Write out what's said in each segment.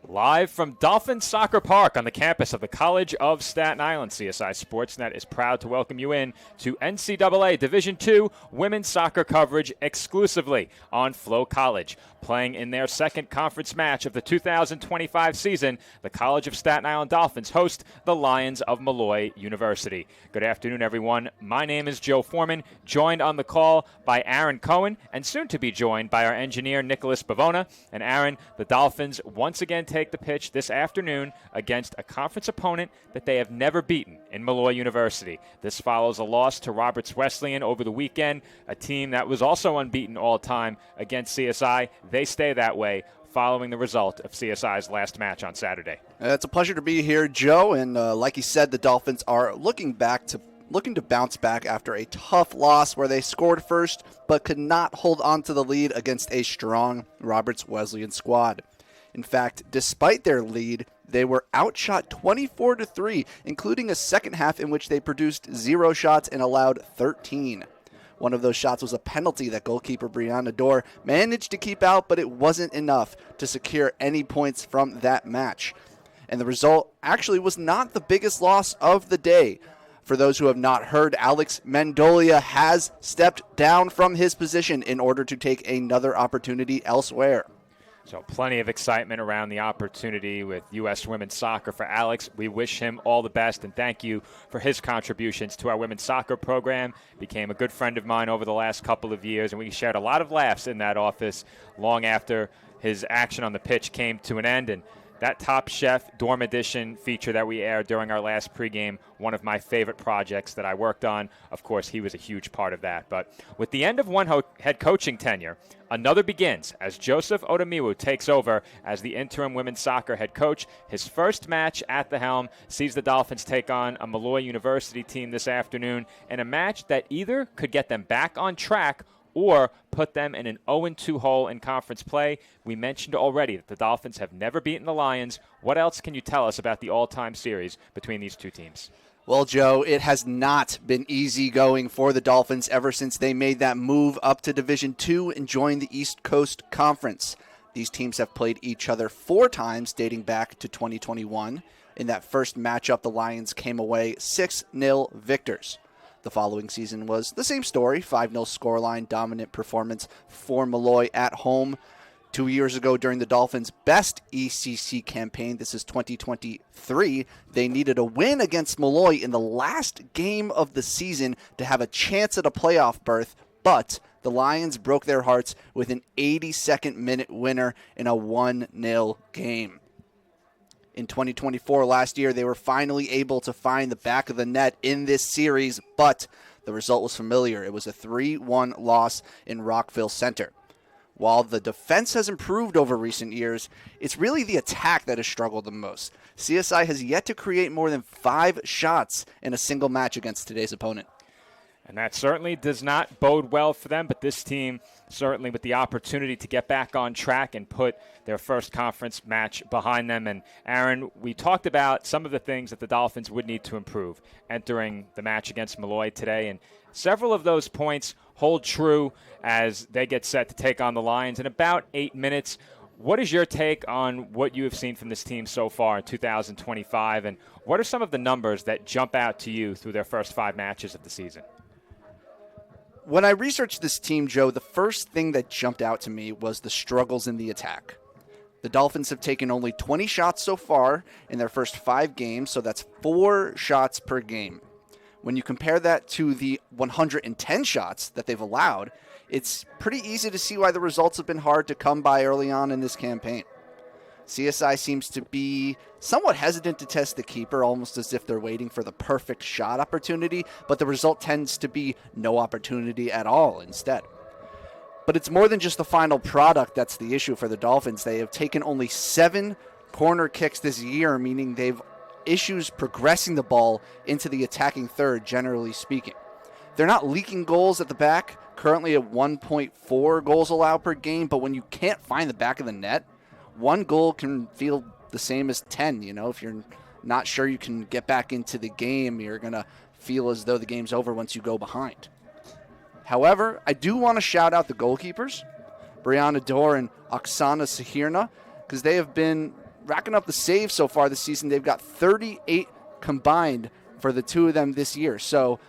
Live from Dolphin Soccer Park on the campus of the College of Staten Island, CSI Sportsnet is proud to welcome you in to NCAA Division II women's soccer coverage exclusively on Flow College. Playing in their second conference match of the 2025 season, the College of Staten Island Dolphins host the Lions of Molloy University. Good afternoon, everyone. My name is Joe Foreman, joined on the call by Aaron Cohen, and soon to be joined by our engineer, Nicholas Bavona. And Aaron, the Dolphins once again take the pitch this afternoon against a conference opponent that they have never beaten in Molloy University. This follows a loss to Roberts Wesleyan over the weekend, a team that was also unbeaten all time against CSI. They stay that way following the result of CSI's last match on Saturday. It's a pleasure to be here, Joe, and like you said, the Dolphins are looking to bounce back after a tough loss where they scored first but could not hold on to the lead against a strong Roberts Wesleyan squad. In fact, despite their lead, they were outshot 24-3, including a second half in which they produced 0 shots and allowed 13. One of those shots was a penalty that goalkeeper Brianna Dorr managed to keep out, but it wasn't enough to secure any points from that match. And the result actually was not the biggest loss of the day. For those who have not heard, Alex Mendolia has stepped down from his position in order to take another opportunity elsewhere. So plenty of excitement around the opportunity with U.S. women's soccer for Alex. We wish him all the best and thank you for his contributions to our women's soccer program. Became a good friend of mine over the last couple of years, and we shared a lot of laughs in that office long after his action on the pitch came to an end. And that Top Chef Dorm Edition feature that we aired during our last pregame, one of my favorite projects that I worked on. Of course, he was a huge part of that. But with the end of one head coaching tenure, another begins as Joseph Otomiwu takes over as the interim women's soccer head coach. His first match at the helm sees the Dolphins take on a Molloy University team this afternoon in a match that either could get them back on track or put them in an 0-2 hole in conference play. We mentioned already that the Dolphins have never beaten the Lions. What else can you tell us about the all-time series between these two teams? Well, Joe, it has not been easy going for the Dolphins ever since they made that move up to Division II and joined the East Coast Conference. These teams have played each other 4 times dating back to 2021. In that first matchup, the Lions came away 6-0 victors. The following season was the same story, 5-0 scoreline, dominant performance for Molloy at home. 2 years ago during the Dolphins' best ECC campaign, this is 2023, they needed a win against Molloy in the last game of the season to have a chance at a playoff berth, but the Lions broke their hearts with an 82nd minute winner in a 1-0 game. In 2024, last year, they were finally able to find the back of the net in this series, but the result was familiar. It was a 3-1 loss in Rockville Center. While the defense has improved over recent years, it's really the attack that has struggled the most. CSI has yet to create more than 5 shots in a single match against today's opponent. And that certainly does not bode well for them, but this team certainly with the opportunity to get back on track and put their first conference match behind them. And Aaron, we talked about some of the things that the Dolphins would need to improve entering the match against Molloy today, and several of those points hold true as they get set to take on the Lions in about 8 minutes. What is your take on what you have seen from this team so far in 2025, and what are some of the numbers that jump out to you through their first 5 matches of the season? When I researched this team, Joe, the first thing that jumped out to me was the struggles in the attack. The Dolphins have taken only 20 shots so far in their first 5 games, so that's 4 shots per game. When you compare that to the 110 shots that they've allowed, it's pretty easy to see why the results have been hard to come by early on in this campaign. CSI seems to be somewhat hesitant to test the keeper, almost as if they're waiting for the perfect shot opportunity, but the result tends to be no opportunity at all instead. But it's more than just the final product that's the issue for the Dolphins. They have taken only 7 corner kicks this year, meaning they've issues progressing the ball into the attacking third, generally speaking. They're not leaking goals at the back, currently at 1.4 goals allowed per game, but when you can't find the back of the net, 1 goal can feel the same as 10. You know, if you're not sure you can get back into the game, you're going to feel as though the game's over once you go behind. However, I do want to shout out the goalkeepers, Brianna Dorr and Oksana Sahirna, because they have been racking up the saves so far this season. They've got 38 combined for the two of them this year. So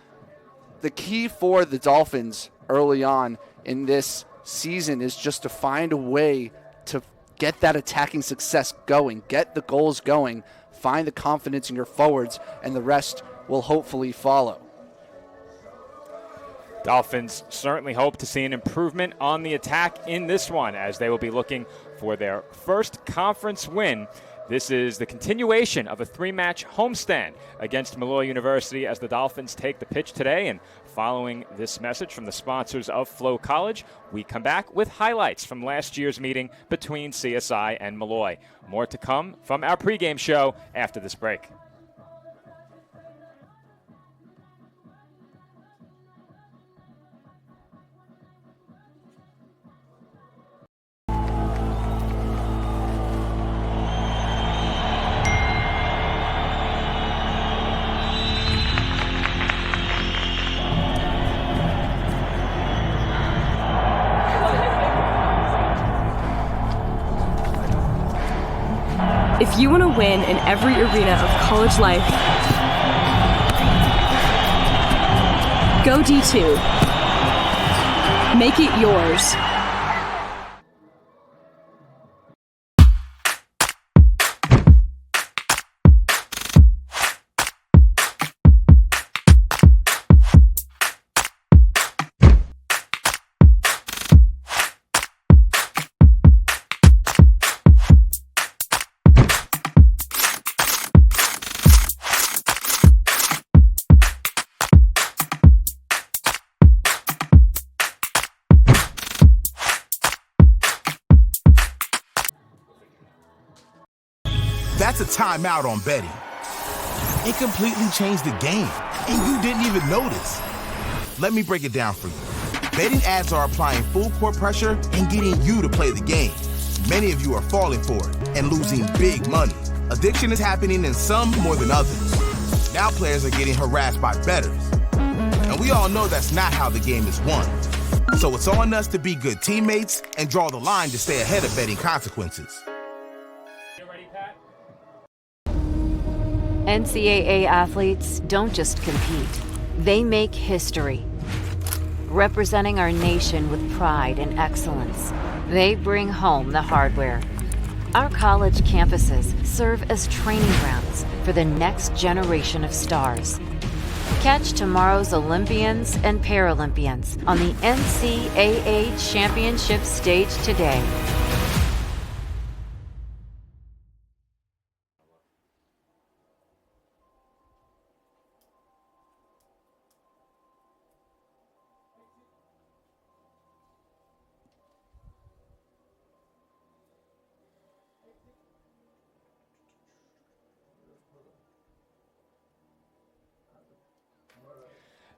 the key for the Dolphins early on in this season is just to find a way to get that attacking success going, get the goals going, find the confidence in your forwards, and the rest will hopefully follow. Dolphins certainly hope to see an improvement on the attack in this one, as they will be looking for their first conference win. This is the continuation of a 3-match homestand against Molloy University as the Dolphins take the pitch today. And following this message from the sponsors of Flow College, we come back with highlights from last year's meeting between CSI and Molloy. More to come from our pregame show after this break. If you want to win in every arena of college life, go D2. Make it yours. That's a timeout on betting. It completely changed the game, and you didn't even notice. Let me break it down for you. Betting ads are applying full court pressure and getting you to play the game. Many of you are falling for it and losing big money. Addiction is happening in some more than others. Now players are getting harassed by bettors. And we all know that's not how the game is won. So it's on us to be good teammates and draw the line to stay ahead of betting consequences. NCAA athletes don't just compete, they make history. Representing our nation with pride and excellence, they bring home the hardware. Our college campuses serve as training grounds for the next generation of stars. Catch tomorrow's Olympians and Paralympians on the NCAA Championship stage today.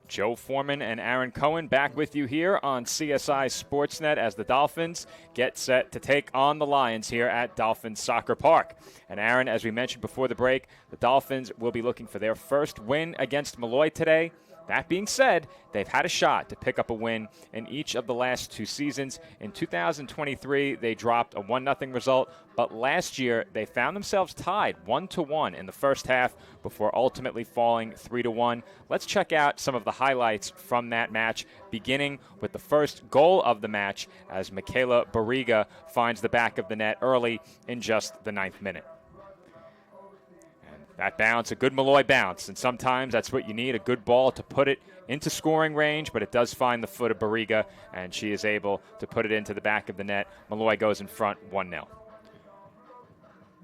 Joe Foreman and Aaron Cohen back with you here on CSI Sportsnet as the Dolphins get set to take on the Lions here at Dolphins Soccer Park. And Aaron, as we mentioned before the break, the Dolphins will be looking for their first win against Molloy today. That being said, they've had a shot to pick up a win in each of the last two seasons. In 2023, they dropped a 1-0 result, but last year they found themselves tied 1-1 in the first half before ultimately falling 3-1. Let's check out some of the highlights from that match, beginning with the first goal of the match as Michaela Barriga finds the back of the net early in just the 9th minute. That bounce, a good Molloy bounce, and sometimes that's what you need, a good ball to put it into scoring range, but it does find the foot of Barriga, and she is able to put it into the back of the net. Molloy goes in front 1-0.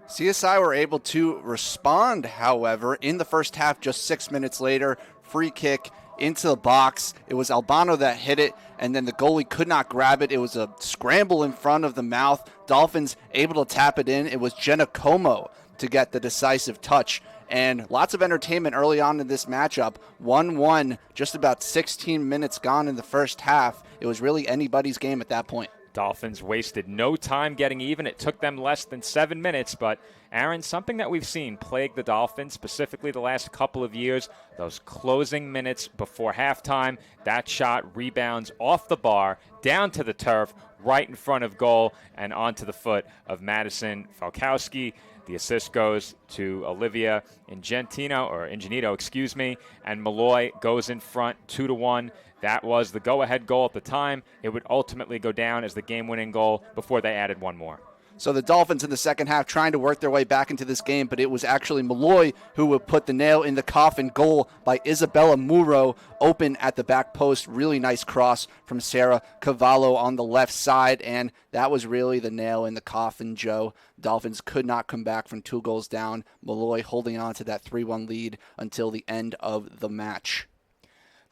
CSI were able to respond, however, in the first half. Just 6 minutes later, free kick into the box. It was Albano that hit it, and then the goalie could not grab it. It was a scramble in front of the mouth. Dolphins able to tap it in. It was Jenna Como to get the decisive touch. And lots of entertainment early on in this matchup. 1-1, just about 16 minutes gone in the first half. It was really anybody's game at that point. Dolphins wasted no time getting even. It took them less than 7 minutes, but Aaron, something that we've seen plague the Dolphins, specifically the last couple of years, those closing minutes before halftime, that shot rebounds off the bar, down to the turf, right in front of goal and onto the foot of Madison Falkowski. The assist goes to Olivia Ingenito, and Molloy goes in front 2-1. That was the go-ahead goal at the time. It would ultimately go down as the game-winning goal before they added one more. So the Dolphins in the second half trying to work their way back into this game, but it was actually Molloy who would put the nail in the coffin. Goal by Isabella Muro, open at the back post. Really nice cross from Sarah Cavallo on the left side, and that was really the nail in the coffin, Joe. Dolphins could not come back from 2 goals down. Molloy holding on to that 3-1 lead until the end of the match.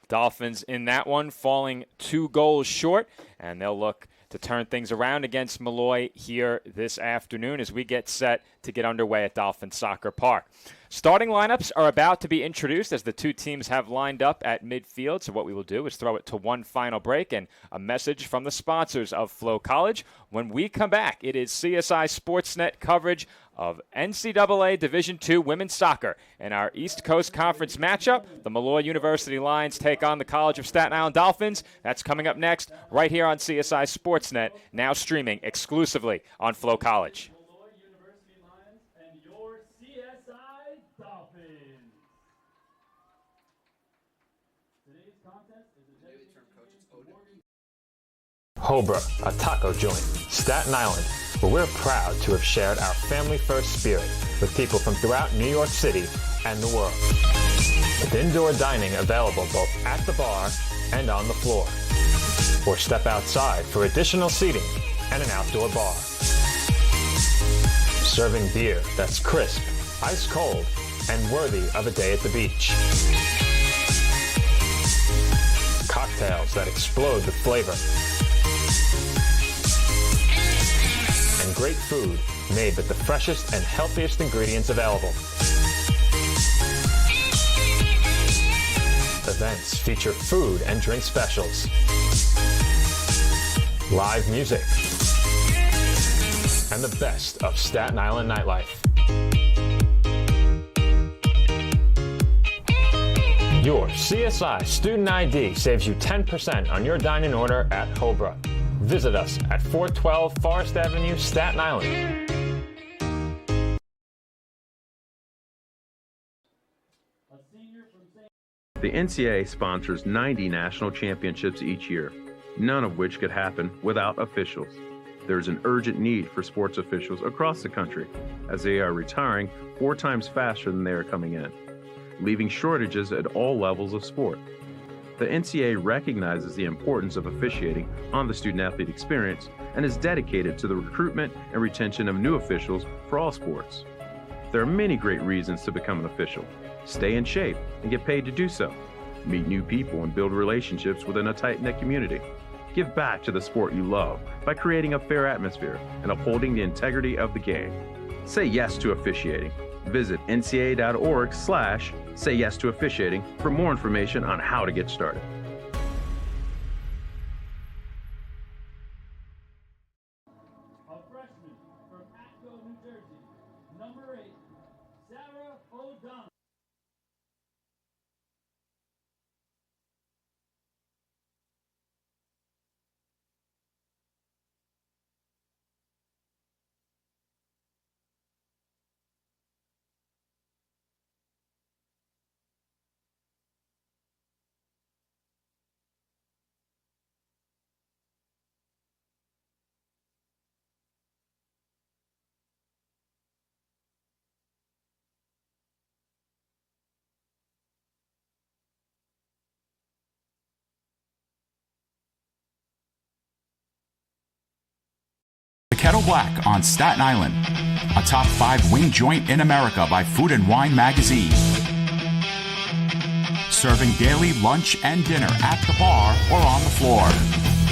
Dolphins in that one falling 2 goals short, and they'll look to turn things around against Molloy here this afternoon as we get set to get underway at Dolphin Soccer Park. Starting lineups are about to be introduced as the two teams have lined up at midfield. So what we will do is throw it to one final break and a message from the sponsors of Flow College. When we come back, it is CSI Sportsnet coverage of NCAA Division II women's soccer. In our East Coast Conference matchup, the Molloy University Lions take on the College of Staten Island Dolphins. That's coming up next right here on CSI Sportsnet, now streaming exclusively on Flow College. Molloy University Lions and your CSI Dolphins. Today's contest is a dedication to Hobra, a taco joint, Staten Island, where we're proud to have shared our family-first spirit with people from throughout New York City and the world. With indoor dining available both at the bar and on the floor. Or step outside for additional seating and an outdoor bar. Serving beer that's crisp, ice cold, and worthy of a day at the beach. Cocktails that explode with flavor. And great food made with the freshest and healthiest ingredients available. Events feature food and drink specials, live music, and the best of Staten Island nightlife. Your CSI Student ID saves you 10% on your dining order at Hobra. Visit us at 412 Forest Avenue, Staten Island. The NCAA sponsors 90 national championships each year, none of which could happen without officials. There's an urgent need for sports officials across the country, as they are retiring 4 times faster than they are coming in, leaving shortages at all levels of sport. The NCAA recognizes the importance of officiating on the student-athlete experience and is dedicated to the recruitment and retention of new officials for all sports. There are many great reasons to become an official. Stay in shape and get paid to do so. Meet new people and build relationships within a tight-knit community. Give back to the sport you love by creating a fair atmosphere and upholding the integrity of the game. Say yes to officiating. Visit ncaa.org/say yes to officiating for more information on how to get started. a freshman from Atco, New Jersey, number 8, Sarah O'Donnell. Kettle Black on Staten Island, a top 5 wing joint in America by Food and Wine magazine. Serving daily lunch and dinner at the bar or on the floor.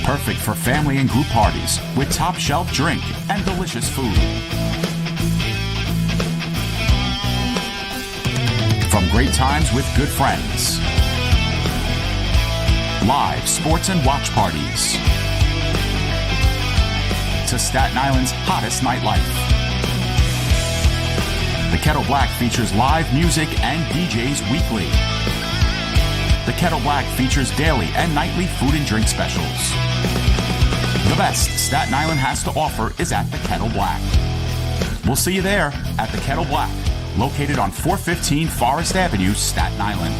Perfect for family and group parties with top shelf drink and delicious food. From great times with good friends. Live sports and watch parties. To Staten Island's hottest nightlife. The Kettle Black features live music and DJs weekly. The Kettle Black features daily and nightly food and drink specials. The best Staten Island has to offer is at the Kettle Black. We'll see you there at the Kettle Black, located on 415 Forest Avenue, Staten Island.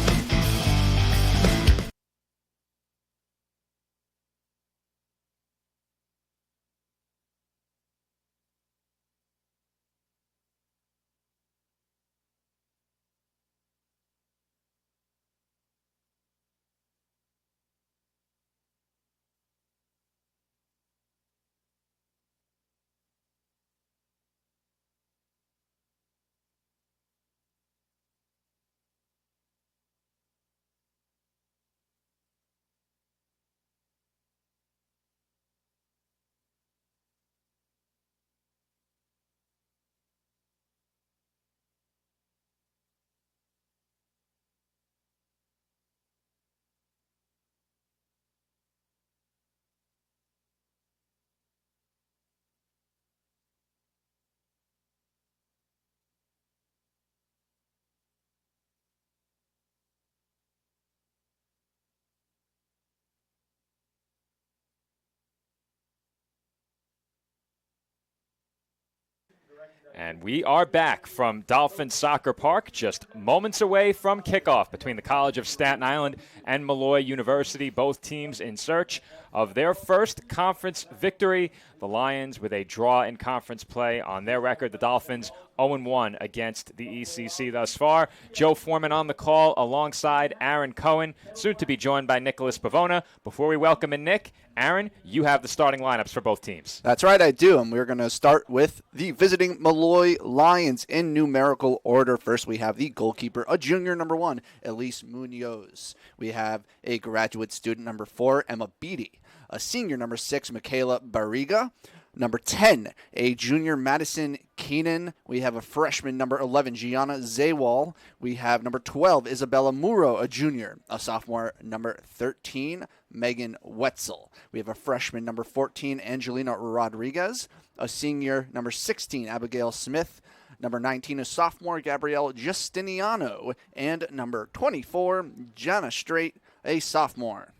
And we are back from Dolphin Soccer Park, just moments away from kickoff between the College of Staten Island and Molloy University, both teams in search of their first conference victory. The Lions with a draw in conference play on their record. The Dolphins 0-1 against the ECC thus far. Joe Foreman on the call alongside Aaron Cohen, soon to be joined by Nicholas Pavona. Before we welcome in Nick, Aaron, you have the starting lineups for both teams. That's right, I do. And we're going to start with the visiting Molloy Lions in numerical order. First, we have the goalkeeper, a junior, number 1, Elise Munoz. We have a graduate student, number 4, Emma Beatty. A senior, number 6, Michaela Barriga. Number 10, a junior, Madison Keenan. We have a freshman, number 11, Gianna Zaywal. We have number 12, Isabella Muro, a junior. A sophomore, number 13, Megan Wetzel. We have a freshman, number 14, Angelina Rodriguez. A senior, number 16, Abigail Smith. Number 19, a sophomore, Gabrielle Justiniano. And number 24, Jana Strait, a sophomore.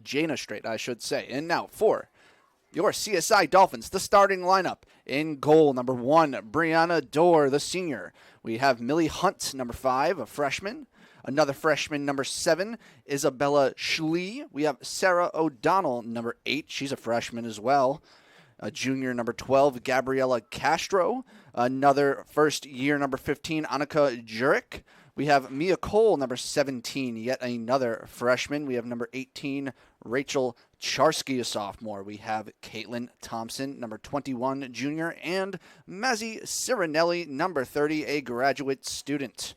Jana Strait, I should say. And now for your CSI Dolphins, the starting lineup. In goal, number 1, Brianna Dorr, the senior. We have Millie Hunt, number 5, a freshman. Another freshman, number 7, Isabella Schlee. We have Sarah O'Donnell, number 8. She's a freshman as well. A junior, number 12, Gabriella Castro. Another first year, number 15, Annika Jurek. We have Mia Cole, number 17, yet another freshman. We have number 18, Rachel Charsky, a sophomore. We have Caitlin Thompson, number 21, junior, and Mazzy Cirinelli, number 30, a graduate student.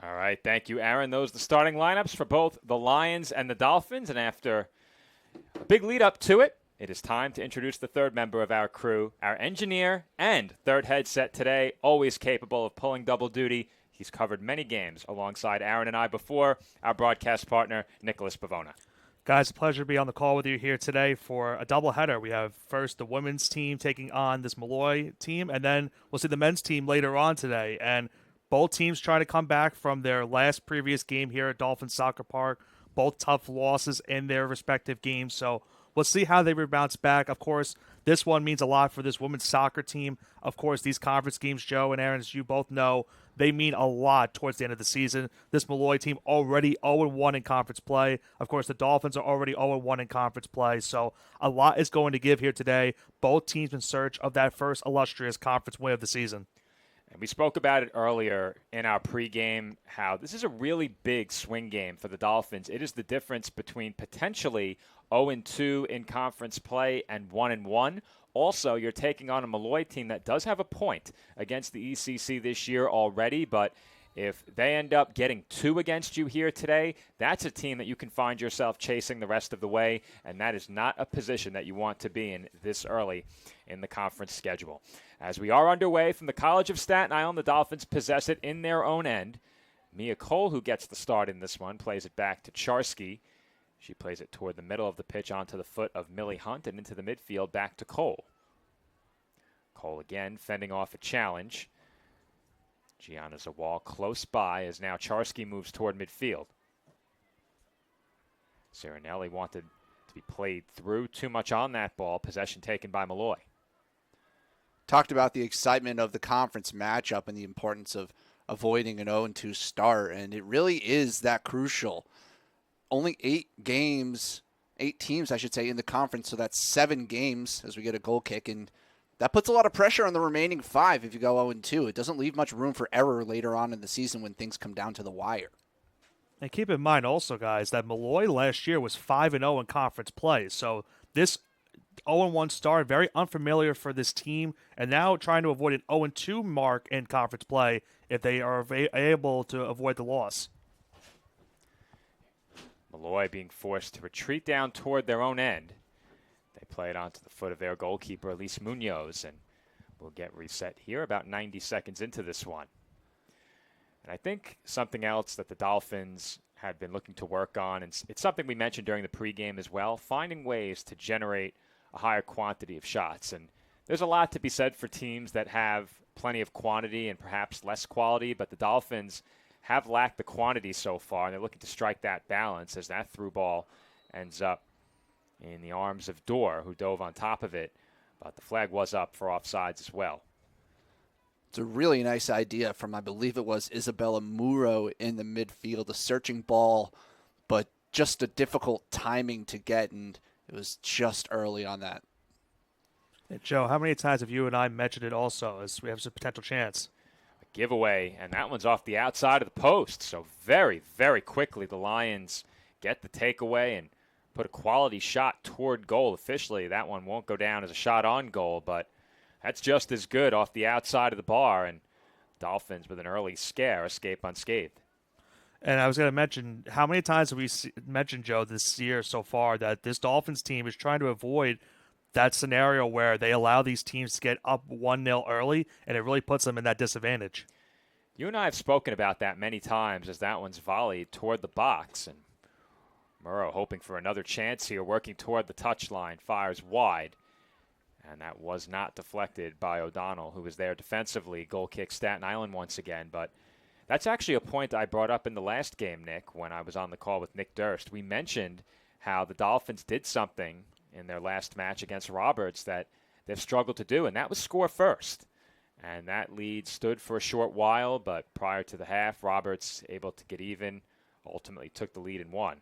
All right, thank you, Aaron. Those are the starting lineups for both the Lions and the Dolphins. And after a big lead up to it, it is time to introduce the third member of our crew, our engineer and third headset today, always capable of pulling double duty. He's covered many games alongside Aaron and I before, our broadcast partner, Nicholas Pavona. Guys, a pleasure to be on the call with you here today for a doubleheader. We have first the women's team taking on this Molloy team, and then we'll see the men's team later on today. And both teams try to come back from their last previous game here at Dolphin Soccer Park. Both tough losses in their respective games, so we'll see how they bounce back. Of course, this one means a lot for this women's soccer team. Of course, these conference games, Joe and Aaron, as you both know, they mean a lot towards the end of the season. This Molloy team already 0-1 in conference play. Of course, the Dolphins are already 0-1 in conference play. So a lot is going to give here today. Both teams in search of that first illustrious conference win of the season. And we spoke about it earlier in our pregame, how this is a really big swing game for the Dolphins. It is the difference between potentially 0-2 in conference play and 1-1. Also, you're taking on a Molloy team that does have a point against the ECC this year already, but if they end up getting 2 against you here today, that's a team that you can find yourself chasing the rest of the way, and that is not a position that you want to be in this early in the conference schedule. As we are underway from the College of Staten Island, the Dolphins possess it in their own end. Mia Cole, who gets the start in this one, plays it back to Charsky. She plays it toward the middle of the pitch onto the foot of Millie Hunt and into the midfield back to Cole. Cole again fending off a challenge. Gianna Zawal close by as now Charsky moves toward midfield. Cirinelli wanted to be played through. Too much on that ball. Possession taken by Molloy. Talked about the excitement of the conference matchup and the importance of avoiding an 0-2 start, and it really is that crucial. Only 8 teams, I should say, in the conference, so that's 7 games as we get a goal kick, and that puts a lot of pressure on the remaining 5 if you go 0-2. It doesn't leave much room for error later on in the season when things come down to the wire. And keep in mind also, guys, that Molloy last year was 5-0 in conference play, so this 0-1 start, very unfamiliar for this team, and now trying to avoid an 0-2 mark in conference play if they are able to avoid the loss. Molloy being forced to retreat down toward their own end. They play it onto the foot of their goalkeeper, Elise Munoz, and we'll get reset here about 90 seconds into this one. And I think something else that the Dolphins had been looking to work on, and it's something we mentioned during the pregame as well, finding ways to generate a higher quantity of shots. And there's a lot to be said for teams that have plenty of quantity and perhaps less quality, but the Dolphins have lacked the quantity so far, and they're looking to strike that balance as that through ball ends up in the arms of Dorr, who dove on top of it, but the flag was up for offsides as well. It's a really nice idea from, I believe it was Isabella Muro in the midfield, a searching ball, but just a difficult timing to get, and it was just early on that. Hey, Joe, how many times have you and I mentioned it also as we have some potential chance? A giveaway, and that one's off the outside of the post, so very, very quickly the Lions get the takeaway and put a quality shot toward goal. Officially, that one won't go down as a shot on goal, but that's just as good off the outside of the bar, and Dolphins with an early scare escape unscathed. And I was going to mention, how many times have we mentioned, Joe, this year so far that this Dolphins team is trying to avoid that scenario where they allow these teams to get up 1-0 early, and it really puts them in that disadvantage. You and I have spoken about that many times as that one's volleyed toward the box, and Murrow hoping for another chance here, working toward the touchline, fires wide. And that was not deflected by O'Donnell, who was there defensively. Goal kick Staten Island once again. But that's actually a point I brought up in the last game, Nick, when I was on the call with Nick Durst. We mentioned how the Dolphins did something in their last match against Roberts that they've struggled to do, and that was score first. And that lead stood for a short while, but prior to the half, Roberts able to get even, ultimately took the lead and won.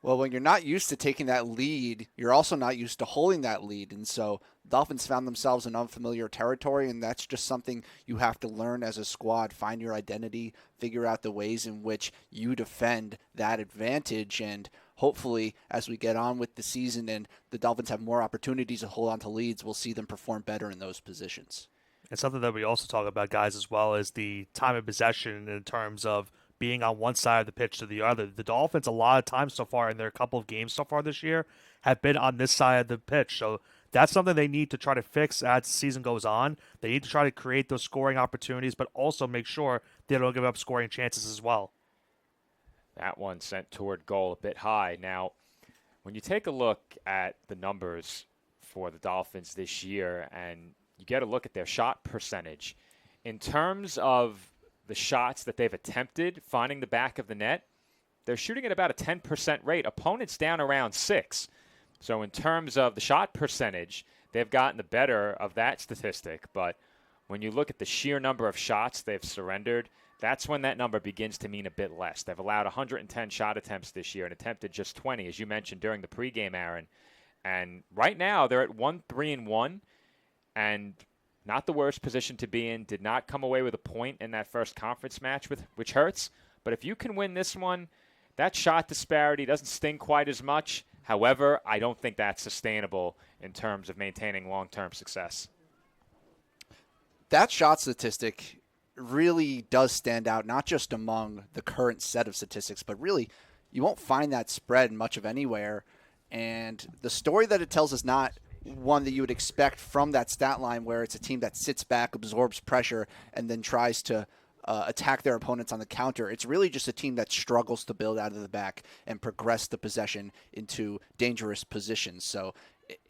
Well, when you're not used to taking that lead, you're also not used to holding that lead. And so Dolphins found themselves in unfamiliar territory, and that's just something you have to learn as a squad, find your identity, figure out the ways in which you defend that advantage. And hopefully, as we get on with the season and the Dolphins have more opportunities to hold on to leads, we'll see them perform better in those positions. And something that we also talk about, guys, as well, is the time of possession in terms of being on one side of the pitch to the other. The Dolphins, a lot of times so far in their couple of games so far this year, have been on this side of the pitch. So that's something they need to try to fix as the season goes on. They need to try to create those scoring opportunities, but also make sure they don't give up scoring chances as well. That one sent toward goal a bit high. Now, when you take a look at the numbers for the Dolphins this year and you get a look at their shot percentage, in terms of the shots that they've attempted finding the back of the net, they're shooting at about a 10% rate. Opponents down around 6. So in terms of the shot percentage, they've gotten the better of that statistic. But when you look at the sheer number of shots they've surrendered, that's when that number begins to mean a bit less. They've allowed 110 shot attempts this year and attempted just 20, as you mentioned during the pregame, Aaron. And right now they're at 1-3-1, and not the worst position to be in. Did not come away with a point in that first conference match, which hurts. But if you can win this one, that shot disparity doesn't sting quite as much. However, I don't think that's sustainable in terms of maintaining long-term success. That shot statistic really does stand out, not just among the current set of statistics, but really you won't find that spread much of anywhere. And the story that it tells is not one that you would expect from that stat line, where it's a team that sits back, absorbs pressure, and then tries to attack their opponents on the counter. It's really just a team that struggles to build out of the back and progress the possession into dangerous positions. So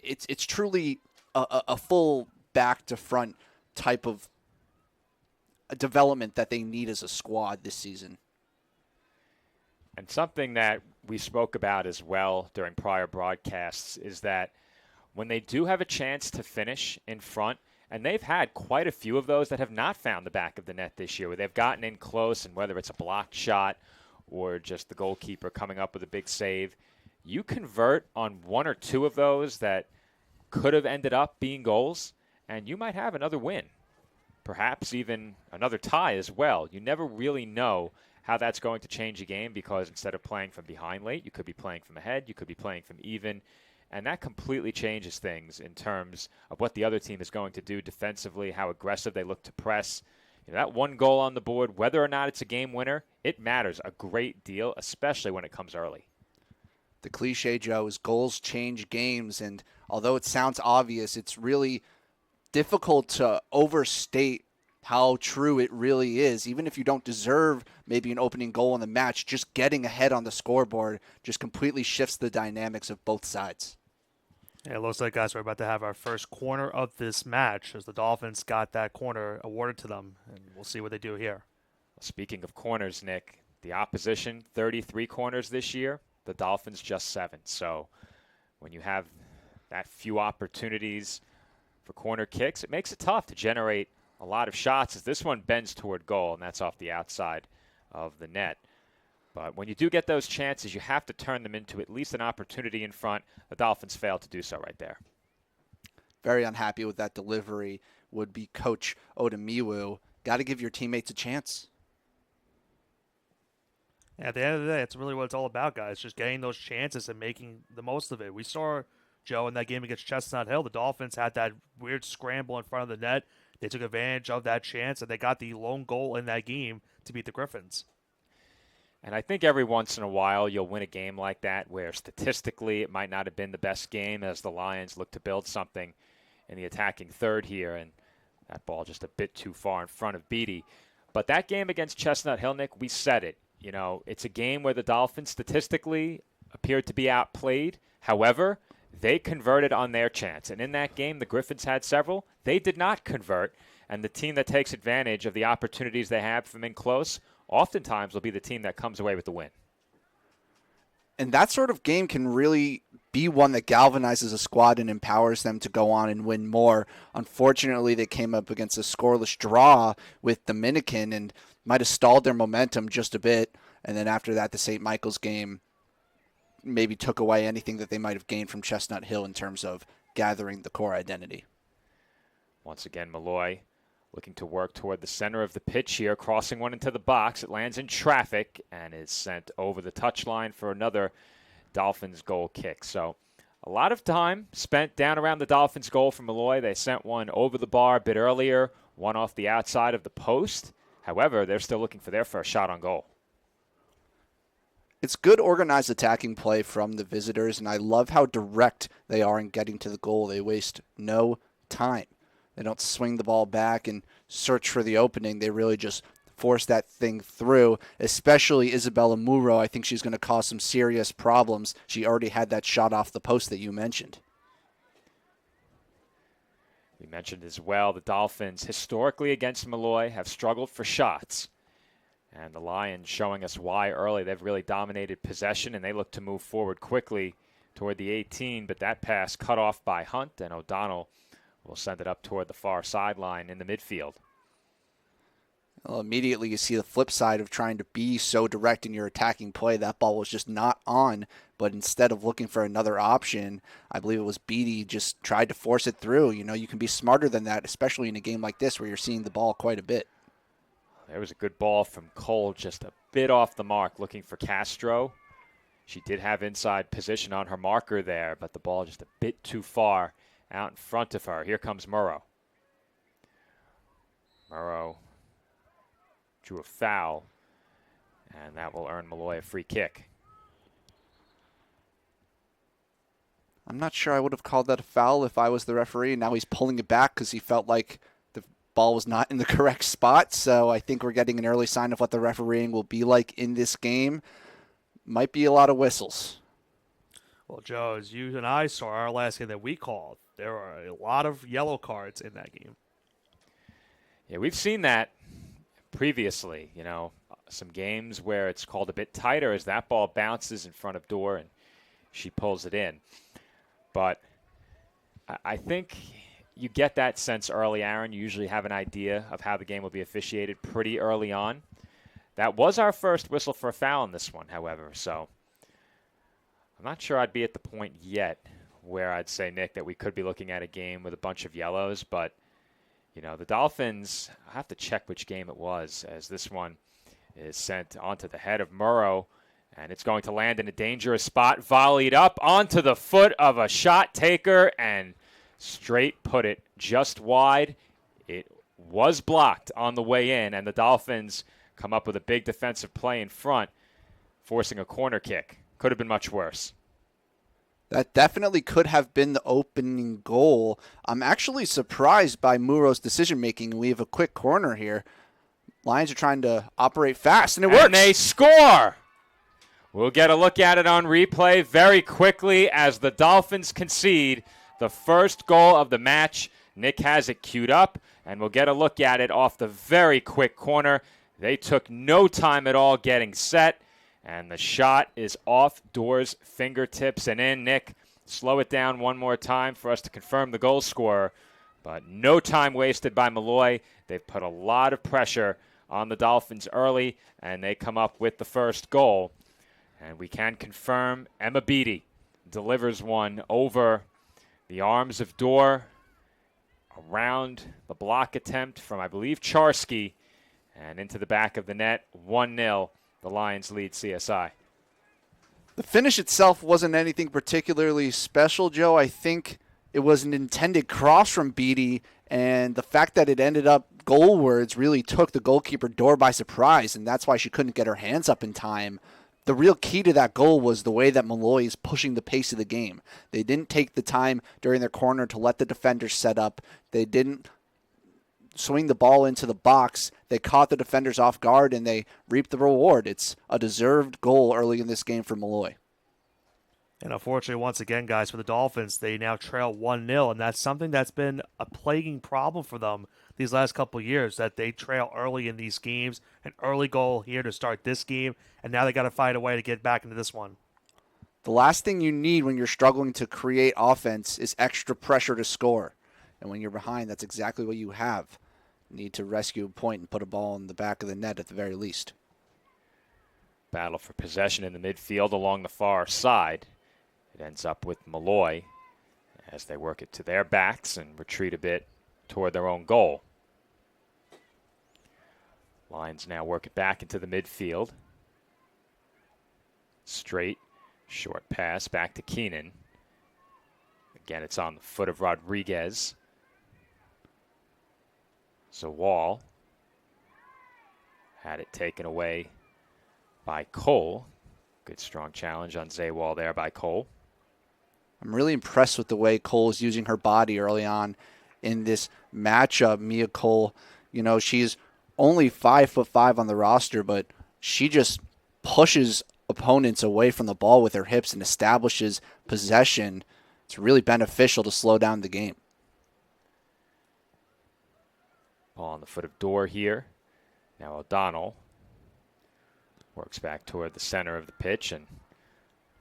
it's truly a full back to front type of development that they need as a squad this season. And something that we spoke about as well during prior broadcasts is that when they do have a chance to finish in front, and they've had quite a few of those that have not found the back of the net this year, where they've gotten in close, and whether it's a blocked shot or just the goalkeeper coming up with a big save, you convert on one or two of those that could have ended up being goals, and you might have another win, perhaps even another tie as well. You never really know how that's going to change a game, because instead of playing from behind late, you could be playing from ahead, you could be playing from even, and that completely changes things in terms of what the other team is going to do defensively, how aggressive they look to press. You know, that one goal on the board, whether or not it's a game winner, it matters a great deal, especially when it comes early. The cliche, Joe, is goals change games, and although it sounds obvious, it's really difficult to overstate how true it really is. Even if you don't deserve maybe an opening goal in the match, just getting ahead on the scoreboard just completely shifts the dynamics of both sides. Yeah, it looks like, guys, we're about to have our first corner of this match as the Dolphins got that corner awarded to them, and we'll see what they do here. Speaking of corners, Nick, the opposition, 33 corners this year, the Dolphins just 7. So when you have that few opportunities for corner kicks, it makes it tough to generate a lot of shots, as this one bends toward goal, and that's off the outside of the net. But when you do get those chances, you have to turn them into at least an opportunity in front. The Dolphins failed to do so right there. Very unhappy with that delivery would be Coach Odemiwu. Got to give your teammates a chance. At the end of the day, it's really what it's all about, guys, just getting those chances and making the most of it. We saw, Joe, in that game against Chestnut Hill, the Dolphins had that weird scramble in front of the net. They took advantage of that chance, and they got the lone goal in that game to beat the Griffins. And I think every once in a while you'll win a game like that where statistically it might not have been the best game, as the Lions look to build something in the attacking third here, and that ball just a bit too far in front of Beatty. But that game against Chestnut Hill, Nick, we said it. You know, it's a game where the Dolphins statistically appeared to be outplayed. However, they converted on their chance. And in that game, the Griffins had several. They did not convert. And the team that takes advantage of the opportunities they have from in close oftentimes will be the team that comes away with the win. And that sort of game can really be one that galvanizes a squad and empowers them to go on and win more. Unfortunately, they came up against a scoreless draw with Dominican and might have stalled their momentum just a bit. And then after that, the St. Michael's game maybe took away anything that they might have gained from Chestnut Hill in terms of gathering the core identity. Once again, Molloy looking to work toward the center of the pitch here, crossing one into the box. It lands in traffic and is sent over the touchline for another Dolphins goal kick. So a lot of time spent down around the Dolphins goal for Molloy. They sent one over the bar a bit earlier, one off the outside of the post. However, they're still looking for their first shot on goal. It's good organized attacking play from the visitors, and I love how direct they are in getting to the goal. They waste no time. They don't swing the ball back and search for the opening. They really just force that thing through, especially Isabella Muro. I think she's going to cause some serious problems. She already had that shot off the post that you mentioned. We mentioned as well the Dolphins historically against Molloy have struggled for shots. And the Lions showing us why early. They've really dominated possession, and they look to move forward quickly toward the 18. But that pass cut off by Hunt, and O'Donnell will send it up toward the far sideline in the midfield. Well, immediately you see the flip side of trying to be so direct in your attacking play. That ball was just not on, but instead of looking for another option, I believe it was Beatty just tried to force it through. You know, you can be smarter than that, especially in a game like this where you're seeing the ball quite a bit. There was a good ball from Cole, just a bit off the mark, looking for Castro. She did have inside position on her marker there, but the ball just a bit too far out in front of her. Here comes Murrow. Murrow drew a foul, and that will earn Molloy a free kick. I'm not sure I would have called that a foul if I was the referee. Now he's pulling it back because he felt like the ball was not in the correct spot. So I think we're getting an early sign of what the refereeing will be like in this game. Might be a lot of whistles. Well, Joe, as you and I saw our last game that we called, there are a lot of yellow cards in that game. Yeah, we've seen that previously. You know, some games where it's called a bit tighter as that ball bounces in front of Dorr and she pulls it in. But I think you get that sense early, Aaron. You usually have an idea of how the game will be officiated pretty early on. That was our first whistle for a foul in this one, however, so I'm not sure I'd be at the point yet where I'd say, Nick, that we could be looking at a game with a bunch of yellows, but the Dolphins, I have to check which game it was, as this one is sent onto the head of Murrow, and it's going to land in a dangerous spot, volleyed up onto the foot of a shot taker, and straight put it just wide. It was blocked on the way in, and the Dolphins come up with a big defensive play in front, forcing a corner kick. Could have been much worse. That definitely could have been the opening goal. I'm actually surprised by Murrow's decision-making. We have a quick corner here. Lions are trying to operate fast, and it works. And they score! We'll get a look at it on replay very quickly as the Dolphins concede the first goal of the match. Nick has it queued up, and we'll get a look at it off the very quick corner. They took no time at all getting set. And the shot is off Dorr's fingertips and in. Nick, slow it down one more time for us to confirm the goal scorer. But no time wasted by Molloy. They've put a lot of pressure on the Dolphins early, and they come up with the first goal. And we can confirm Emma Beattie delivers one over the arms of Dorr around the block attempt from, I believe, Charsky, and into the back of the net, 1-0. The Lions lead CSI. The finish itself wasn't anything particularly special, Joe. I think it was an intended cross from Beattie, and the fact that it ended up goalwards really took the goalkeeper Dorr by surprise, and that's why she couldn't get her hands up in time. The real key to that goal was the way that Molloy is pushing the pace of the game. They didn't take the time during their corner to let the defenders set up. They didn't swing the ball into the box. They caught the defenders off guard, and they reaped the reward. It's a deserved goal early in this game for Molloy. And unfortunately, once again, guys, for the Dolphins, they now trail 1-0, and that's something that's been a plaguing problem for them these last couple of years, that they trail early in these games. An early goal here to start this game, and now they got to find a way to get back into this one. The last thing you need when you're struggling to create offense is extra pressure to score. And when you're behind, that's exactly what you have. Need to rescue a point and put a ball in the back of the net at the very least. Battle for possession in the midfield along the far side. It ends up with Molloy as they work it to their backs and retreat a bit toward their own goal. Lions now work it back into the midfield. Straight, short pass back to Keenan. Again, it's on the foot of Rodriguez. Zawal had it taken away by Cole. Good strong challenge on Zawal there by Cole. I'm really impressed with the way Cole is using her body early on in this matchup. Mia Cole, she's only 5'5" on the roster, but she just pushes opponents away from the ball with her hips and establishes possession. It's really beneficial to slow down the game. Ball on the foot of Dorr here. Now O'Donnell works back toward the center of the pitch, and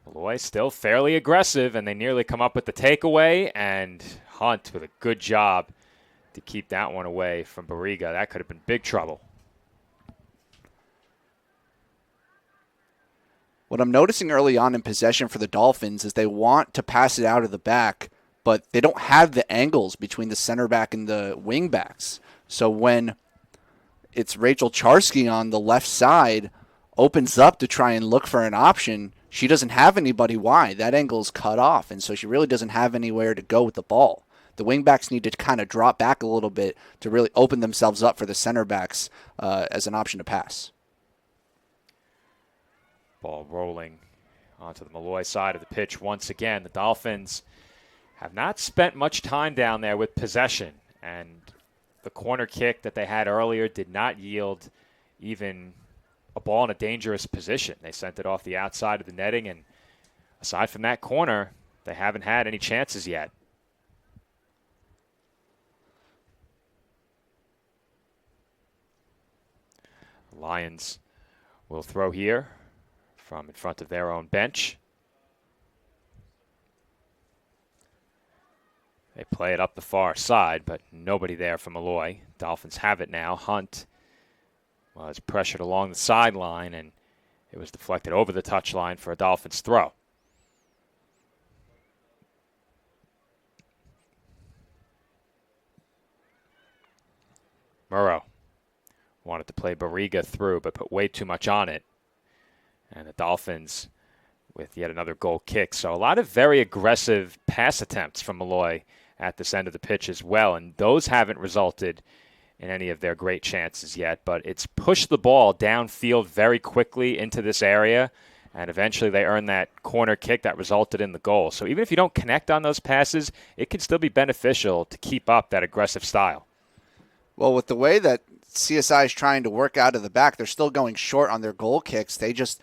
Molloy still fairly aggressive, and they nearly come up with the takeaway, and Hunt with a good job to keep that one away from Barriga. That could have been big trouble. What I'm noticing early on in possession for the Dolphins is they want to pass it out of the back, but they don't have the angles between the center back and the wing backs. So when it's Rachel Charsky on the left side, opens up to try and look for an option, she doesn't have anybody wide. That angle is cut off, and so she really doesn't have anywhere to go with the ball. The wingbacks need to kind of drop back a little bit to really open themselves up for the center backs as an option to pass. Ball rolling onto the Molloy side of the pitch once again. The Dolphins have not spent much time down there with possession, and the corner kick that they had earlier did not yield even a ball in a dangerous position. They sent it off the outside of the netting, and aside from that corner, they haven't had any chances yet. Lions will throw here from in front of their own bench. They play it up the far side, but nobody there for Molloy. Dolphins have it now. Hunt was pressured along the sideline, and it was deflected over the touchline for a Dolphins throw. Murrow wanted to play Barriga through, but put way too much on it. And the Dolphins with yet another goal kick. So a lot of very aggressive pass attempts from Molloy at this end of the pitch as well. And those haven't resulted in any of their great chances yet. But it's pushed the ball downfield very quickly into this area. And eventually they earn that corner kick that resulted in the goal. So even if you don't connect on those passes, it can still be beneficial to keep up that aggressive style. Well, with the way that CSI is trying to work out of the back, they're still going short on their goal kicks. They just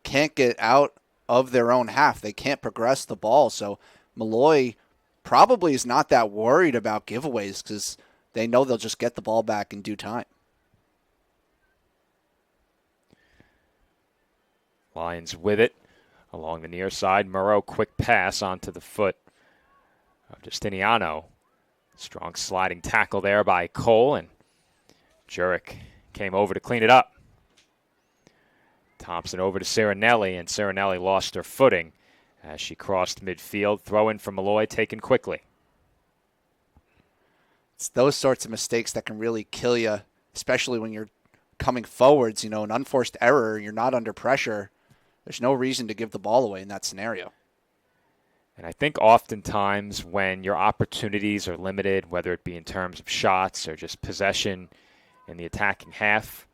can't get out of their own half. They can't progress the ball. So Molloy probably is not that worried about giveaways because they know they'll just get the ball back in due time. Lions with it along the near side. Murrow, quick pass onto the foot of Justiniano. Strong sliding tackle there by Cole, and Jurek came over to clean it up. Thompson over to Cirinelli, and Cirinelli lost her footing as she crossed midfield. Throw in from Molloy, taken quickly. It's those sorts of mistakes that can really kill you, especially when you're coming forwards. You know, an unforced error, you're not under pressure. There's no reason to give the ball away in that scenario. And I think oftentimes when your opportunities are limited, whether it be in terms of shots or just possession in the attacking half,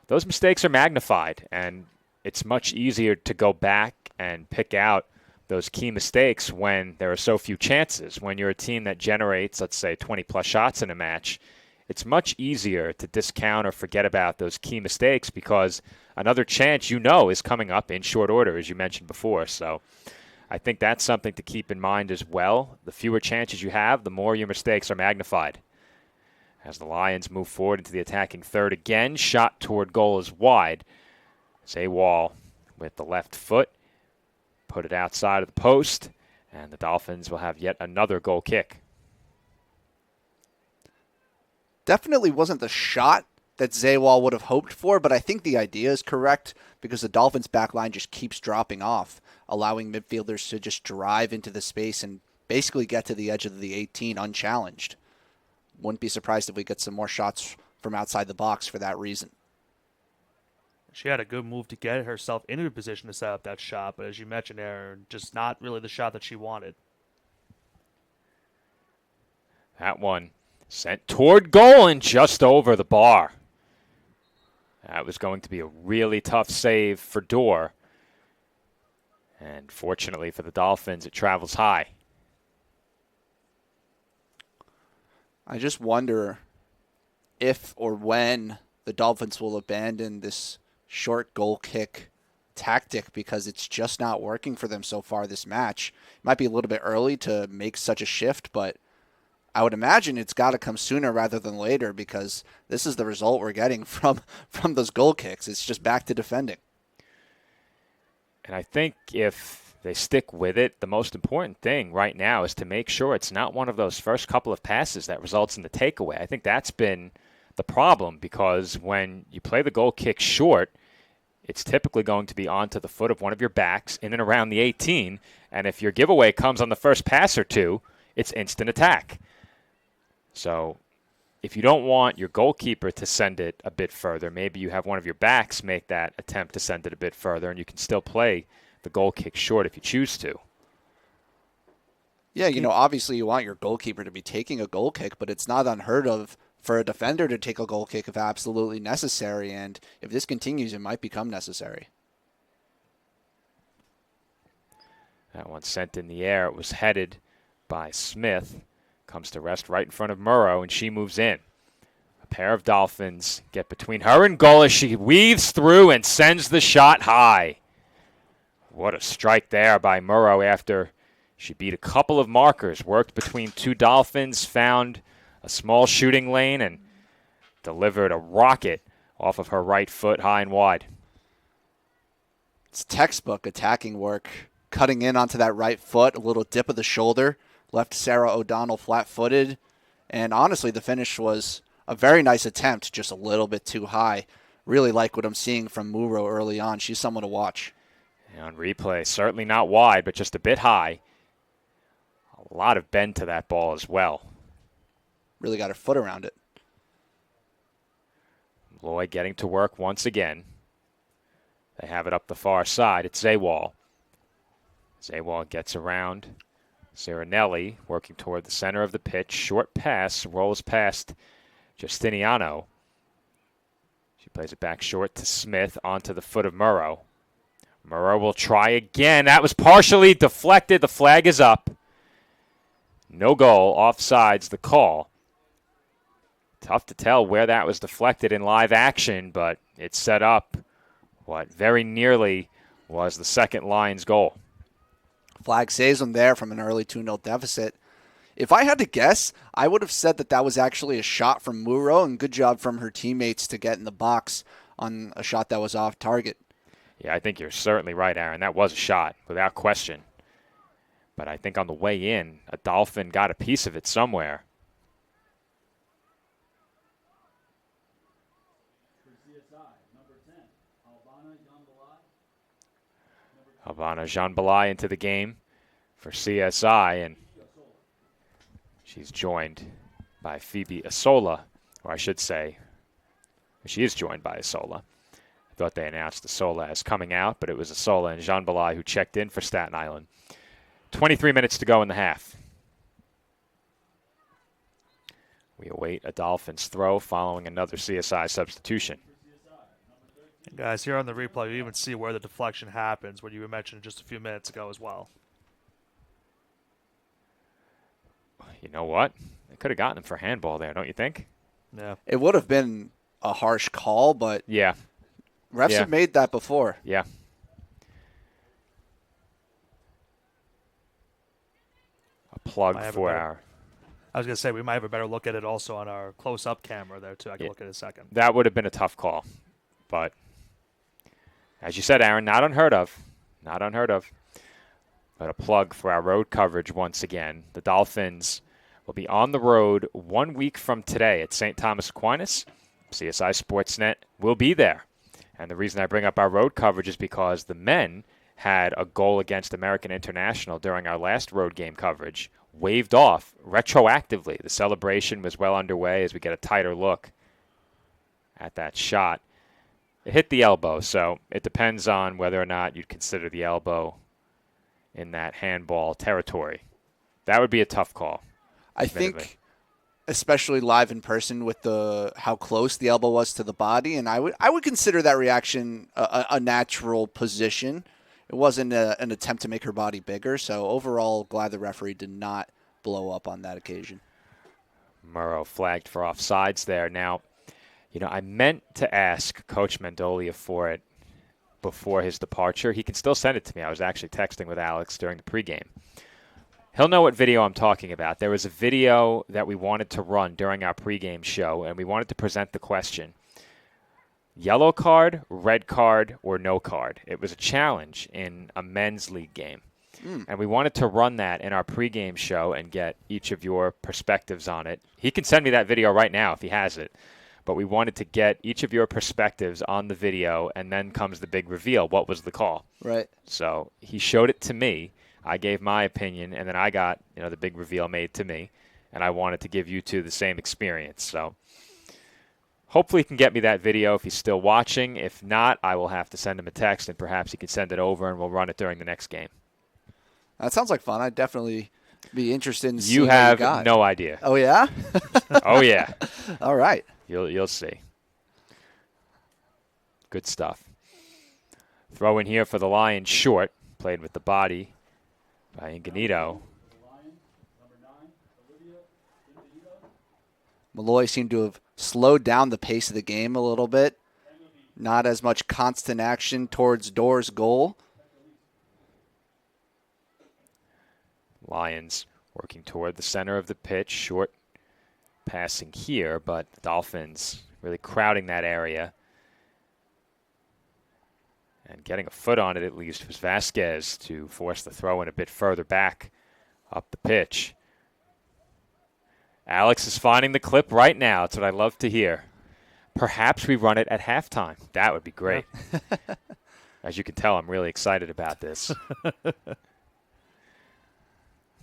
those mistakes are magnified, and it's much easier to go back and pick out those key mistakes when there are so few chances. When you're a team that generates, let's say, 20-plus shots in a match, it's much easier to discount or forget about those key mistakes because another chance is coming up in short order, as you mentioned before. So I think that's something to keep in mind as well. The fewer chances you have, the more your mistakes are magnified. As the Lions move forward into the attacking third again, shot toward goal is wide. Zaywall with the left foot, put it outside of the post, and the Dolphins will have yet another goal kick. Definitely wasn't the shot that Zaywall would have hoped for, but I think the idea is correct because the Dolphins' back line just keeps dropping off, allowing midfielders to just drive into the space and basically get to the edge of the 18 unchallenged. Wouldn't be surprised if we get some more shots from outside the box for that reason. She had a good move to get herself into a position to set up that shot, but as you mentioned, Aaron, just not really the shot that she wanted. That one sent toward goal and just over the bar. That was going to be a really tough save for Dorr. And fortunately for the Dolphins, it travels high. I just wonder if or when the Dolphins will abandon this short goal kick tactic because it's just not working for them so far this match. It might be a little bit early to make such a shift, but I would imagine it's got to come sooner rather than later because this is the result we're getting from those goal kicks. It's just back to defending. And I think if they stick with it, the most important thing right now is to make sure it's not one of those first couple of passes that results in the takeaway. I think that's been the problem because when you play the goal kick short, it's typically going to be onto the foot of one of your backs in and around the 18. And if your giveaway comes on the first pass or two, it's instant attack. So if you don't want your goalkeeper to send it a bit further, maybe you have one of your backs make that attempt to send it a bit further, and you can still play the goal kick short if you choose to. Yeah, obviously you want your goalkeeper to be taking a goal kick, but it's not unheard of for a defender to take a goal kick if absolutely necessary, and if this continues, it might become necessary. That one sent in the air. It was headed by Smith. Comes to rest right in front of Murrow, and she moves in. A pair of Dolphins get between her and goal as she weaves through and sends the shot high. What a strike there by Murrow after she beat a couple of markers, worked between two Dolphins, found a small shooting lane, and delivered a rocket off of her right foot high and wide. It's textbook attacking work. Cutting in onto that right foot, a little dip of the shoulder, left Sarah O'Donnell flat-footed. And honestly, the finish was a very nice attempt, just a little bit too high. Really like what I'm seeing from Muro early on. She's someone to watch. And on replay, certainly not wide, but just a bit high. A lot of bend to that ball as well. Really got her foot around it. Molloy getting to work once again. They have it up the far side. It's Zawal. Zawal gets around. Cirinelli working toward the center of the pitch. Short pass, rolls past Justiniano. She plays it back short to Smith onto the foot of Murrow. Murrow will try again. That was partially deflected. The flag is up. No goal. Offsides the call. Tough to tell where that was deflected in live action, but it set up what very nearly was the second Lions goal. Flag saves them there from an early 2-0 deficit. If I had to guess, I would have said that was actually a shot from Muro, and good job from her teammates to get in the box on a shot that was off target. Yeah, I think you're certainly right, Aaron. That was a shot, without question. But I think on the way in, a Dolphin got a piece of it somewhere. Havana Jean-Balai into the game for CSI, and she's joined by Phoebe Isola, or I should say, she is joined by Isola. I thought they announced Isola as coming out, but it was Isola and Jean-Balai who checked in for Staten Island. 23 minutes to go in the half. We await a Dolphins throw following another CSI substitution. Guys, here on the replay, you even see where the deflection happens, what you mentioned just a few minutes ago as well. You know what? They could have gotten him for handball there, don't you think? Yeah. It would have been a harsh call, but yeah, refs have made that before. Yeah. A plug for our... I was going to say, we might have a better look at it also on our close-up camera there, too. I can look at it in a second. That would have been a tough call, but... As you said, Aaron, not unheard of. Not unheard of. But a plug for our road coverage once again. The Dolphins will be on the road 1 week from today at St. Thomas Aquinas. CSI Sportsnet will be there. And the reason I bring up our road coverage is because the men had a goal against American International during our last road game coverage, waved off retroactively. The celebration was well underway as we get a tighter look at that shot. It hit the elbow, so it depends on whether or not you'd consider the elbow in that handball territory. That would be a tough call. I think, especially live in person with how close the elbow was to the body, and I would consider that reaction a natural position. It wasn't an attempt to make her body bigger, so overall, glad the referee did not blow up on that occasion. Murrow flagged for offsides there. Now, I meant to ask Coach Mendolia for it before his departure. He can still send it to me. I was actually texting with Alex during the pregame. He'll know what video I'm talking about. There was a video that we wanted to run during our pregame show, and we wanted to present the question, yellow card, red card, or no card. It was a challenge in a men's league game. And we wanted to run that in our pregame show and get each of your perspectives on it. He can send me that video right now if he has it. But we wanted to get each of your perspectives on the video, and then comes the big reveal. What was the call? Right. So he showed it to me. I gave my opinion, and then I got the big reveal made to me, and I wanted to give you two the same experience. So hopefully he can get me that video if he's still watching. If not, I will have to send him a text, and perhaps he can send it over, and we'll run it during the next game. That sounds like fun. I'd definitely be interested in seeing You what have you got. no idea. Oh, yeah? Oh, yeah. All right. You'll see. Good stuff. Throw in here for the Lions short. Played with the body by Inganito. Molloy seemed to have slowed down the pace of the game a little bit. Not as much constant action towards Door's goal. Lions working toward the center of the pitch. Short passing here, but the Dolphins really crowding that area. And getting a foot on it at least was Vasquez to force the throw in a bit further back up the pitch. Alex is finding the clip right now. That's what I love to hear. Perhaps we run it at halftime. That would be great. Yeah. As you can tell, I'm really excited about this.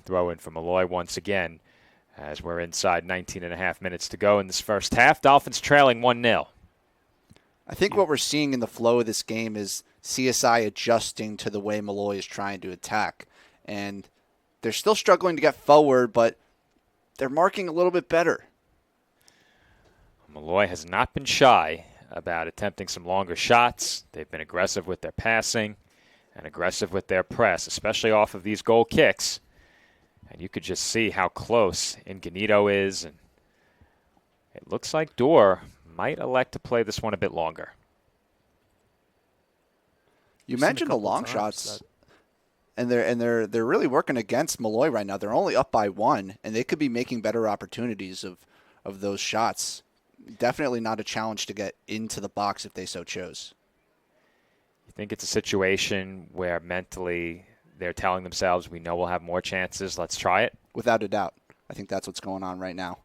Throw in for Molloy once again as we're inside 19 and a half minutes to go in this first half. Dolphins trailing 1-0. I think what we're seeing in the flow of this game is CSI adjusting to the way Molloy is trying to attack. And they're still struggling to get forward, but they're marking a little bit better. Molloy has not been shy about attempting some longer shots. They've been aggressive with their passing and aggressive with their press, especially off of these goal kicks. And you could just see how close Ingenito is. And it looks like Dorr might elect to play this one a bit longer. You mentioned the long shots, and they're really working against Molloy right now. They're only up by 1, and they could be making better opportunities of those shots. Definitely not a challenge to get into the box if they so chose. You think it's a situation where mentally they're telling themselves, we know we'll have more chances, let's try it? Without a doubt. I think that's what's going on right now.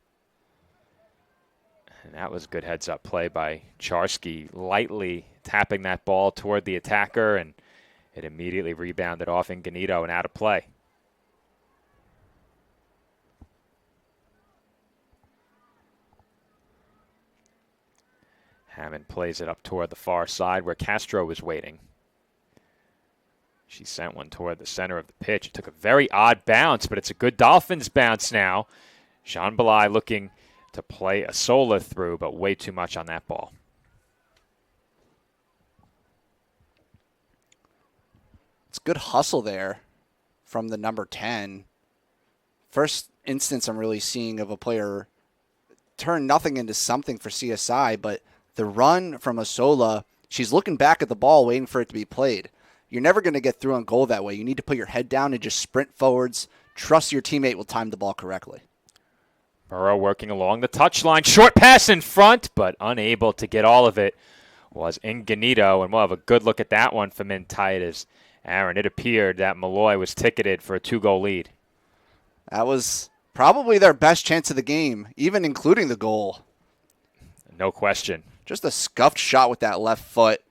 And that was a good heads-up play by Charsky, lightly tapping that ball toward the attacker, and it immediately rebounded off Ingenito and out of play. Hammond plays it up toward the far side where Castro was waiting. She sent one toward the center of the pitch. It took a very odd bounce, but it's a good Dolphins bounce now. Jean Belay looking to play a Sola through, but way too much on that ball. It's good hustle there from the number 10. First instance I'm really seeing of a player turn nothing into something for CSI, but the run from Asola, she's looking back at the ball, waiting for it to be played. You're never going to get through on goal that way. You need to put your head down and just sprint forwards. Trust your teammate will time the ball correctly. Burrow working along the touchline. Short pass in front, but unable to get all of it was Ingenito. And we'll have a good look at that one from in tight as Aaron. It appeared that Molloy was ticketed for a 2-goal lead. That was probably their best chance of the game, even including the goal. No question. Just a scuffed shot with that left foot.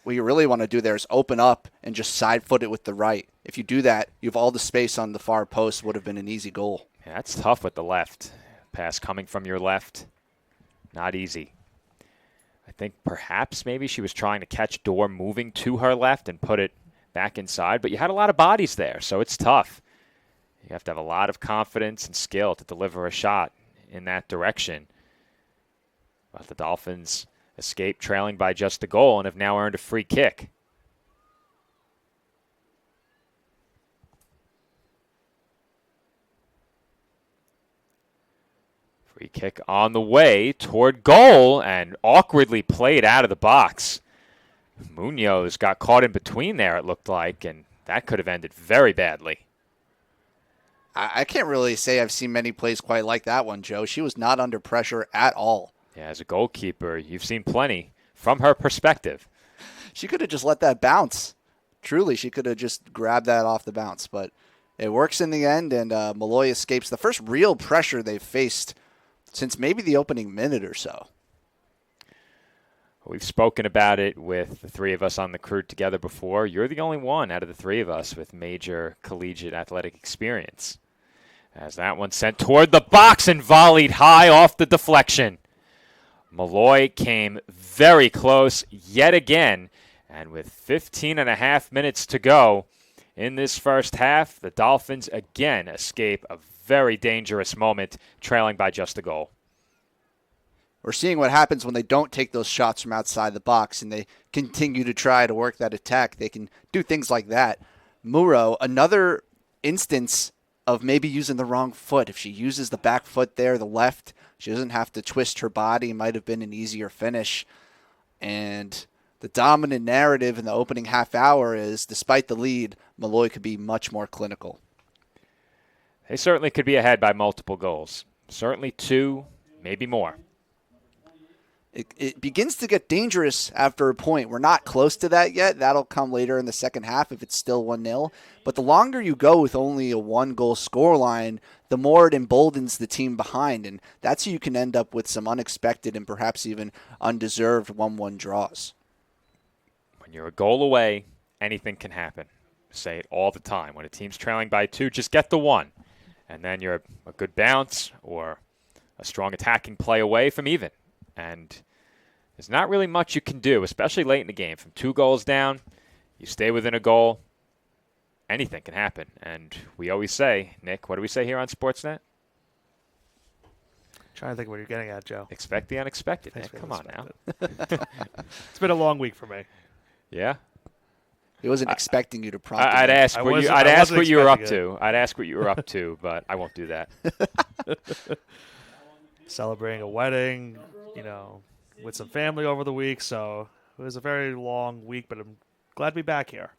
What you really want to do there is open up and just side foot it with the right. If you do that, you have all the space on the far post. Would have been an easy goal. Yeah, that's tough with the left. Pass coming from your left. Not easy. I think perhaps maybe she was trying to catch Dorr moving to her left and put it back inside, but you had a lot of bodies there, so it's tough. You have to have a lot of confidence and skill to deliver a shot in that direction. But the Dolphins escaped trailing by just a goal and have now earned a free kick. Free kick on the way toward goal and awkwardly played out of the box. Munoz got caught in between there, it looked like, and that could have ended very badly. I can't really say I've seen many plays quite like that one, Joe. She was not under pressure at all. Yeah, as a goalkeeper, you've seen plenty from her perspective. She could have just let that bounce. Truly, she could have just grabbed that off the bounce. But it works in the end, and Molloy escapes the first real pressure they've faced since maybe the opening minute or so. We've spoken about it with the three of us on the crew together before. You're the only one out of the three of us with major collegiate athletic experience. As that one sent toward the box and volleyed high off the deflection. Molloy came very close yet again, and with 15 and a half minutes to go in this first half, the Dolphins again escape a very dangerous moment, trailing by just a goal. We're seeing what happens when they don't take those shots from outside the box and they continue to try to work that attack. They can do things like that. Muro, another instance of maybe using the wrong foot. If she uses the back foot there, the left, she doesn't have to twist her body. It might have been an easier finish. And the dominant narrative in the opening half hour is, despite the lead, Molloy could be much more clinical. They certainly could be ahead by multiple goals. Certainly 2, maybe more. it begins to get dangerous after a point. We're not close to that yet. That'll come later in the second half if it's still 1-0. But the longer you go with only a 1-goal scoreline, the more it emboldens the team behind. And that's how you can end up with some unexpected and perhaps even undeserved 1-1 draws. When you're a goal away, anything can happen. Say it all the time. When a team's trailing by 2, just get the 1. And then you're a good bounce or a strong attacking play away from even. And there's not really much you can do, especially late in the game. From 2 goals down, you stay within a goal, anything can happen. And we always say, Nick, what do we say here on Sportsnet? Trying to think what you're getting at, Joe. Expect the unexpected, Nick. Come on now. It's been a long week for me. Yeah? He wasn't expecting you to prompt I'd him. ask what you were up to. I'd ask what you were up to, but I won't do that. Celebrating a wedding, with some family over the week. So it was a very long week, but I'm glad to be back here.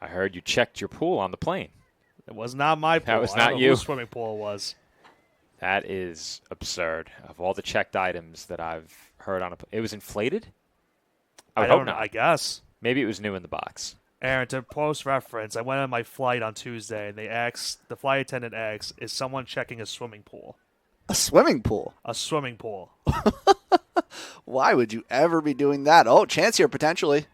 I heard you checked your pool on the plane. It was not my pool. That was I don't not know you. Whose swimming pool it was. That is absurd. Of all the checked items that I've heard on it was inflated? I would hope don't know. not. I guess. Maybe it was new in the box. Aaron, to post reference, I went on my flight on Tuesday, and the flight attendant asks, is someone checking a swimming pool? A swimming pool? A swimming pool. Why would you ever be doing that? Oh, chance here, potentially.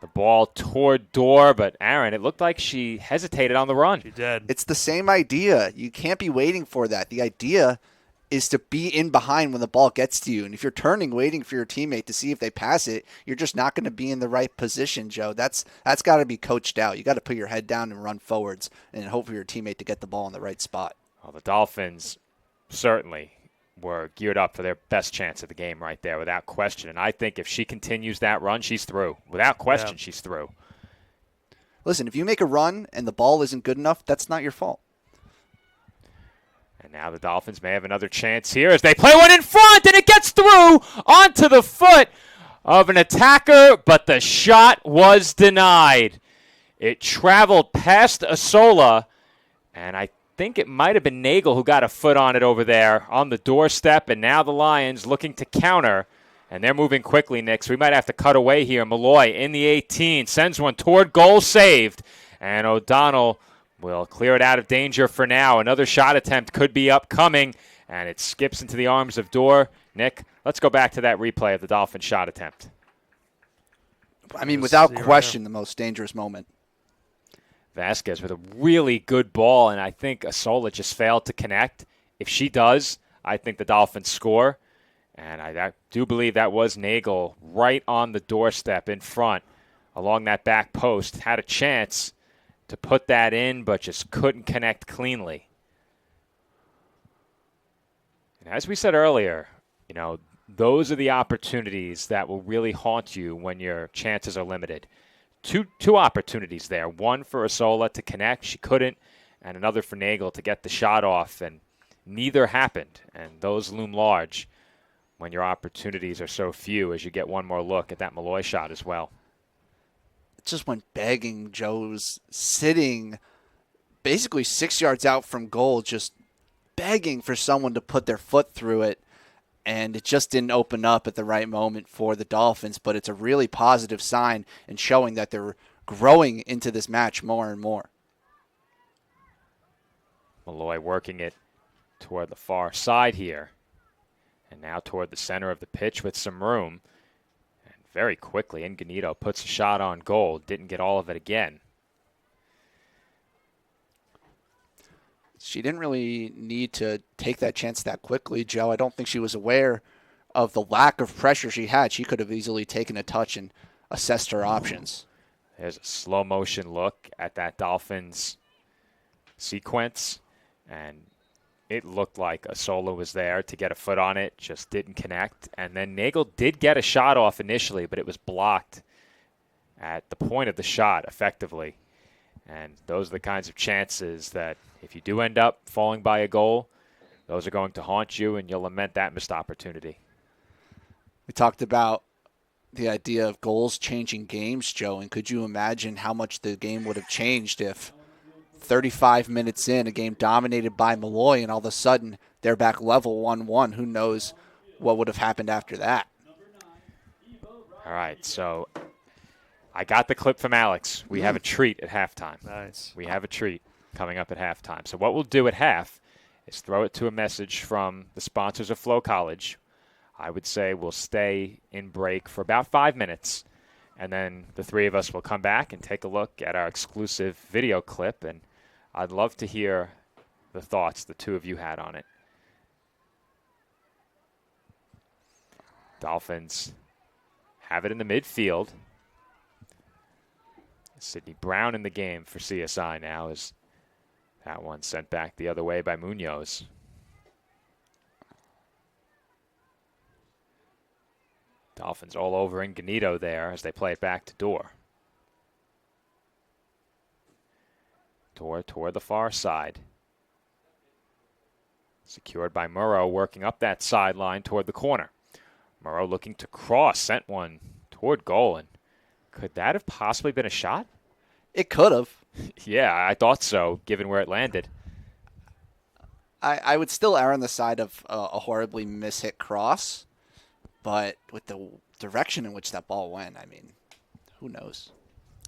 The ball toward door, but Aaron, it looked like she hesitated on the run. She did. It's the same idea. You can't be waiting for that. The idea is to be in behind when the ball gets to you. And if you're turning, waiting for your teammate to see if they pass it, you're just not going to be in the right position, Joe. That's got to be coached out. You got to put your head down and run forwards and hope for your teammate to get the ball in the right spot. Well, the Dolphins certainly were geared up for their best chance of the game right there, without question. And I think if she continues that run, she's through. Without question, she's through. Listen, if you make a run and the ball isn't good enough, that's not your fault. And now the Dolphins may have another chance here as they play one in front, and it gets through onto the foot of an attacker, but the shot was denied. It traveled past Asola, and I think it might have been Nagel who got a foot on it over there on the doorstep, and now the Lions looking to counter, and they're moving quickly, Nick, so we might have to cut away here. Molloy in the 18, sends one toward goal, saved, and O'Donnell will clear it out of danger for now. Another shot attempt could be upcoming, and it skips into the arms of Dorr. Nick, let's go back to that replay of the Dolphin shot attempt. I mean, without question, the most dangerous moment. Vasquez with a really good ball, and I think Asola just failed to connect. If she does, I think the Dolphins score. And I do believe that was Nagel right on the doorstep in front along that back post. Had a chance to put that in, but just couldn't connect cleanly. And as we said earlier, those are the opportunities that will really haunt you when your chances are limited. Two opportunities there. One for Asola to connect. She couldn't. And another for Nagel to get the shot off. And neither happened. And those loom large when your opportunities are so few as you get one more look at that Molloy shot as well. It just went begging. Joe's sitting basically 6 yards out from goal, just begging for someone to put their foot through it. And it just didn't open up at the right moment for the Dolphins. But it's a really positive sign and showing that they're growing into this match more and more. Molloy working it toward the far side here. And now toward the center of the pitch with some room. And very quickly, Inganito puts a shot on goal. Didn't get all of it again. She didn't really need to take that chance that quickly, Joe. I don't think she was aware of the lack of pressure she had. She could have easily taken a touch and assessed her options. There's a slow motion look at that Dolphins sequence, and it looked like Asola was there to get a foot on it, just didn't connect. And then Nagel did get a shot off initially, but it was blocked at the point of the shot effectively. And those are the kinds of chances that if you do end up falling by a goal, those are going to haunt you, and you'll lament that missed opportunity. We talked about the idea of goals changing games, Joe, and could you imagine how much the game would have changed if 35 minutes in, a game dominated by Molloy, and all of a sudden they're back level 1-1. Who knows what would have happened after that. All right, so I got the clip from Alex. We have a treat at halftime. Nice. We have a treat coming up at halftime. So what we'll do at half is throw it to a message from the sponsors of Flow College. I would say we'll stay in break for about 5 minutes, and then the three of us will come back and take a look at our exclusive video clip, and I'd love to hear the thoughts the two of you had on it. Dolphins have it in the midfield. Sidney Brown in the game for CSI now, as that one sent back the other way by Munoz. Dolphins all over Incognito there as they play it back to Dorr. Dorr toward the far side. Secured by Murrow, working up that sideline toward the corner. Murrow looking to cross, sent one toward goal. And could that have possibly been a shot? It could have. Yeah, I thought so, given where it landed. I would still err on the side of a horribly mishit cross, but with the direction in which that ball went, I mean, who knows?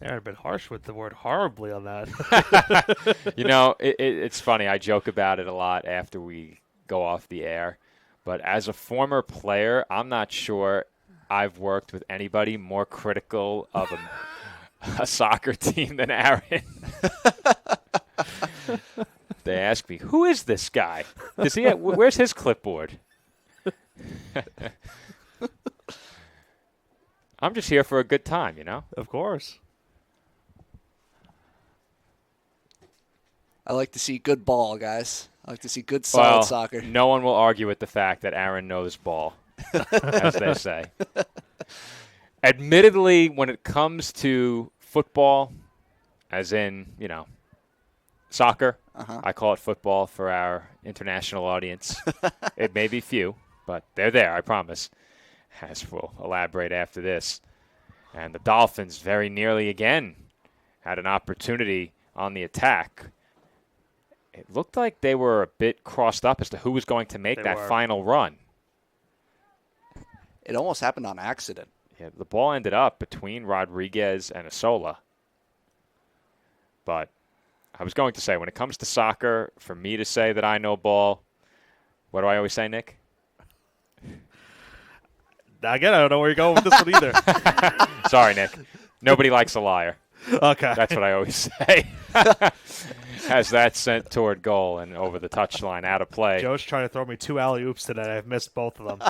Yeah, I've been harsh with the word horribly on that. You know, it's funny. I joke about it a lot after we go off the air. But as a former player, I'm not sure I've worked with anybody more critical of a soccer team than Aaron. They ask me, who is this guy? Where's his clipboard? I'm just here for a good time, you know? Of course. I like to see good ball, guys. I like to see good, solid soccer. No one will argue with the fact that Aaron knows ball, as they say. Admittedly, when it comes to football, as in, you know, soccer, I call it football for our international audience. It may be few, but they're there, I promise, as we'll elaborate after this. And the Dolphins very nearly again had an opportunity on the attack. It looked like they were a bit crossed up as to who was going to make that final run. It almost happened on accident. Yeah, the ball ended up between Rodriguez and Asola. But I was going to say, when it comes to soccer, for me to say that I know ball, what do I always say, Nick? Again, I don't know where you're going with this one either. Sorry, Nick. Nobody likes a liar. Okay. That's what I always say. Has that sent toward goal and over the touchline, out of play. Joe's trying to throw me 2 alley-oops today. I've missed both of them.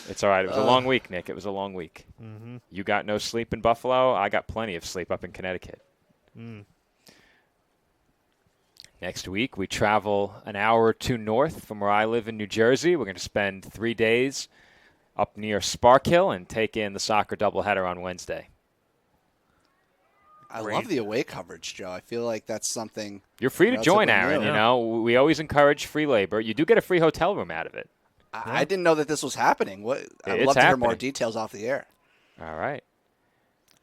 It's all right. It was a long week, Nick. It was a long week. Mm-hmm. You got no sleep in Buffalo. I got plenty of sleep up in Connecticut. Next week, we travel an hour or two north from where I live in New Jersey. We're going to spend 3 days up near Spark Hill and take in the soccer doubleheader on Wednesday. I love the away coverage, Joe. I feel like that's something. You're free to join, Aaron. You know, we always encourage free labor. You do get a free hotel room out of it. I didn't know that this was happening. I'd love to hear more details off the air. All right.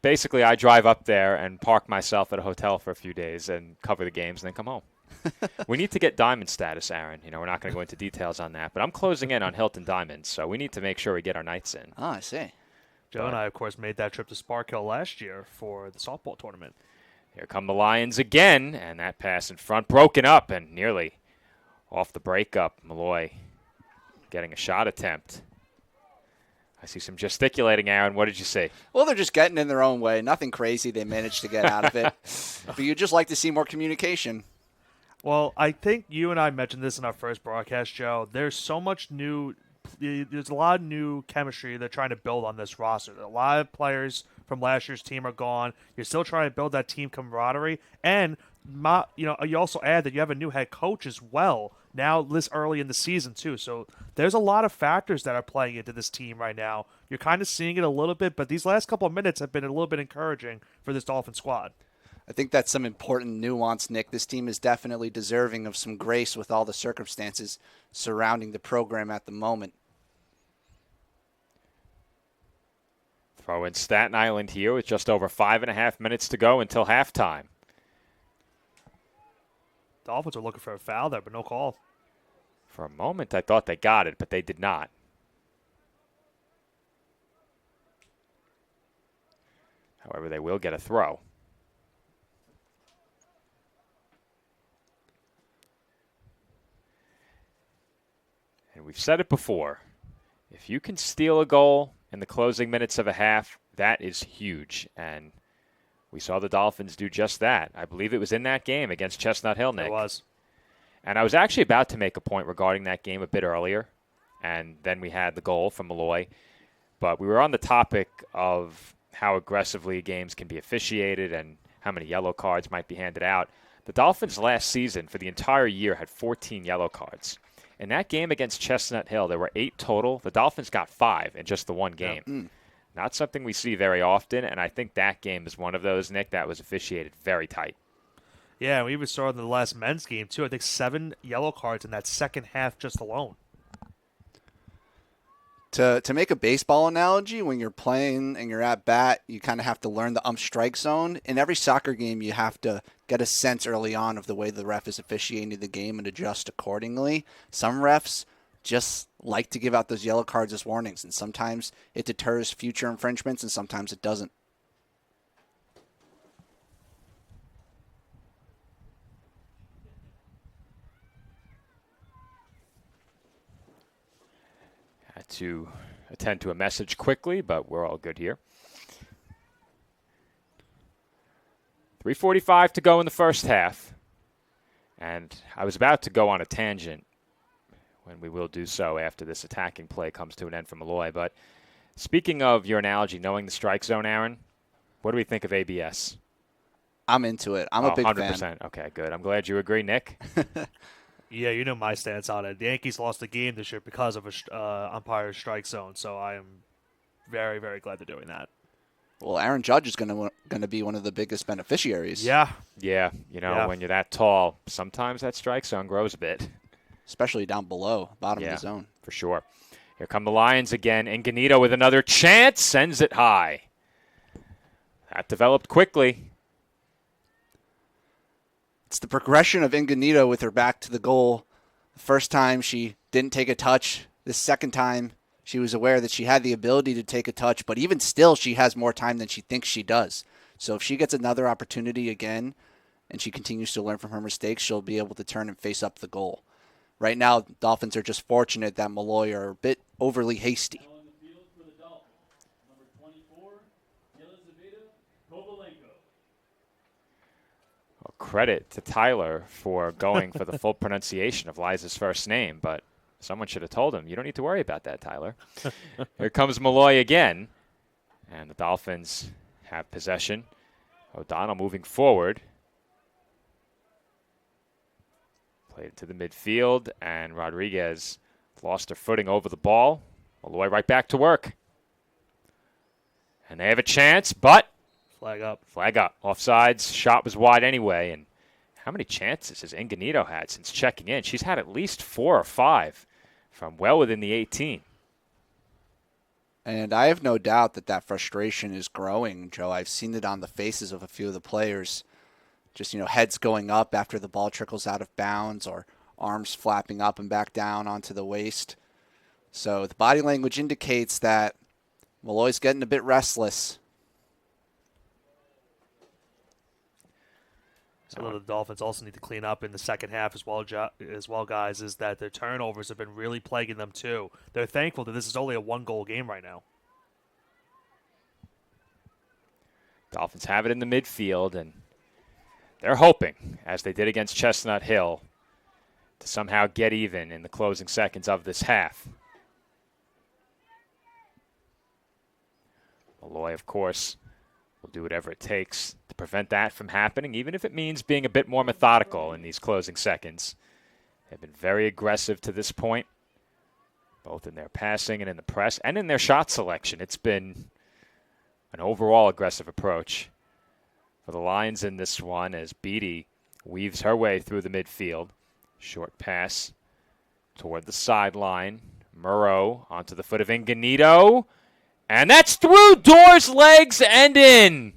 Basically, I drive up there and park myself at a hotel for a few days and cover the games and then come home. We need to get diamond status, Aaron. You know, we're not going to go into details on that, but I'm closing in on Hilton Diamonds, so we need to make sure we get our nights in. Oh, I see. Joe and I, of course, made that trip to Spark Hill last year for the softball tournament. Here come the Lions again, and that pass in front broken up and nearly off the breakup. Molloy getting a shot attempt. I see some gesticulating, Aaron. What did you see? Well, they're just getting in their own way. Nothing crazy they managed to get out of it. But you'd just like to see more communication. Well, I think you and I mentioned this in our first broadcast, Joe. There's a lot of new chemistry they're trying to build on this roster. A lot of players from last year's team are gone. You're still trying to build that team camaraderie. And, you also add that you have a new head coach as well now this early in the season, too. So there's a lot of factors that are playing into this team right now. You're kind of seeing it a little bit, but these last couple of minutes have been a little bit encouraging for this Dolphin squad. I think that's some important nuance, Nick. This team is definitely deserving of some grace with all the circumstances surrounding the program at the moment. Throw in Staten Island here with just over 5.5 minutes to go until halftime. Dolphins are looking for a foul there, but no call. For a moment, I thought they got it, but they did not. However, they will get a throw. And we've said it before. If you can steal a goal in the closing minutes of a half, that is huge. And we saw the Dolphins do just that. I believe it was in that game against Chestnut Hill, Nick. It was. And I was actually about to make a point regarding that game a bit earlier. And then we had the goal from Molloy. But we were on the topic of how aggressively games can be officiated and how many yellow cards might be handed out. The Dolphins last season, for the entire year, had 14 yellow cards. In that game against Chestnut Hill, there were 8 total. The Dolphins got 5 in just the one game. Yep. Not something we see very often, and I think that game is one of those, Nick, that was officiated very tight. Yeah, we even saw in the last men's game, too. I think 7 yellow cards in that second half just alone. To make a baseball analogy, when you're playing and you're at bat, you kind of have to learn the strike zone. In every soccer game, you have to get a sense early on of the way the ref is officiating the game and adjust accordingly. Some refs just like to give out those yellow cards as warnings, and sometimes it deters future infringements, and sometimes it doesn't. Had to attend to a message quickly, but we're all good here. 3:45 to go in the first half. And I was about to go on a tangent, when we will do so after this attacking play comes to an end for Molloy. But speaking of your analogy, knowing the strike zone, Aaron, what do we think of ABS? I'm into it. I'm a big 100%. fan. Okay, good. I'm glad you agree, Nick. Yeah, you know my stance on it. The Yankees lost the game this year because of a umpire strike zone, so I am very, very glad they're doing that. Well, Aaron Judge is going to be one of the biggest beneficiaries. Yeah. Yeah, when you're that tall, sometimes that strike zone grows a bit. Especially down below, bottom of the zone. For sure. Here come the Lions again. Inganito with another chance, sends it high. That developed quickly. It's the progression of Inganito with her back to the goal. The first time she didn't take a touch. The second time she was aware that she had the ability to take a touch, but even still she has more time than she thinks she does. So if she gets another opportunity again and she continues to learn from her mistakes, she'll be able to turn and face up the goal. Right now, Dolphins are just fortunate that Molloy are a bit overly hasty. Now on the field for the Dolphins, number 24, Yelizaveta Kovalenko. Well, credit to Tyler for going for the full pronunciation of Liza's first name, but someone should have told him, you don't need to worry about that, Tyler. Here comes Molloy again, and the Dolphins have possession. O'Donnell moving forward. Played it to the midfield, and Rodriguez lost her footing over the ball. Molloy right back to work. And they have a chance, but Flag up. Flag up. Offsides. Shot was wide anyway. And how many chances has Inganito had since checking in? She's had at least 4 or 5 from well within the 18. And I have no doubt that frustration is growing, Joe. I've seen it on the faces of a few of the players. Just, heads going up after the ball trickles out of bounds or arms flapping up and back down onto the waist. So the body language indicates that Molloy's getting a bit restless. So the Dolphins also need to clean up in the second half as well, guys, is that their turnovers have been really plaguing them too. They're thankful that this is only a 1-goal game right now. Dolphins have it in the midfield, and they're hoping, as they did against Chestnut Hill, to somehow get even in the closing seconds of this half. Molloy, of course, will do whatever it takes to prevent that from happening, even if it means being a bit more methodical in these closing seconds. They've been very aggressive to this point, both in their passing and in the press, and in their shot selection. It's been an overall aggressive approach for the Lions in this one as Beattie weaves her way through the midfield. Short pass toward the sideline. Murrow onto the foot of Inganito. And that's through Door's legs and in.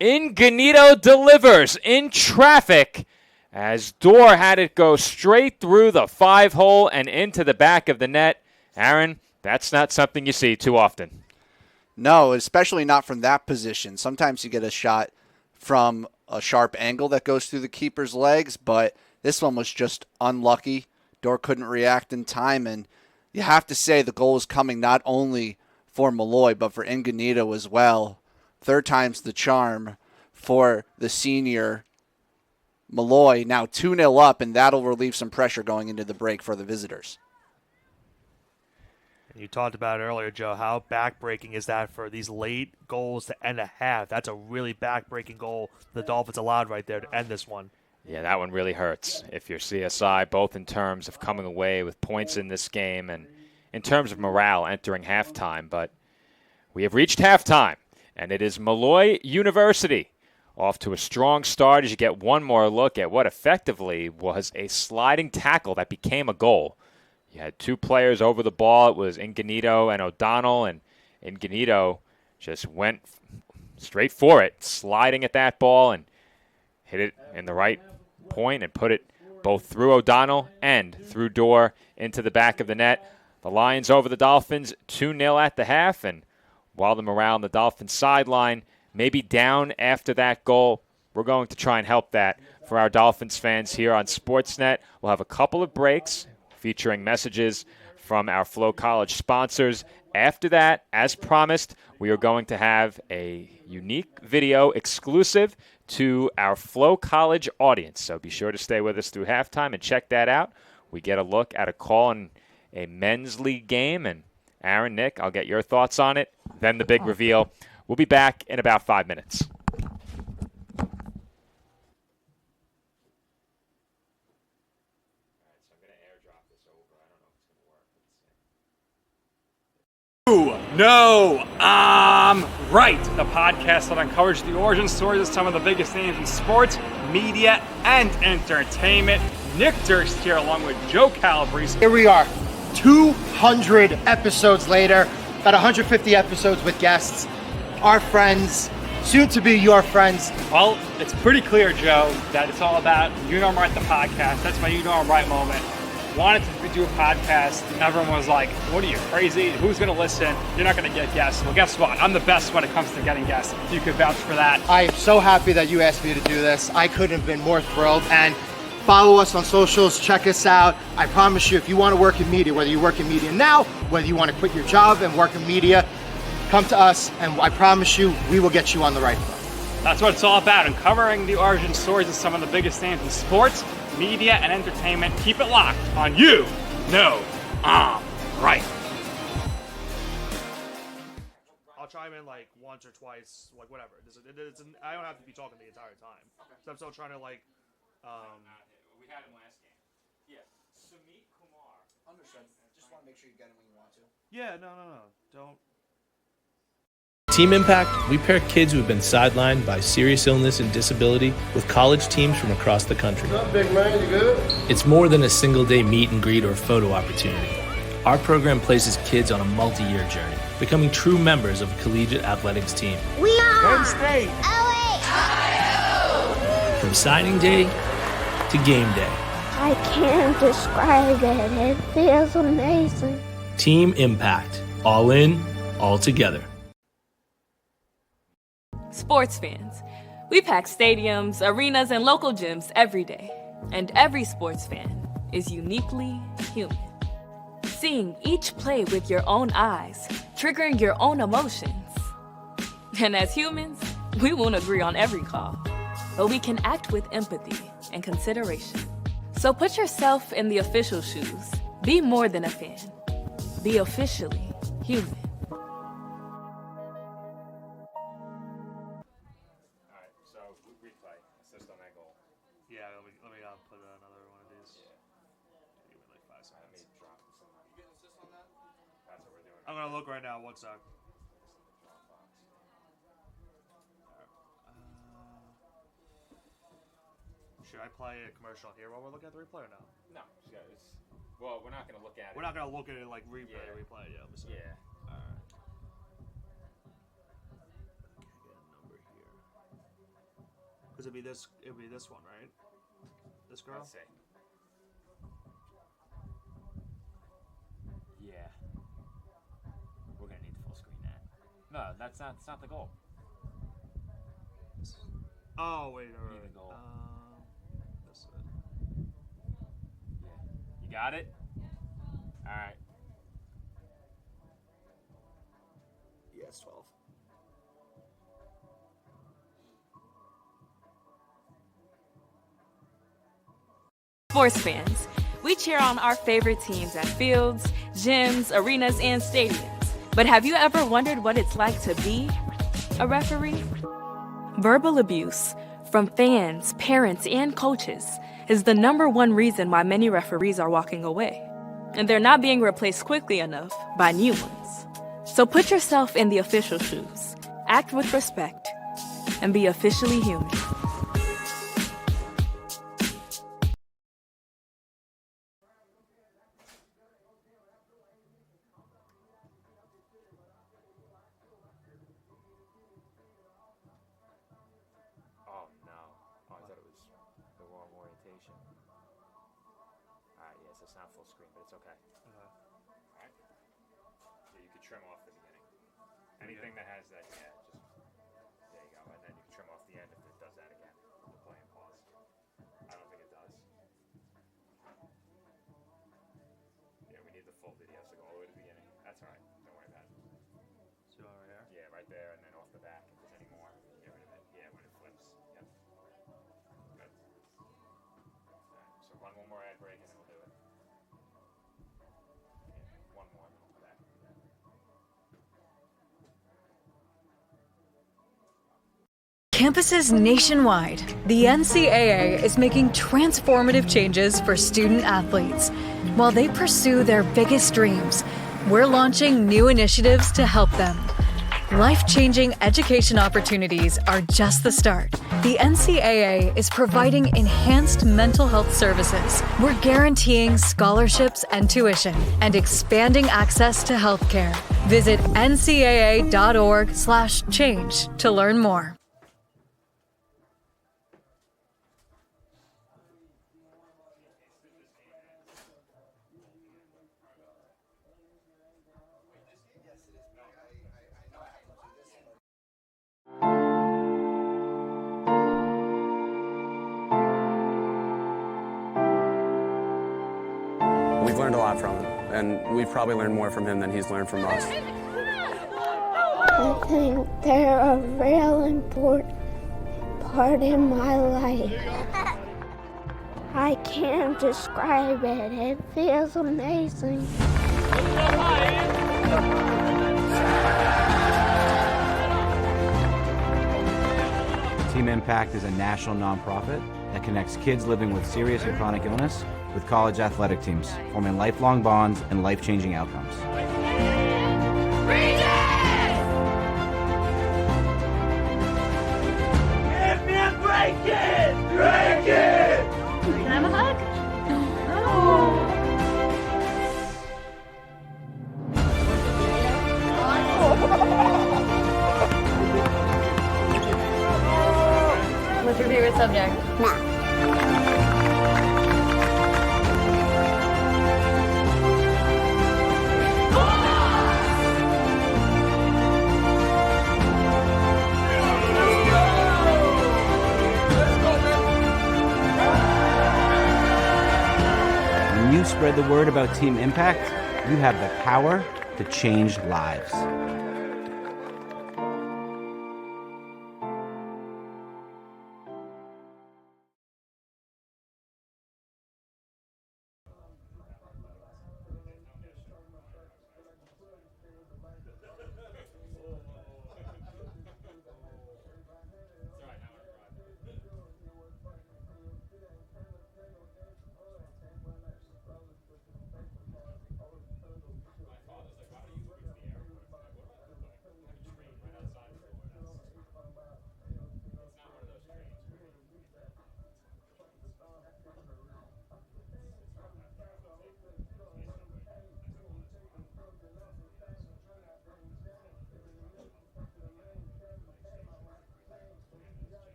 Inganito delivers in traffic as Door had it go straight through the 5-hole and into the back of the net. Aaron, that's not something you see too often. No, especially not from that position. Sometimes you get a shot from a sharp angle that goes through the keeper's legs, but this one was just unlucky. Door couldn't react in time, and you have to say the goal was coming not only for Molloy, but for Inganito as well. Third time's the charm for the senior Molloy. Now 2-0 up, and that'll relieve some pressure going into the break for the visitors. You talked about it earlier, Joe. How backbreaking is that for these late goals to end a half? That's a really backbreaking goal the Dolphins allowed right there to end this one. Yeah, that one really hurts if you're CSI, both in terms of coming away with points in this game and in terms of morale entering halftime. But we have reached halftime, and it is Molloy University off to a strong start as you get one more look at what effectively was a sliding tackle that became a goal. You had two players over the ball. It was Inganito and O'Donnell, and Inganito just went straight for it, sliding at that ball and hit it in the right point and put it both through O'Donnell and through Dorr into the back of the net. The Lions over the Dolphins 2-0 at the half, and while the morale on the Dolphins sideline may be down after that goal, we're going to try and help that for our Dolphins fans here on Sportsnet. We'll have a couple of breaks featuring messages from our Flow College sponsors. After that, as promised, we are going to have a unique video exclusive to our Flow College audience. So be sure to stay with us through halftime and check that out. We get a look at a call in a men's league game. And Aaron, Nick, I'll get your thoughts on it. Then the big reveal. We'll be back in about 5 minutes. No, I'm right. The podcast that uncovers the origin stories of some of the biggest names in sports, media, and entertainment. Nick Durst here along with Joe Calabrese. Here we are, 200 episodes later, about 150 episodes with guests, our friends, soon to be your friends. Well, it's pretty clear, Joe, that it's all about You Know I'm Right, the podcast. That's my You Know I'm Right moment. Wanted to do a podcast, and everyone was like, what are you, crazy? Who's going to listen? You're not going to get guests. Well, guess what? I'm the best when it comes to getting guests. You could vouch for that. I am so happy that you asked me to do this. I couldn't have been more thrilled. And follow us on socials. Check us out. I promise you, if you want to work in media, whether you work in media now, whether you want to quit your job and work in media, come to us, and I promise you, we will get you on the right foot. That's what it's all about, uncovering the origin stories of some of the biggest names in sports, media, and entertainment. Keep it locked on You Know I'm Right. I'll chime in like once or twice, like whatever. I don't have to be talking the entire time. So I'm still trying to like. We had him last game. Yeah. Sumit Kumar. Understood. Just want to make sure you get him when you want to. Yeah, no. Don't. Team Impact, we pair kids who have been sidelined by serious illness and disability with college teams from across the country. What's up, big man? You good? It's more than a single-day meet and greet or photo opportunity. Our program places kids on a multi-year journey, becoming true members of a collegiate athletics team. We are Penn State. From signing day to game day. I can't describe it. It feels amazing. Team Impact. All in, all together. Sports fans. We pack stadiums, arenas, and local gyms every day. And every sports fan is uniquely human. Seeing each play with your own eyes, triggering your own emotions. And as humans, we won't agree on every call, but we can act with empathy and consideration. So put yourself in the official shoes. Be more than a fan. Be officially human. Yeah, let me put another one of these. Give me like 5 seconds. I'm gonna look right now. One sec. Should I play a commercial here while we're looking at the replay or no? No. Well, we're not going to look at it. We're not gonna look at it like replay. Yeah. Yeah. Let me see. Yeah. All right. Can I get a number here? Because it'd be this one, right? This girl? Let's see. Yeah. We're going to need to full screen that. No, that's not the goal. Oh, wait, all Need right. the goal. This Yeah. You got it? All right. Yeah, it's 12. Sports fans, we cheer on our favorite teams at fields, gyms, arenas, and stadiums. But have you ever wondered what it's like to be a referee? Verbal abuse from fans, parents, and coaches is the #1 reason why many referees are walking away. And they're not being replaced quickly enough by new ones. So put yourself in the official shoes, act with respect, and be officially human. Oh no. Oh, I thought it was the wrong orientation. Alright, yes, it's not full screen, but it's okay. Alright. So you could trim off the beginning. Anything that has that, yeah, just there you go. And then you can trim off the end if it does that again. The play and pause. I don't think it does. Yeah, we need the full video, so go all the way to the beginning. That's alright. Don't worry about it. So right here? Yeah, right there, and then off the back. If there's any more, get rid of it. Yeah, when it flips. Yep. Good. Alright, so run one more ad break and then we'll do it. Yeah, one more and then we'll come back. Campuses nationwide, the NCAA is making transformative changes for student athletes. While they pursue their biggest dreams, we're launching new initiatives to help them. Life-changing education opportunities are just the start. The NCAA is providing enhanced mental health services. We're guaranteeing scholarships and tuition and expanding access to healthcare. Visit ncaa.org/change to learn more. We've learned a lot from him, and we've probably learned more from him than he's learned from us. I think they're a real important part in my life. I can't describe it. It feels amazing. Team Impact is a national nonprofit that connects kids living with serious and chronic illness with college athletic teams, forming lifelong bonds and life-changing outcomes. Give me a break it! Break it! Can I have a hug? What's your favorite subject? Math. When you spread the word about Team Impact, you have the power to change lives.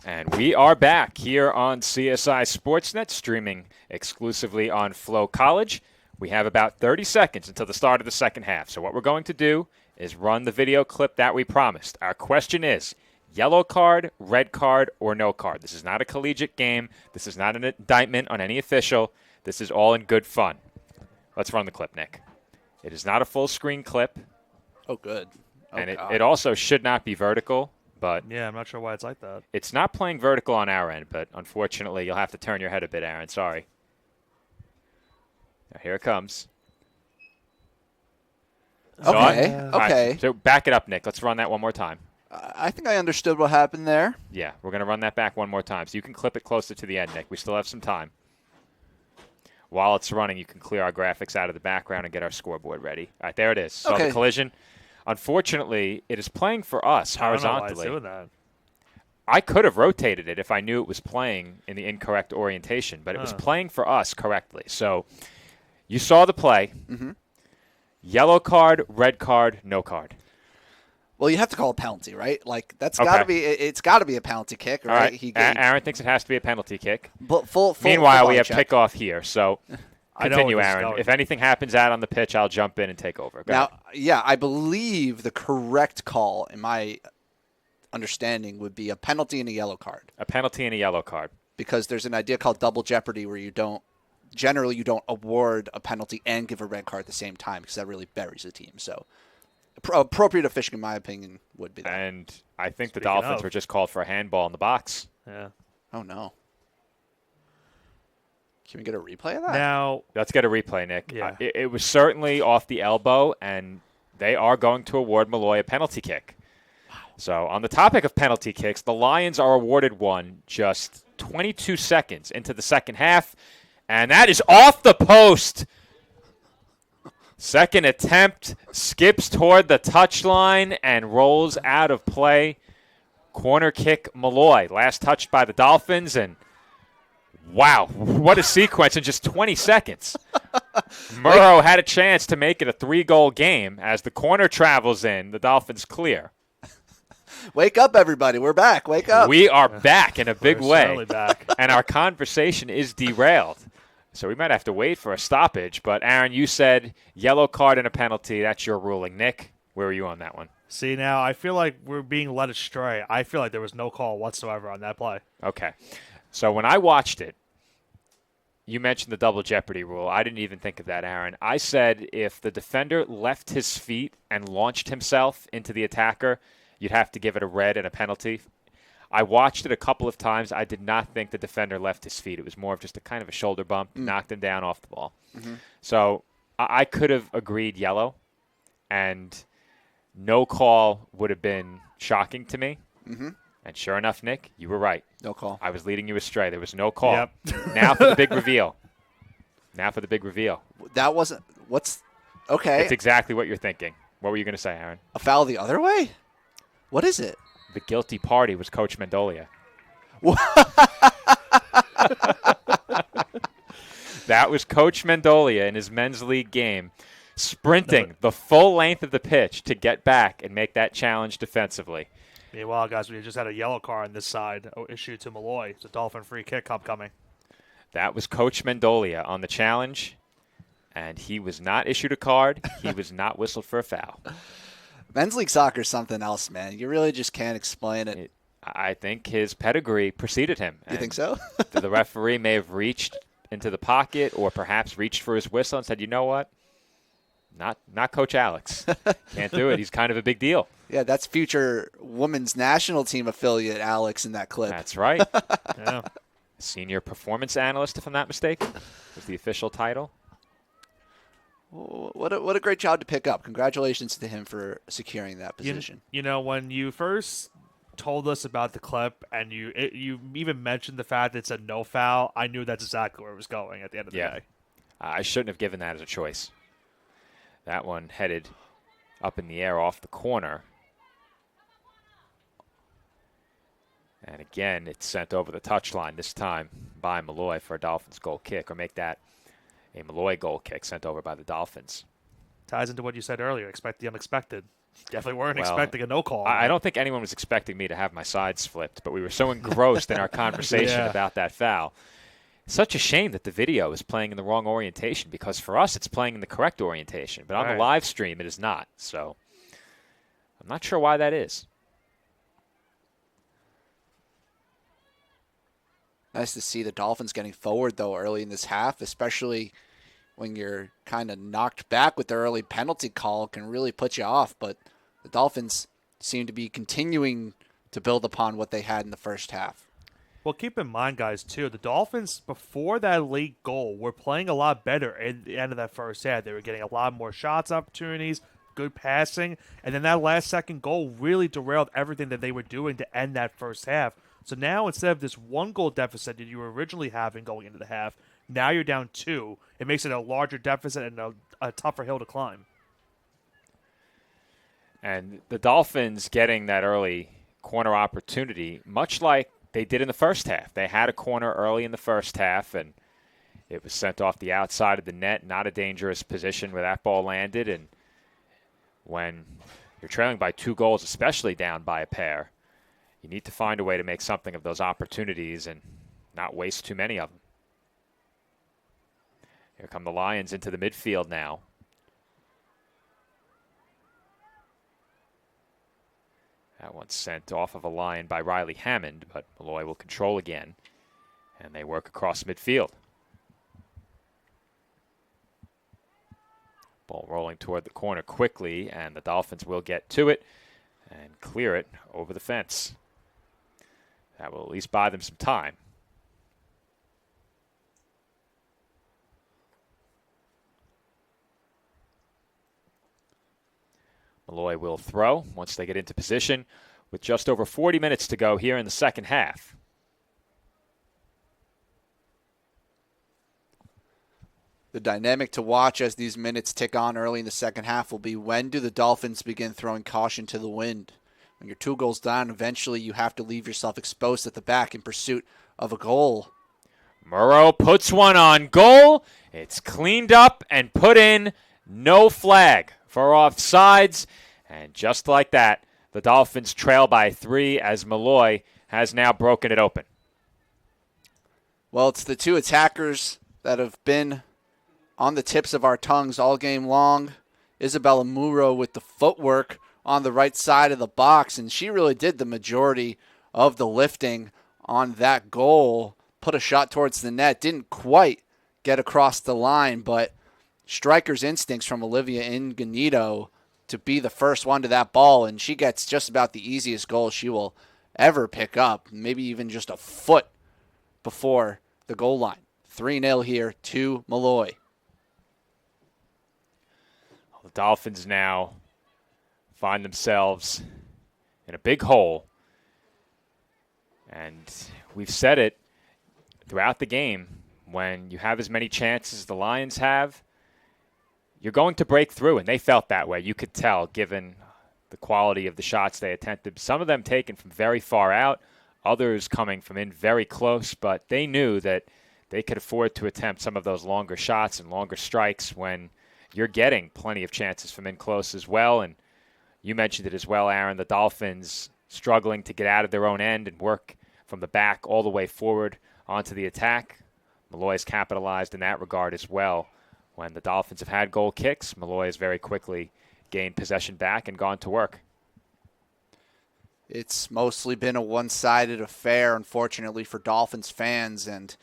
And we are back here on CSI Sportsnet, streaming exclusively on Flow College. We have about 30 seconds until the start of the second half. So what we're going to do is run the video clip that we promised. Our question is, yellow card, red card, or no card? This is not a collegiate game. This is not an indictment on any official. This is all in good fun. Let's run the clip, Nick. It is not a full screen clip. Oh, good. And it also should not be vertical. But yeah, I'm not sure why it's like that. It's not playing vertical on our end, but unfortunately, you'll have to turn your head a bit, Aaron. Sorry. Now, here it comes. Okay. Right, so back it up, Nick. Let's run that one more time. I think I understood what happened there. Yeah, we're going to run that back one more time. So you can clip it closer to the end, Nick. We still have some time. While it's running, you can clear our graphics out of the background and get our scoreboard ready. All right, there it is. So the collision. Unfortunately, it is playing for us horizontally. I don't know why it's doing that. I could have rotated it if I knew it was playing in the incorrect orientation, but it was playing for us correctly. So you saw the play. Mm-hmm. Yellow card, red card, no card. Well, you have to call a penalty, right? Like that's got to be. It's got to be a penalty kick, right? Aaron thinks it has to be a penalty kick. But Meanwhile, we have check. kickoff here, so. Continue, Aaron. If anything happens out on the pitch, I'll jump in and take over. Go ahead. Yeah, I believe the correct call, in my understanding, would be a penalty and a yellow card. A penalty and a yellow card. Because there's an idea called double jeopardy where you don't award a penalty and give a red card at the same time because that really buries the team. So appropriate officiating, in my opinion, would be that. And I think the Dolphins were just called for a handball in the box. Yeah. Oh, no. Can we get a replay of that? Now, let's get a replay, Nick. Yeah. It was certainly off the elbow, and they are going to award Molloy a penalty kick. Wow. So on the topic of penalty kicks, the Lions are awarded one just 22 seconds into the second half, and that is off the post. Second attempt, skips toward the touchline and rolls out of play. Corner kick, Molloy. Last touched by the Dolphins, and wow, what a sequence in just 20 seconds. Murrow had a chance to make it a 3-goal game. As the corner travels in, the Dolphins clear. Wake up, everybody. We're back. Wake up. We are back in a big way. Certainly back. And our conversation is derailed. So we might have to wait for a stoppage. But, Aaron, you said yellow card and a penalty. That's your ruling. Nick, where were you on that one? See, now I feel like we're being led astray. I feel like there was no call whatsoever on that play. Okay. So when I watched it, you mentioned the double jeopardy rule. I didn't even think of that, Aaron. I said if the defender left his feet and launched himself into the attacker, you'd have to give it a red and a penalty. I watched it a couple of times. I did not think the defender left his feet. It was more of just a kind of a shoulder bump, knocked him down off the ball. Mm-hmm. So I could have agreed yellow, and no call would have been shocking to me. Mm-hmm. And sure enough, Nick, you were right. No call. I was leading you astray. There was no call. Yep. Now for the big reveal. That wasn't – what's – okay. It's exactly what you're thinking. What were you going to say, Aaron? A foul the other way? What is it? The guilty party was Coach Mendolia. That was Coach Mendolia in his men's league game, sprinting the full length of the pitch to get back and make that challenge defensively. Meanwhile, guys, we just had a yellow card on this side issued to Molloy. It's a Dolphin free kick upcoming. That was Coach Mendolia on the challenge, and he was not issued a card. He was not whistled for a foul. Men's league soccer is something else, man. You really just can't explain it. I think his pedigree preceded him. You think so? The referee may have reached into the pocket or perhaps reached for his whistle and said, you know what? Not Coach Alex. Can't do it. He's kind of a big deal. Yeah, that's future women's national team affiliate Alex in that clip. That's right. Yeah. Senior performance analyst, if I'm not mistaken, was the official title. What a great job to pick up. Congratulations to him for securing that position. You know, when you first told us about the clip and you even mentioned the fact that it's a no foul, I knew that's exactly where it was going at the end of the day. I shouldn't have given that as a choice. That one headed up in the air off the corner. And again, it's sent over the touchline, this time by Molloy for a Dolphins goal kick, or make that a Molloy goal kick sent over by the Dolphins. Ties into what you said earlier. Expect the unexpected. Definitely weren't Well, expecting a no call. I don't think anyone was expecting me to have my sides flipped, but we were so engrossed in our conversation about that foul. Such a shame that the video is playing in the wrong orientation, because for us it's playing in the correct orientation, but on the live stream it is not. So I'm not sure why that is. Nice to see the Dolphins getting forward, though, early in this half, especially when you're kind of knocked back with the early penalty call. It can really put you off, but the Dolphins seem to be continuing to build upon what they had in the first half. Well, keep in mind, guys, too, the Dolphins, before that late goal, were playing a lot better at the end of that first half. They were getting a lot more shots opportunities, good passing, and then that last second goal really derailed everything that they were doing to end that first half. So now, instead of this 1-goal deficit that you were originally having going into the half, now you're down 2. It makes it a larger deficit and a tougher hill to climb. And the Dolphins getting that early corner opportunity, much like they did in the first half. They had a corner early in the first half, and it was sent off the outside of the net, not a dangerous position where that ball landed. And when you're trailing by 2 goals, especially down by a pair, you need to find a way to make something of those opportunities and not waste too many of them. Here come the Lions into the midfield now. That one's sent off of a line by Riley Hammond, but Molloy will control again, and they work across midfield. Ball rolling toward the corner quickly, and the Dolphins will get to it and clear it over the fence. That will at least buy them some time. Molloy will throw once they get into position with just over 40 minutes to go here in the second half. The dynamic to watch as these minutes tick on early in the second half will be, when do the Dolphins begin throwing caution to the wind? When you're 2 goals down, eventually you have to leave yourself exposed at the back in pursuit of a goal. Murrow puts one on goal. It's cleaned up and put in. No flag for offsides. And just like that, the Dolphins trail by 3 as Molloy has now broken it open. Well, it's the 2 attackers that have been on the tips of our tongues all game long. Isabella Muro with the footwork on the right side of the box, and she really did the majority of the lifting on that goal. Put a shot towards the net, didn't quite get across the line, but striker's instincts from Olivia Inganito to be the first one to that ball, and she gets just about the easiest goal she will ever pick up, maybe even just a foot before the goal line. 3-0 here to Molloy. The Dolphins now find themselves in a big hole. And we've said it throughout the game, when you have as many chances as the Lions have, you're going to break through, and they felt that way. You could tell, given the quality of the shots they attempted. Some of them taken from very far out, others coming from in very close, but they knew that they could afford to attempt some of those longer shots and longer strikes when you're getting plenty of chances from in close as well. And you mentioned it as well, Aaron, the Dolphins struggling to get out of their own end and work from the back all the way forward onto the attack. Molloy's capitalized in that regard as well. When the Dolphins have had goal kicks, Molloy has very quickly gained possession back and gone to work. It's mostly been a one-sided affair, unfortunately, for Dolphins fans, and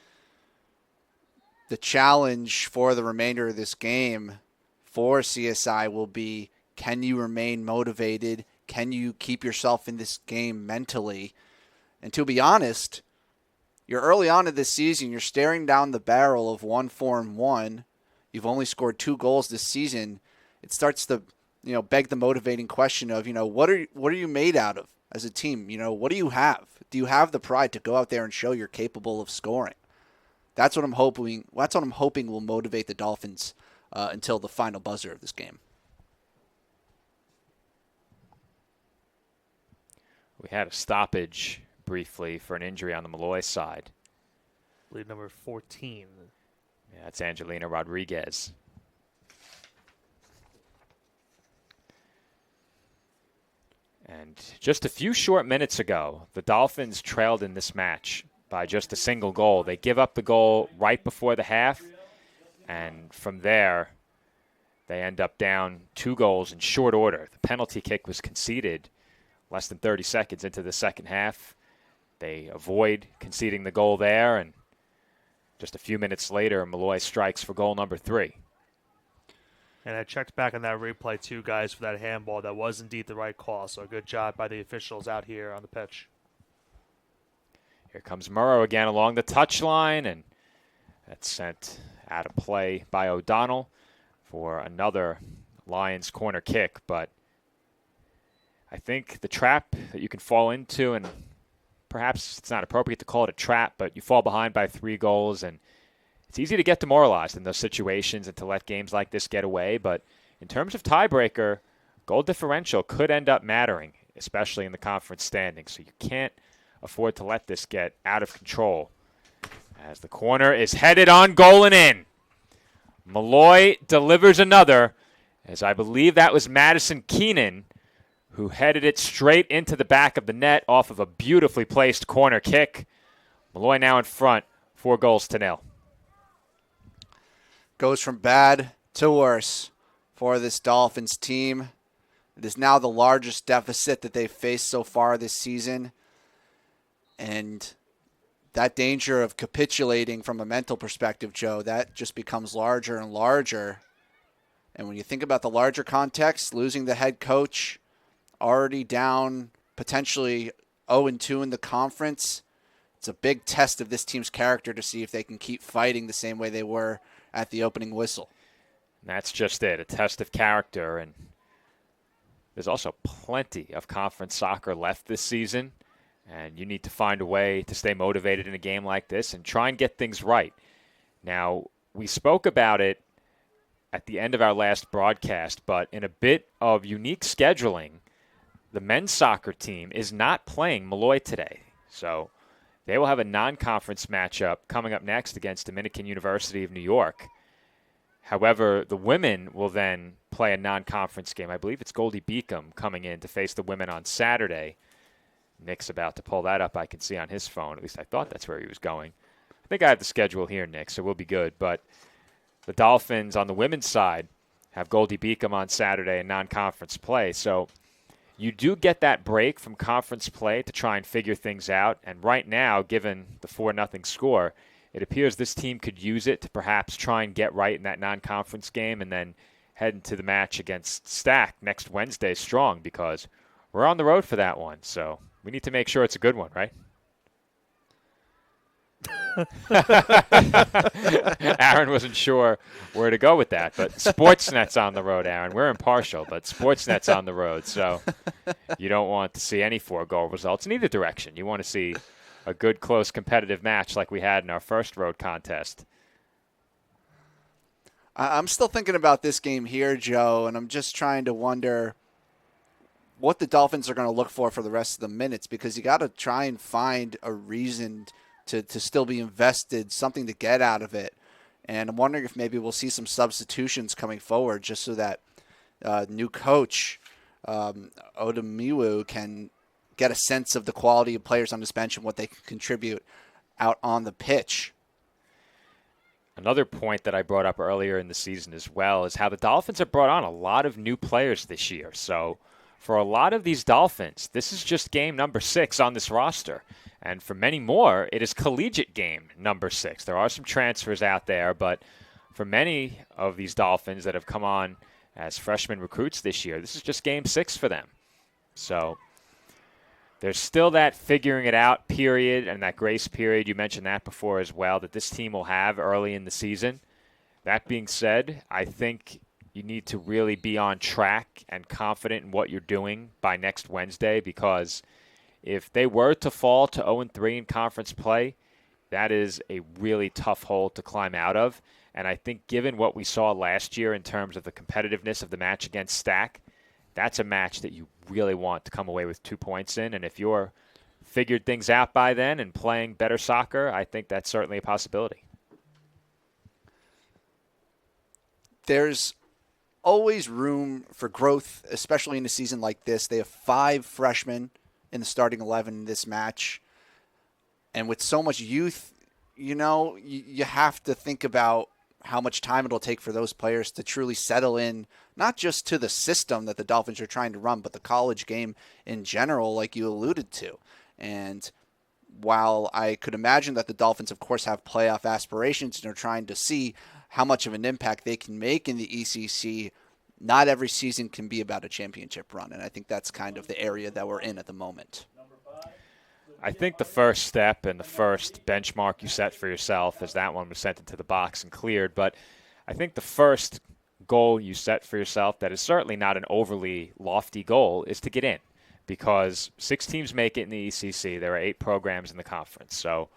the challenge for the remainder of this game for CSI will be, can you remain motivated? Can you keep yourself in this game mentally? And to be honest, you're early on in this season, you're staring down the barrel of 1-4-1. You've only scored 2 goals this season. It starts to, beg the motivating question of, what are you made out of as a team? What do you have? Do you have the pride to go out there and show you're capable of scoring? That's what I'm hoping. That's what I'm hoping will motivate the Dolphins until the final buzzer of this game. We had a stoppage briefly for an injury on the Molloy side. I believe number 14. Yeah, that's Angelina Rodriguez. And just a few short minutes ago, the Dolphins trailed in this match by just a single goal. They give up the goal right before the half, and from there, they end up down 2 goals in short order. The penalty kick was conceded less than 30 seconds into the second half. They avoid conceding the goal there, and just a few minutes later, Molloy strikes for goal number 3. And I checked back on that replay, too, guys, for that handball. That was indeed the right call, so good job by the officials out here on the pitch. Here comes Murrow again along the touchline, and that's sent out of play by O'Donnell for another Lions corner kick. But I think the trap that you can fall into, and perhaps it's not appropriate to call it a trap, but you fall behind by 3 goals, and it's easy to get demoralized in those situations and to let games like this get away. But in terms of tiebreaker, goal differential could end up mattering, especially in the conference standings. So you can't afford to let this get out of control. As the corner is headed on goal and in. Molloy delivers another, as I believe that was Madison Keenan, who headed it straight into the back of the net off of a beautifully placed corner kick. Molloy now in front, 4-0. Goes from bad to worse for this Dolphins team. It is now the largest deficit that they've faced so far this season. And that danger of capitulating from a mental perspective, Joe, that just becomes larger and larger. And when you think about the larger context, losing the head coach, already down potentially 0-2 in the conference, it's a big test of this team's character to see if they can keep fighting the same way they were at the opening whistle. And that's just it, a test of character. And there's also plenty of conference soccer left this season. And you need to find a way to stay motivated in a game like this and try and get things right. Now, we spoke about it at the end of our last broadcast, but in a bit of unique scheduling, the men's soccer team is not playing Molloy today. So they will have a non-conference matchup coming up next against Dominican University of New York. However, the women will then play a non-conference game. I believe it's Goldie Beacom coming in to face the women on Saturday. Nick's about to pull that up, I can see on his phone. At least I thought that's where he was going. I think I have the schedule here, Nick, so we'll be good. But the Dolphins on the women's side have Goldie Beacom on Saturday in non-conference play. So you do get that break from conference play to try and figure things out. And right now, given the 4-0 score, it appears this team could use it to perhaps try and get right in that non-conference game and then head into the match against Stack next Wednesday strong, because we're on the road for that one. So we need to make sure it's a good one, right? Aaron wasn't sure where to go with that, but Sportsnet's on the road, Aaron. We're impartial, but Sportsnet's on the road, so you don't want to see any 4-goal results in either direction. You want to see a good, close, competitive match like we had in our first road contest. I'm still thinking about this game here, Joe, and I'm just trying to wonder what the Dolphins are going to look for the rest of the minutes, because you got to try and find a reason to still be invested, something to get out of it. And I'm wondering if maybe we'll see some substitutions coming forward just so that new coach, Odemiwu, can get a sense of the quality of players on his bench and what they can contribute out on the pitch. Another point that I brought up earlier in the season as well is how the Dolphins have brought on a lot of new players this year. So for a lot of these Dolphins, this is just game number 6 on this roster. And for many more, it is collegiate game number 6. There are some transfers out there, but for many of these Dolphins that have come on as freshman recruits this year, this is just game 6 for them. So there's still that figuring it out period and that grace period. You mentioned that before as well, that this team will have early in the season. That being said, I think you need to really be on track and confident in what you're doing by next Wednesday, because if they were to fall to 0-3 in conference play, that is a really tough hole to climb out of. And I think given what we saw last year in terms of the competitiveness of the match against Stack, that's a match that you really want to come away with 2 points in. And if you're figured things out by then and playing better soccer, I think that's certainly a possibility. There's always room for growth, especially in a season like this. They have 5 freshmen in the starting 11 in this match. And with so much youth, you have to think about how much time it'll take for those players to truly settle in, not just to the system that the Dolphins are trying to run, but the college game in general, like you alluded to. And while I could imagine that the Dolphins, of course, have playoff aspirations and are trying to see how much of an impact they can make in the ECC, not every season can be about a championship run. And I think that's kind of the area that we're in at the moment. I think the first step and the first benchmark you set for yourself, as that one was sent into the box and cleared, but I think the first goal you set for yourself that is certainly not an overly lofty goal is to get in, because 6 teams make it in the ECC. There are 8 programs in the conference. So,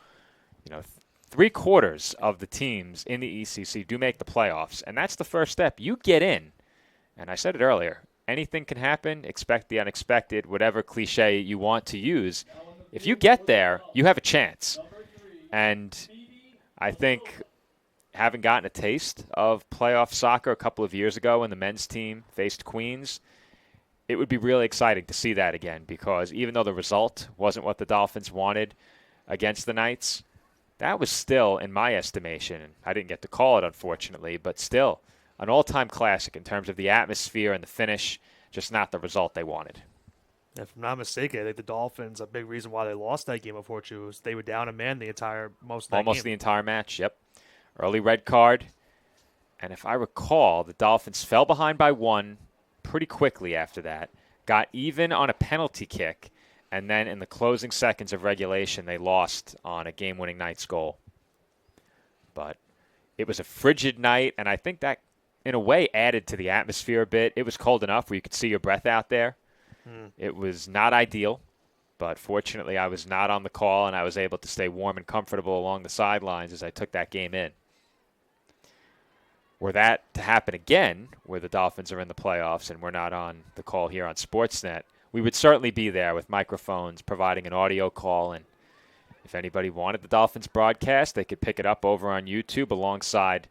3/4 of the teams in the ECC do make the playoffs, and that's the first step. You get in, and I said it earlier, anything can happen, expect the unexpected, whatever cliche you want to use. If you get there, you have a chance. And I think having gotten a taste of playoff soccer a couple of years ago when the men's team faced Queens, it would be really exciting to see that again, because even though the result wasn't what the Dolphins wanted against the Knights, that was still, in my estimation, and I didn't get to call it, unfortunately, but still an all-time classic in terms of the atmosphere and the finish, just not the result they wanted. If I'm not mistaken, I think the Dolphins, a big reason why they lost that game, unfortunately, was they were down a man most of that Almost game. the entire match, yep. Early red card. And if I recall, the Dolphins fell behind by 1 pretty quickly after that, got even on a penalty kick, and then in the closing seconds of regulation, they lost on a game-winning Knights goal. But it was a frigid night, and I think that, in a way, added to the atmosphere a bit. It was cold enough where you could see your breath out there. It was not ideal, but fortunately I was not on the call, and I was able to stay warm and comfortable along the sidelines as I took that game in. Were that to happen again, where the Dolphins are in the playoffs and we're not on the call here on Sportsnet, we would certainly be there with microphones providing an audio call, and if anybody wanted the Dolphins broadcast, they could pick it up over on YouTube alongside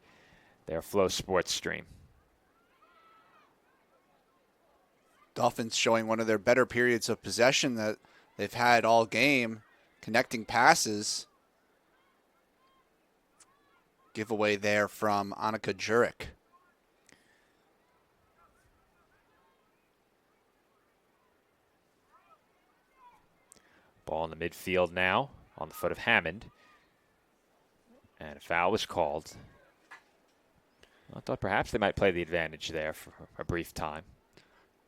their Flow Sports stream. Dolphins showing one of their better periods of possession that they've had all game, connecting passes. Giveaway there from Annika Jurek. Ball in the midfield now on the foot of Hammond. And a foul was called. I thought perhaps they might play the advantage there for a brief time.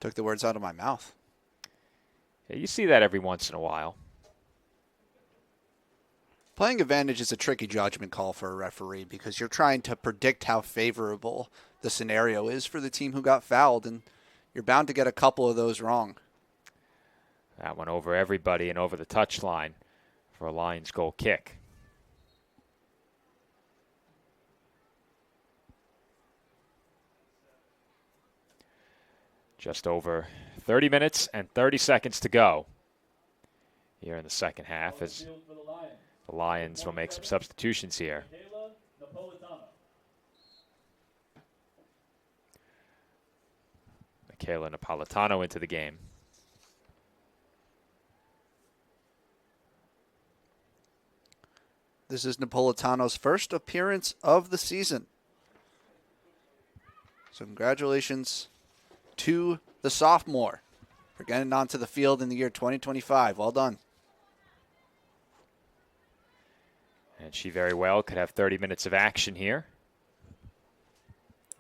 Took the words out of my mouth. Yeah, you see that every once in a while. Playing advantage is a tricky judgment call for a referee because you're trying to predict how favorable the scenario is for the team who got fouled, and you're bound to get a couple of those wrong. That one over everybody and over the touchline for a Lions goal kick. Just over 30 minutes and 30 seconds to go here in the second half as the Lions will make some substitutions here. Michaela Napolitano into the game. This is Napolitano's first appearance of the season. So congratulations to the sophomore for getting onto the field in the year 2025. Well done. And she very well could have 30 minutes of action here.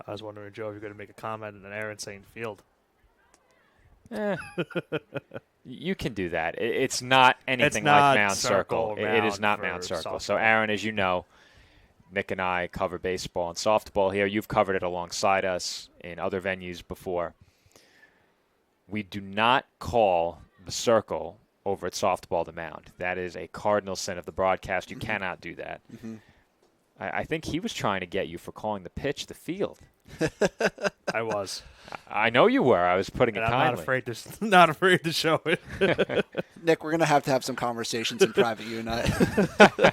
I was wondering, Joe, if you're going to make a comment on Aaron saying field. You can do that. It's not anything like Mound Circle. It is not Mound Circle. So, Aaron, as you know, Nick and I cover baseball and softball here. You've covered it alongside us in other venues before. We do not call the circle over at softball the mound. That is a cardinal sin of the broadcast. You cannot do that. I think he was trying to get you for calling the pitch the field. I was. I know you were. I was putting it I'm kindly. not afraid to show it. Nick, we're going to have some conversations in private, you and I.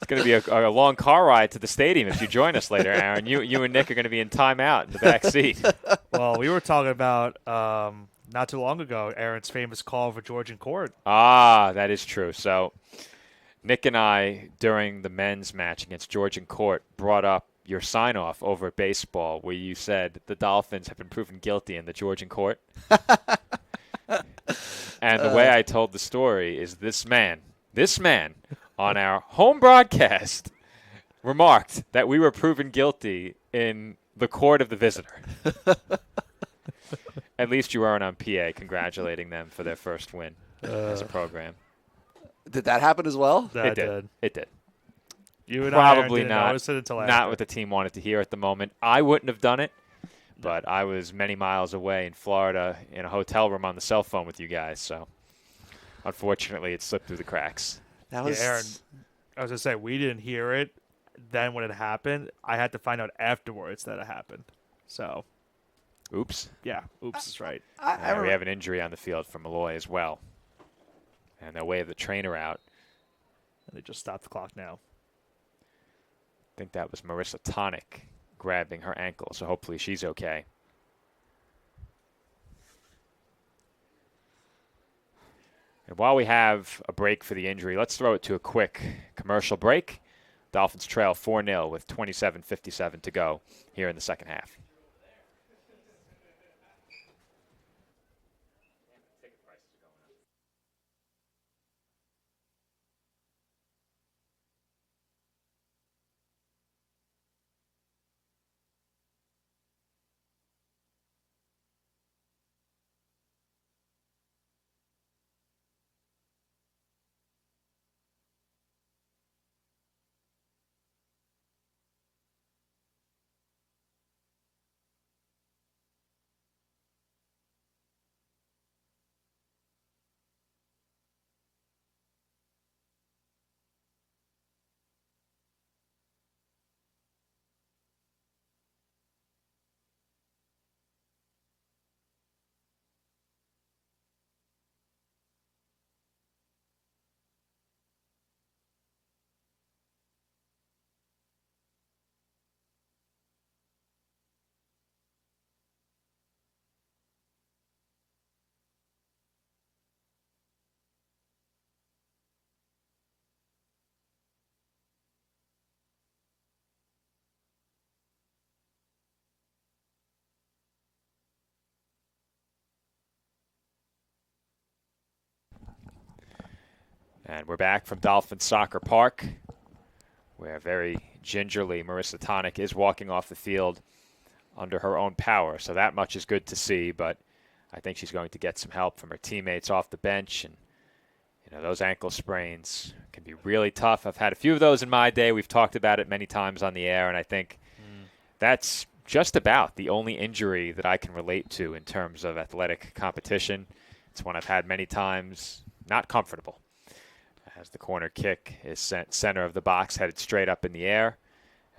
going to be a long car ride to the stadium if you join us later, Aaron. You and Nick are going to be in timeout in the back seat. Well, we were talking about not too long ago Aaron's famous call for Georgian Court. Ah, that is true. So Nick and I, during the men's match against Georgian Court, brought up your sign-off over at baseball where you said the Dolphins have been proven guilty in the Georgian Court. And the way I told the story is this man on our home broadcast remarked that we were proven guilty in the court of the visitor. At least you weren't on PA congratulating them for their first win as a program. Did that happen as well? That did. It did. You and Probably I didn't not. notice it until Not after. what the team wanted to hear at the moment. I wouldn't have done it, but I was many miles away in Florida in a hotel room on the cell phone with you guys. So, unfortunately, it slipped through the cracks. That was Aaron. I was gonna say we didn't hear it. Then when it happened, I had to find out afterwards that it happened. So, oops. Yeah, oops is right. We have an injury on the field for Molloy as well, and they'll wave the trainer out. And they just stopped the clock now. I think that was Marissa Tonic grabbing her ankle, so hopefully she's okay. And while we have a break for the injury, let's throw it to a quick commercial break. Dolphins trail 4-0 with 27:57 to go here in the second half. And we're back from Dolphin Soccer Park, where very gingerly Marissa Tonic is walking off the field under her own power. So that much is good to see, but I think she's going to get some help from her teammates off the bench. And, you know, those ankle sprains can be really tough. I've had a few of those in my day. We've talked about it many times on the air, and I think that's just about the only injury that I can relate to in terms of athletic competition. It's one I've had many times, not comfortable. As the corner kick is sent center of the box, headed straight up in the air,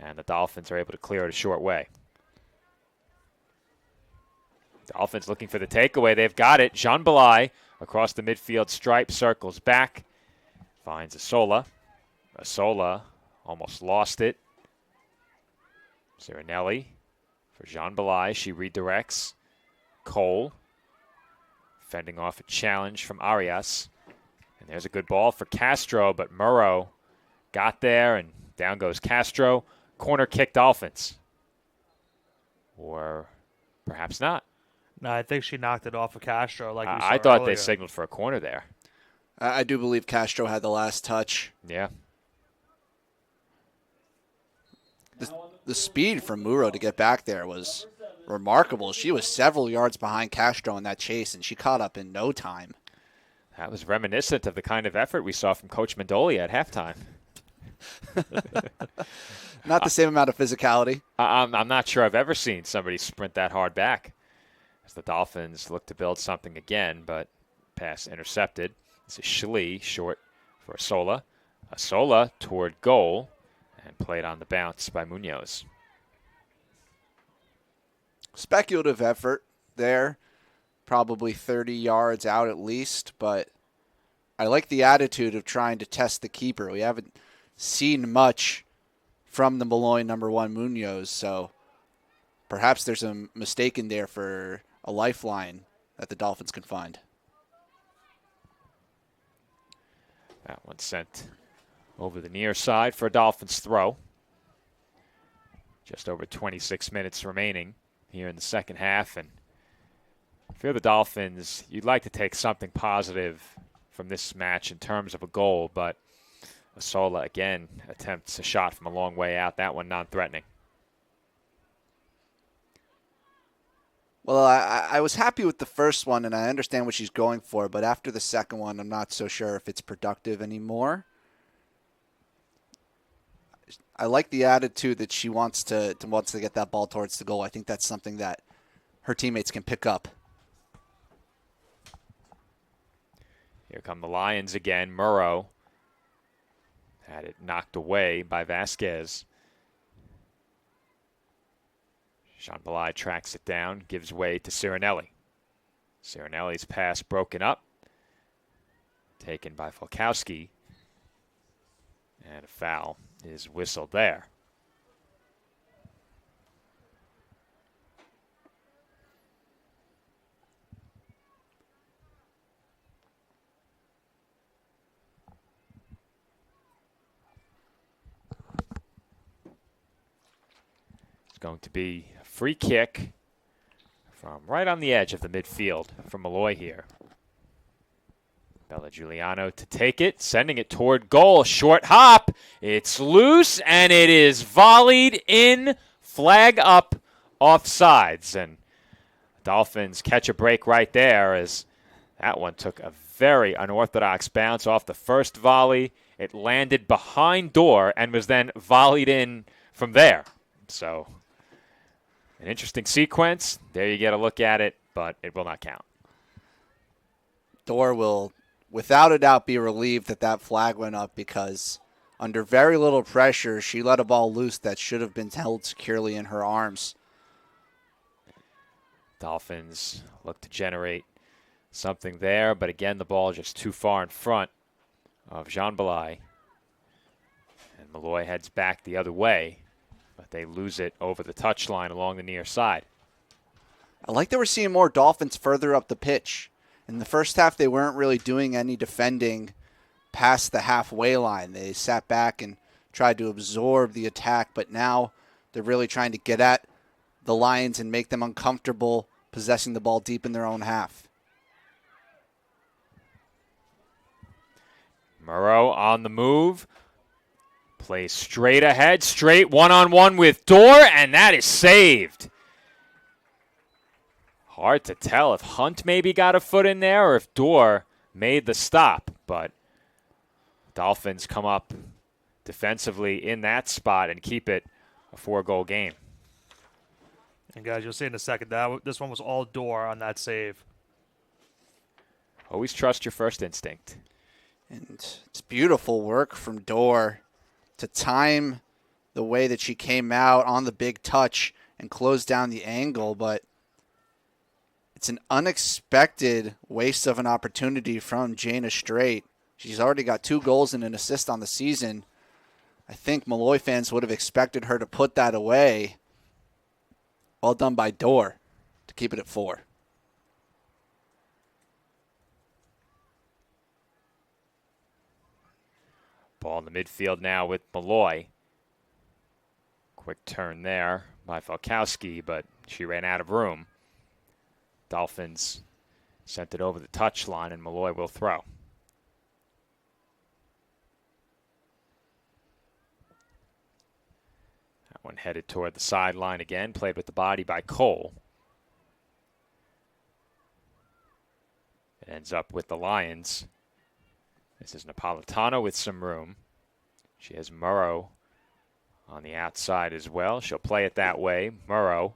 and the Dolphins are able to clear it a short way. Dolphins looking for the takeaway. They've got it. Jean Belay across the midfield stripe, circles back, finds Asola. Asola almost lost it. Cirinelli for Jean Belay. She redirects. Cole fending off a challenge from Arias. And there's a good ball for Castro, but Murrow got there, and down goes Castro. Corner kick Dolphins. Or perhaps not. No, I think she knocked it off of Castro. Like we saw I thought earlier. they signaled for a corner there. I do believe Castro had the last touch. Yeah. The speed from Muro to get back there was remarkable. She was several yards behind Castro in that chase, and she caught up in no time. That was reminiscent of the kind of effort we saw from Coach Mendolia at halftime. Not the same amount of physicality. I'm not sure I've ever seen somebody sprint that hard back. As the Dolphins look to build something again, but pass intercepted. This is Schlee, short for Asola. Asola toward goal and played on the bounce by Munoz. Speculative effort there. Probably 30 yards out at least, but I like the attitude of trying to test the keeper. We haven't seen much from the Molloy number 1 Munoz, so perhaps there's a mistake in there for a lifeline that the Dolphins can find. That one sent over the near side for a Dolphins throw. Just over 26 minutes remaining here in the second half. And if you're the Dolphins, you'd like to take something positive from this match in terms of a goal, but Asola again attempts a shot from a long way out. That one non-threatening. Well, I was happy with the first one, and I understand what she's going for, but after the second one, I'm not so sure if it's productive anymore. I like the attitude that she wants to get that ball towards the goal. I think that's something that her teammates can pick up. Here come the Lions again. Murrow had it knocked away by Vasquez. Jean-Belay tracks it down, gives way to Cirinelli. Cirinelli's pass broken up, taken by Falkowski, and a foul is whistled there. It's going to be a free kick from right on the edge of the midfield from Molloy here. Bella Giuliano to take it, sending it toward goal. Short hop. It's loose, and it is volleyed in, flag up, offsides. And Dolphins catch a break right there as that one took a very unorthodox bounce off the first volley. It landed behind Dorr and was then volleyed in from there. So an interesting sequence. There you get a look at it, but it will not count. Dorr will, without a doubt, be relieved that that flag went up because under very little pressure, she let a ball loose that should have been held securely in her arms. Dolphins look to generate something there, but again, the ball just too far in front of Jean-Belay. And Molloy heads back the other way, but they lose it over the touchline along the near side. I like that we're seeing more Dolphins further up the pitch. In the first half, they weren't really doing any defending past the halfway line. They sat back and tried to absorb the attack, but now they're really trying to get at the Lions and make them uncomfortable possessing the ball deep in their own half. Murrow on the move. Plays straight ahead, straight one-on-one with Dorr, and that is saved. Hard to tell if Hunt maybe got a foot in there or if Dorr made the stop, but Dolphins come up defensively in that spot and keep it a 4-goal game. And guys, you'll see in a second that this one was all Dorr on that save. Always trust your first instinct. And it's beautiful work from Dorr to time the way that she came out on the big touch and close down the angle, but it's an unexpected waste of an opportunity from Jana Strait. She's already got 2 goals and an assist on the season. I think Molloy fans would have expected her to put that away. Well done by Dorr to keep it at 4. Ball in the midfield now with Molloy. Quick turn there by Falkowski, but she ran out of room. Dolphins sent it over the touchline, and Molloy will throw. That one headed toward the sideline again, played with the body by Cole. It ends up with the Lions. This is Napolitano with some room. She has Murrow on the outside as well. She'll play it that way. Murrow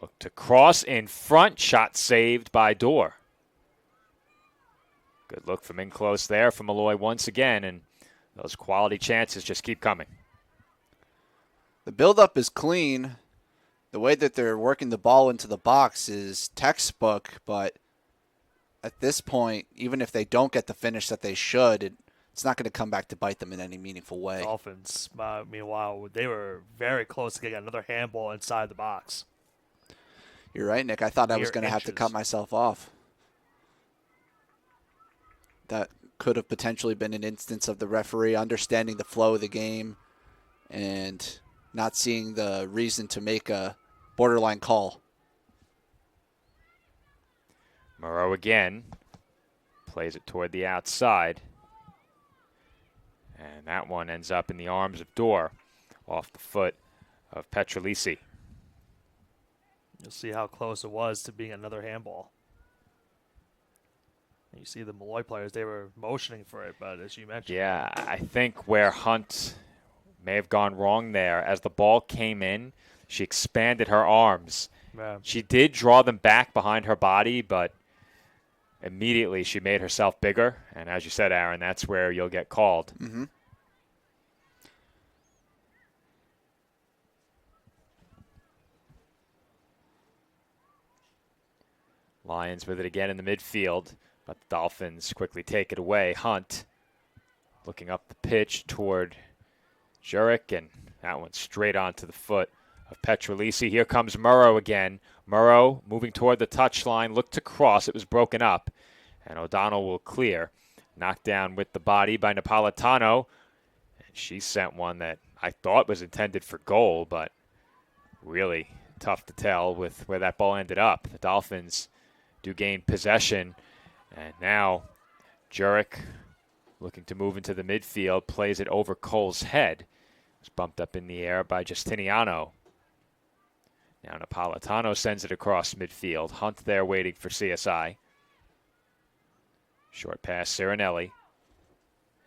look to cross in front. Shot saved by Dorr. Good look from in close there from Molloy once again, and those quality chances just keep coming. The buildup is clean. The way that they're working the ball into the box is textbook, but at this point, even if they don't get the finish that they should, it's not going to come back to bite them in any meaningful way. Dolphins, meanwhile, they were very close to getting another handball inside the box. You're right, Nick. I thought I was Mere going to have to inches. cut myself off. That could have potentially been an instance of the referee understanding the flow of the game and not seeing the reason to make a borderline call. Moreau again plays it toward the outside. And that one ends up in the arms of Dorr off the foot of Petrolisi. You'll see how close it was to being another handball. And you see the Molloy players, they were motioning for it, but as you mentioned. Yeah, I think where Hunt may have gone wrong there, as the ball came in, she expanded her arms. Yeah. She did draw them back behind her body, but immediately she made herself bigger. And as you said, Aaron, that's where you'll get called. Mm-hmm. Lions with it again in the midfield, but the Dolphins quickly take it away. Hunt looking up the pitch toward Jurek, and that one straight onto the foot of Petrolisi. Here comes Murrow again. Murrow moving toward the touchline, looked to cross. It was broken up, and O'Donnell will clear. Knocked down with the body by Napolitano. And she sent one that I thought was intended for goal, but really tough to tell with where that ball ended up. The Dolphins do gain possession, and now Jurek looking to move into the midfield, plays it over Cole's head. It's bumped up in the air by Justiniano. Now Napolitano sends it across midfield. Hunt there waiting for CSI. Short pass, Cirinelli.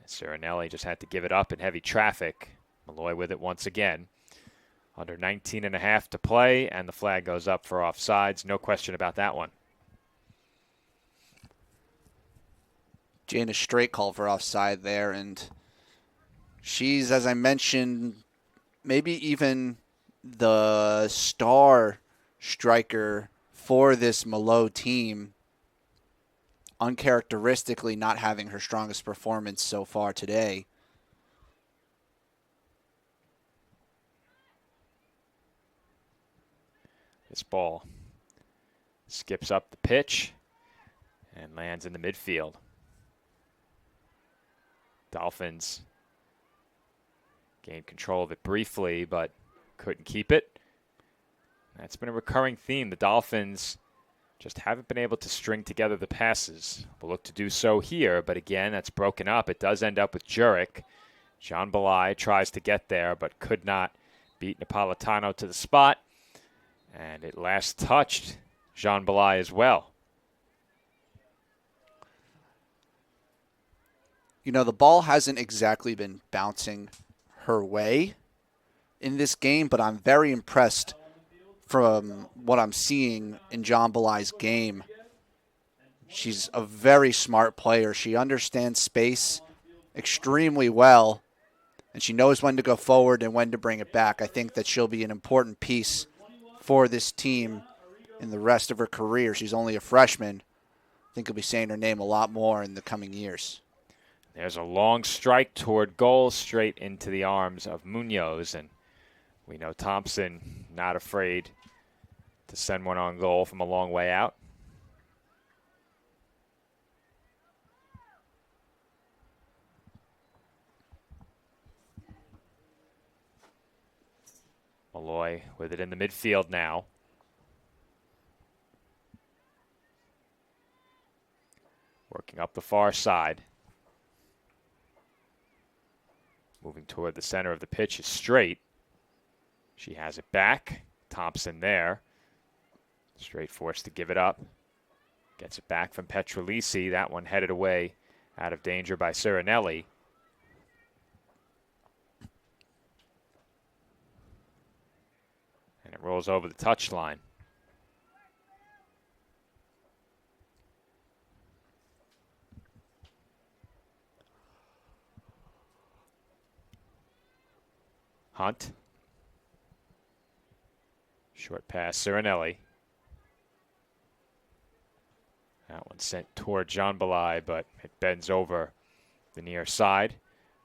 And Cirinelli just had to give it up in heavy traffic. Molloy with it once again. Under 19 and a half to play, and the flag goes up for offsides. No question about that one. Jana straight call for offside there, and she's, as I mentioned, maybe even the star striker for this Molloy team, uncharacteristically not having her strongest performance so far today. This ball skips up the pitch and lands in the midfield. Dolphins gained control of it briefly, but couldn't keep it. That's been a recurring theme. The Dolphins just haven't been able to string together the passes. We'll look to do so here, but again, that's broken up. It does end up with Jurek. Jean Belay tries to get there, but could not beat Napolitano to the spot. And it last touched Jean Belay as well. You know, the ball hasn't exactly been bouncing her way in this game, but I'm very impressed from what I'm seeing in Jean Belay's game. She's a very smart player. She understands space extremely well, and she knows when to go forward and when to bring it back. I think that she'll be an important piece for this team in the rest of her career. She's only a freshman. I think you'll be saying her name a lot more in the coming years. There's a long strike toward goal, straight into the arms of Munoz, and we know Thompson not afraid to send one on goal from a long way out. Molloy with it in the midfield now. Working up the far side. Moving toward the center of the pitch is straight. She has it back. Thompson there. Straight forced to give it up. Gets it back from Petrolisi. That one headed away out of danger by Cirinelli. And it rolls over the touchline. Hunt. Short pass, Cirinelli. That one sent toward Jean Belay, but it bends over the near side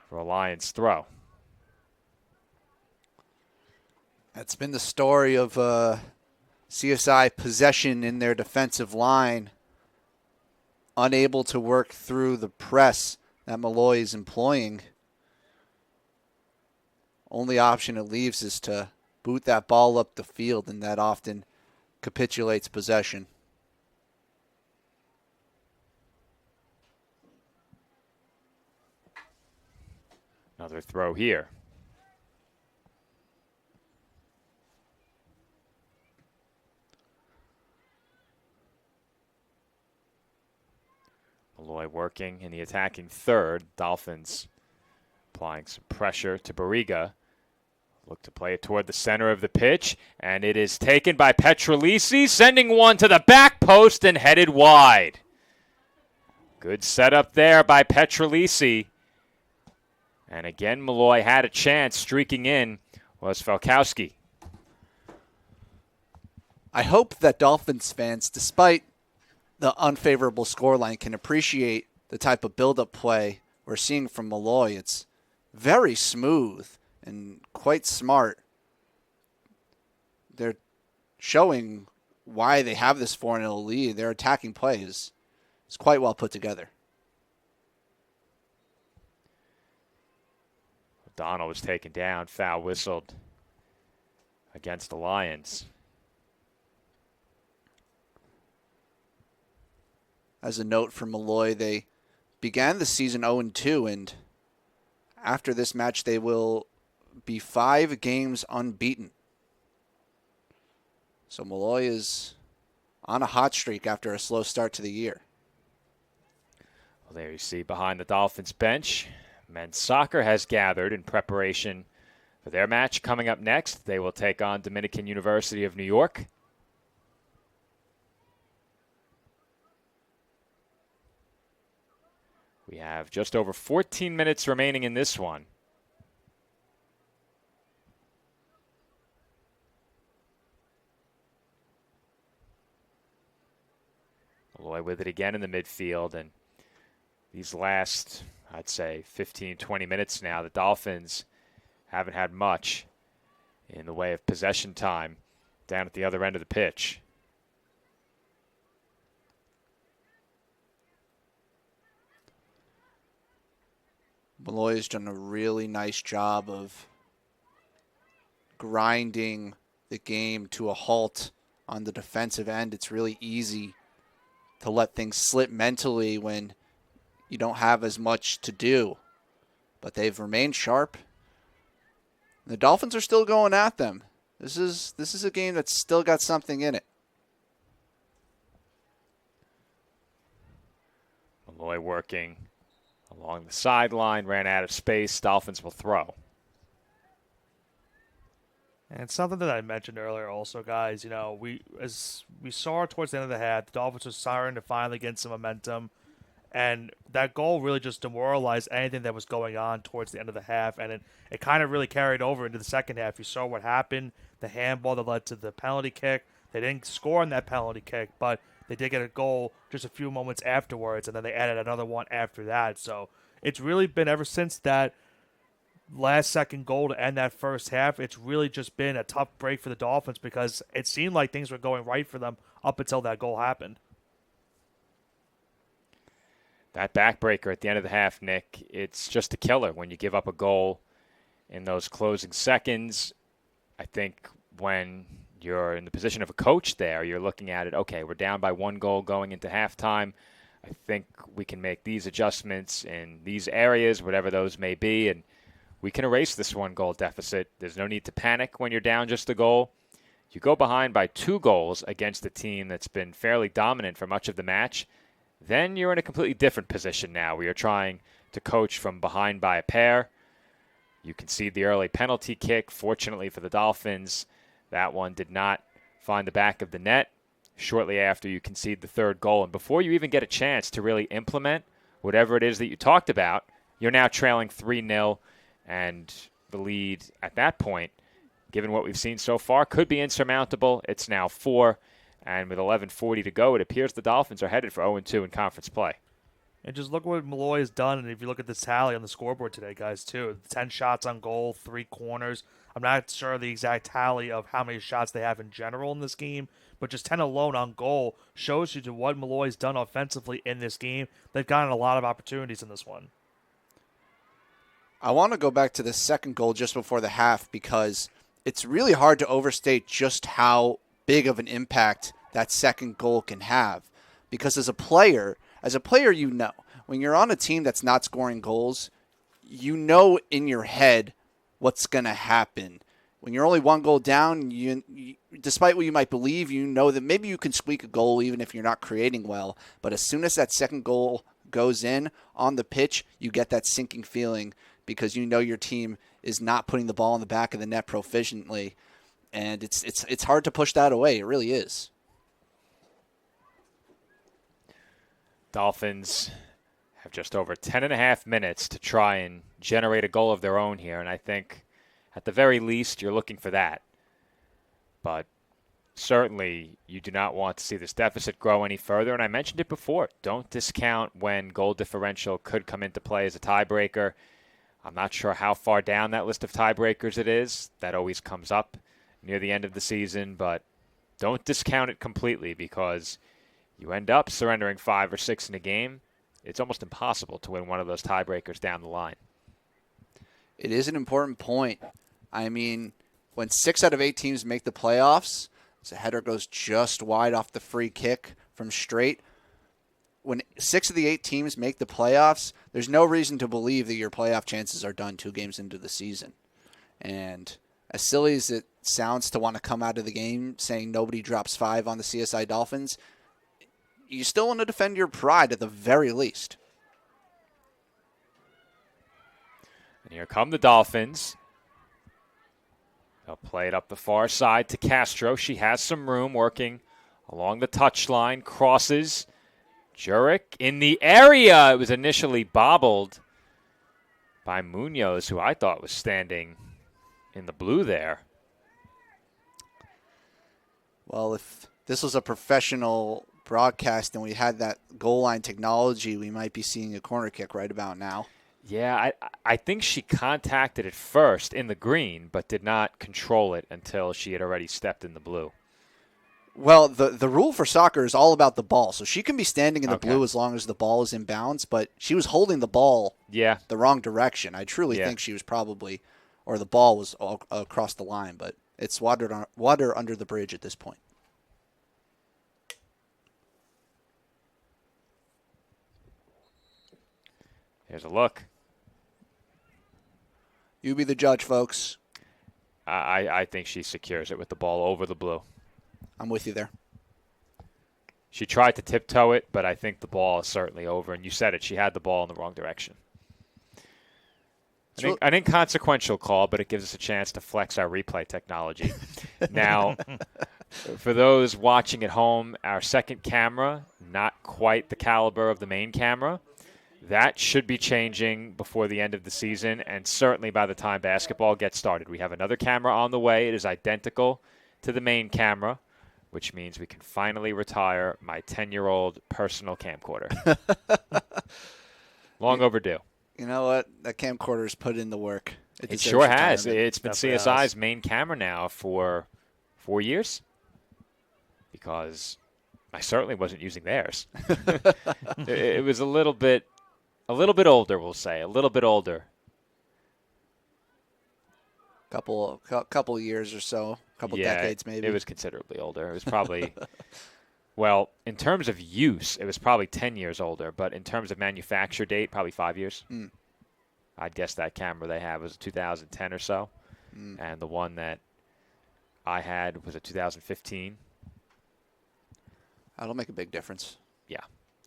for a Lions throw. That's been the story of CSI possession in their defensive line, unable to work through the press that Molloy is employing. Only option it leaves is to boot that ball up the field, and that often capitulates possession. Another throw here. Molloy working in the attacking third. Dolphins applying some pressure to Barriga. Look to play it toward the center of the pitch, and it is taken by Petrolisi, sending one to the back post and headed wide. Good setup there by Petrolisi. And again, Molloy had a chance. Streaking in was Falkowski. I hope that Dolphins fans, despite the unfavorable scoreline, can appreciate the type of build-up play we're seeing from Molloy. It's very smooth and quite smart. They're showing why they have this 4-0 lead. Their attacking play is quite well put together. O'Donnell was taken down, foul whistled against the Lions. As a note for Molloy, they began the season 0-2, and after this match, they will be 5 games unbeaten. So Molloy is on a hot streak after a slow start to the year. Well, there you see behind the Dolphins bench, men's soccer has gathered in preparation for their match coming up next. They will take on Dominican University of New York. We have just over 14 minutes remaining in this one. Molloy with it again in the midfield, and these last, I'd say, 15, 20 minutes now, the Dolphins haven't had much in the way of possession time down at the other end of the pitch. Molloy has done a really nice job of grinding the game to a halt on the defensive end. It's really easy to let things slip mentally when you don't have as much to do. But they've remained sharp. The Dolphins are still going at them. This is a game that's still got something in it. Molloy working along the sideline, ran out of space. Dolphins will throw. And something that I mentioned earlier also, guys, as we saw towards the end of the half, the Dolphins were starting to finally get some momentum. And that goal really just demoralized anything that was going on towards the end of the half. And it kind of really carried over into the second half. You saw what happened, the handball that led to the penalty kick. They didn't score on that penalty kick, but they did get a goal just a few moments afterwards, and then they added another one after that. So it's really been, ever since that last-second goal to end that first half, it's really just been a tough break for the Dolphins because it seemed like things were going right for them up until that goal happened. That backbreaker at the end of the half, Nick, it's just a killer when you give up a goal in those closing seconds. I think when you're in the position of a coach there, you're looking at it, okay, we're down by 1 goal going into halftime. I think we can make these adjustments in these areas, whatever those may be, and we can erase this 1-goal deficit. There's no need to panic when you're down just a goal. You go behind by 2 goals against a team that's been fairly dominant for much of the match, then you're in a completely different position now. We are trying to coach from behind by a pair. You concede the early penalty kick. Fortunately for the Dolphins, that one did not find the back of the net. Shortly after, you concede the 3rd goal. And before you even get a chance to really implement whatever it is that you talked about, you're now trailing 3-0. And the lead at that point, given what we've seen so far, could be insurmountable. It's now 4. And with 11:40 to go, it appears the Dolphins are headed for 0-2 in conference play. And just look what Molloy has done, and if you look at the tally on the scoreboard today, guys, too, 10 shots on goal, 3 corners. I'm not sure the exact tally of how many shots they have in general in this game, but just 10 alone on goal shows you to what Molloy's done offensively in this game. They've gotten a lot of opportunities in this one. I want to go back to the second goal just before the half because it's really hard to overstate just how big of an impact that second goal can have. Because as a player, you know, when you're on a team that's not scoring goals, you know in your head what's going to happen. When you're only 1 goal down, you, despite what you might believe, you know that maybe you can squeak a goal even if you're not creating well. But as soon as that second goal goes in on the pitch, you get that sinking feeling because you know your team is not putting the ball in the back of the net proficiently. And it's hard to push that away. It really is. Dolphins have just over 10.5 minutes to try and generate a goal of their own here, and I think at the very least you're looking for that. But certainly you do not want to see this deficit grow any further, and I mentioned it before. Don't discount when goal differential could come into play as a tiebreaker. I'm not sure how far down that list of tiebreakers it is. That always comes up near the end of the season, but don't discount it completely because you end up surrendering 5 or 6 in a game. It's almost impossible to win one of those tiebreakers down the line. It is an important point. I mean, when 6 out of 8 teams make the playoffs, the header goes just wide off the free kick from straight. When 6 of the 8 teams make the playoffs, there's no reason to believe that your playoff chances are done 2 games into the season. And as silly as it sounds to want to come out of the game saying nobody drops 5 on the CSI Dolphins, you still want to defend your pride at the very least. And here come the Dolphins. They'll play it up the far side to Castro. She has some room working along the touchline. Crosses. Jurek in the area. It was initially bobbled by Munoz, who I thought was standing in the blue there. Well, if this was a professional broadcast and we had that goal line technology, we might be seeing a corner kick right about now. Yeah, I think she contacted it first in the green, but did not control it until she had already stepped in the blue. Well, the rule for soccer is all about the ball. So she can be standing in the blue as long as the ball is in bounds, but she was holding the ball the wrong direction. I truly think she was probably, or the ball was all across the line, but it's water under the bridge at this point. Here's a look. You be the judge, folks. I think she secures it with the ball over the blue. I'm with you there. She tried to tiptoe it, but I think the ball is certainly over. And you said it. She had the ball in the wrong direction. An inconsequential call, but it gives us a chance to flex our replay technology. Now, for those watching at home, our second camera, not quite the caliber of the main camera. That should be changing before the end of the season, and certainly by the time basketball gets started. We have another camera on the way. It is identical to the main camera, which means we can finally retire my 10-year-old personal camcorder. Long overdue. You know what? That camcorder's put in the work. It sure has. It's been CSI's main camera now for 4 years because I certainly wasn't using theirs. It was a little bit older, we'll say. A little bit older. Couple years or so. Couple decades maybe. It was considerably older. It was probably, well, in terms of use, it was probably 10 years older. But in terms of manufacture date, probably 5 years. I'd guess that camera they have was 2010 or so. And the one that I had was a 2015. That'll make a big difference. Yeah.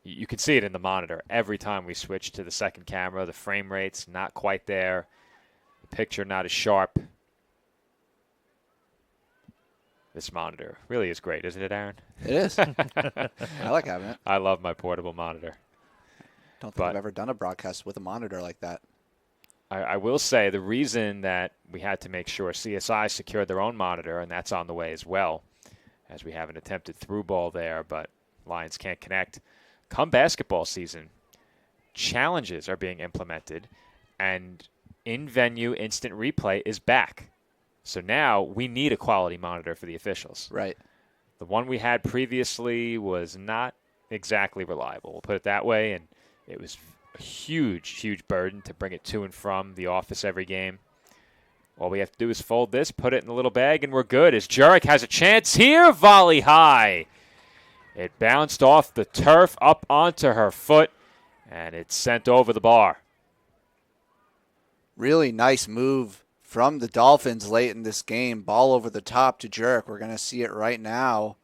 You can see it in the monitor. Every time we switch to the second camera, the frame rate's not quite there. The picture not as sharp. This monitor really is great, isn't it, Aaron? It is. I like having it. I love my portable monitor. Don't think I've ever done a broadcast with a monitor like that. I will say the reason that we had to make sure CSI secured their own monitor, and that's on the way as well, as we have an attempted through ball there, but Lions can't connect. Come basketball season, challenges are being implemented, and in-venue instant replay is back. So now we need a quality monitor for the officials. Right. The one we had previously was not exactly reliable. We'll put it that way, and it was a huge, huge burden to bring it to and from the office every game. All we have to do is fold this, put it in the little bag, and we're good. As Jurek has a chance here, volley high. It bounced off the turf up onto her foot, and it's sent over the bar. Really nice move from the Dolphins late in this game. Ball over the top to Jurek. We're going to see it right now.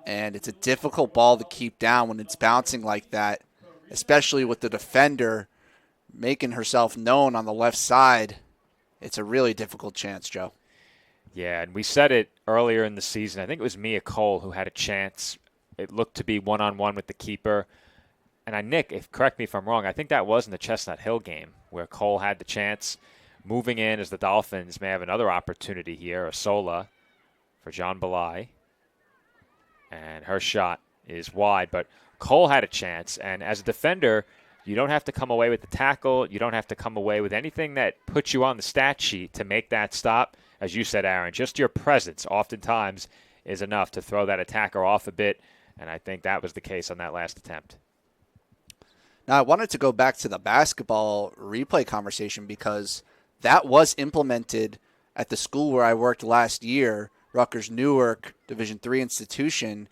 And it's a difficult ball to keep down when it's bouncing like that, especially with the defender making herself known on the left side. It's a really difficult chance, Joe. Yeah, and we said it earlier in the season. I think it was Mia Cole who had a chance. It looked to be one-on-one with the keeper. And Nick, correct me if I'm wrong, I think that was in the Chestnut Hill game where Cole had the chance. Moving in as the Dolphins may have another opportunity here, a Sola for John Belay. And her shot is wide, but Cole had a chance. And as a defender, you don't have to come away with the tackle. You don't have to come away with anything that puts you on the stat sheet to make that stop. As you said, Aaron, just your presence oftentimes is enough to throw that attacker off a bit. And I think that was the case on that last attempt. Now, I wanted to go back to the basketball replay conversation because that was implemented at the school where I worked last year, Rutgers Newark Division III institution.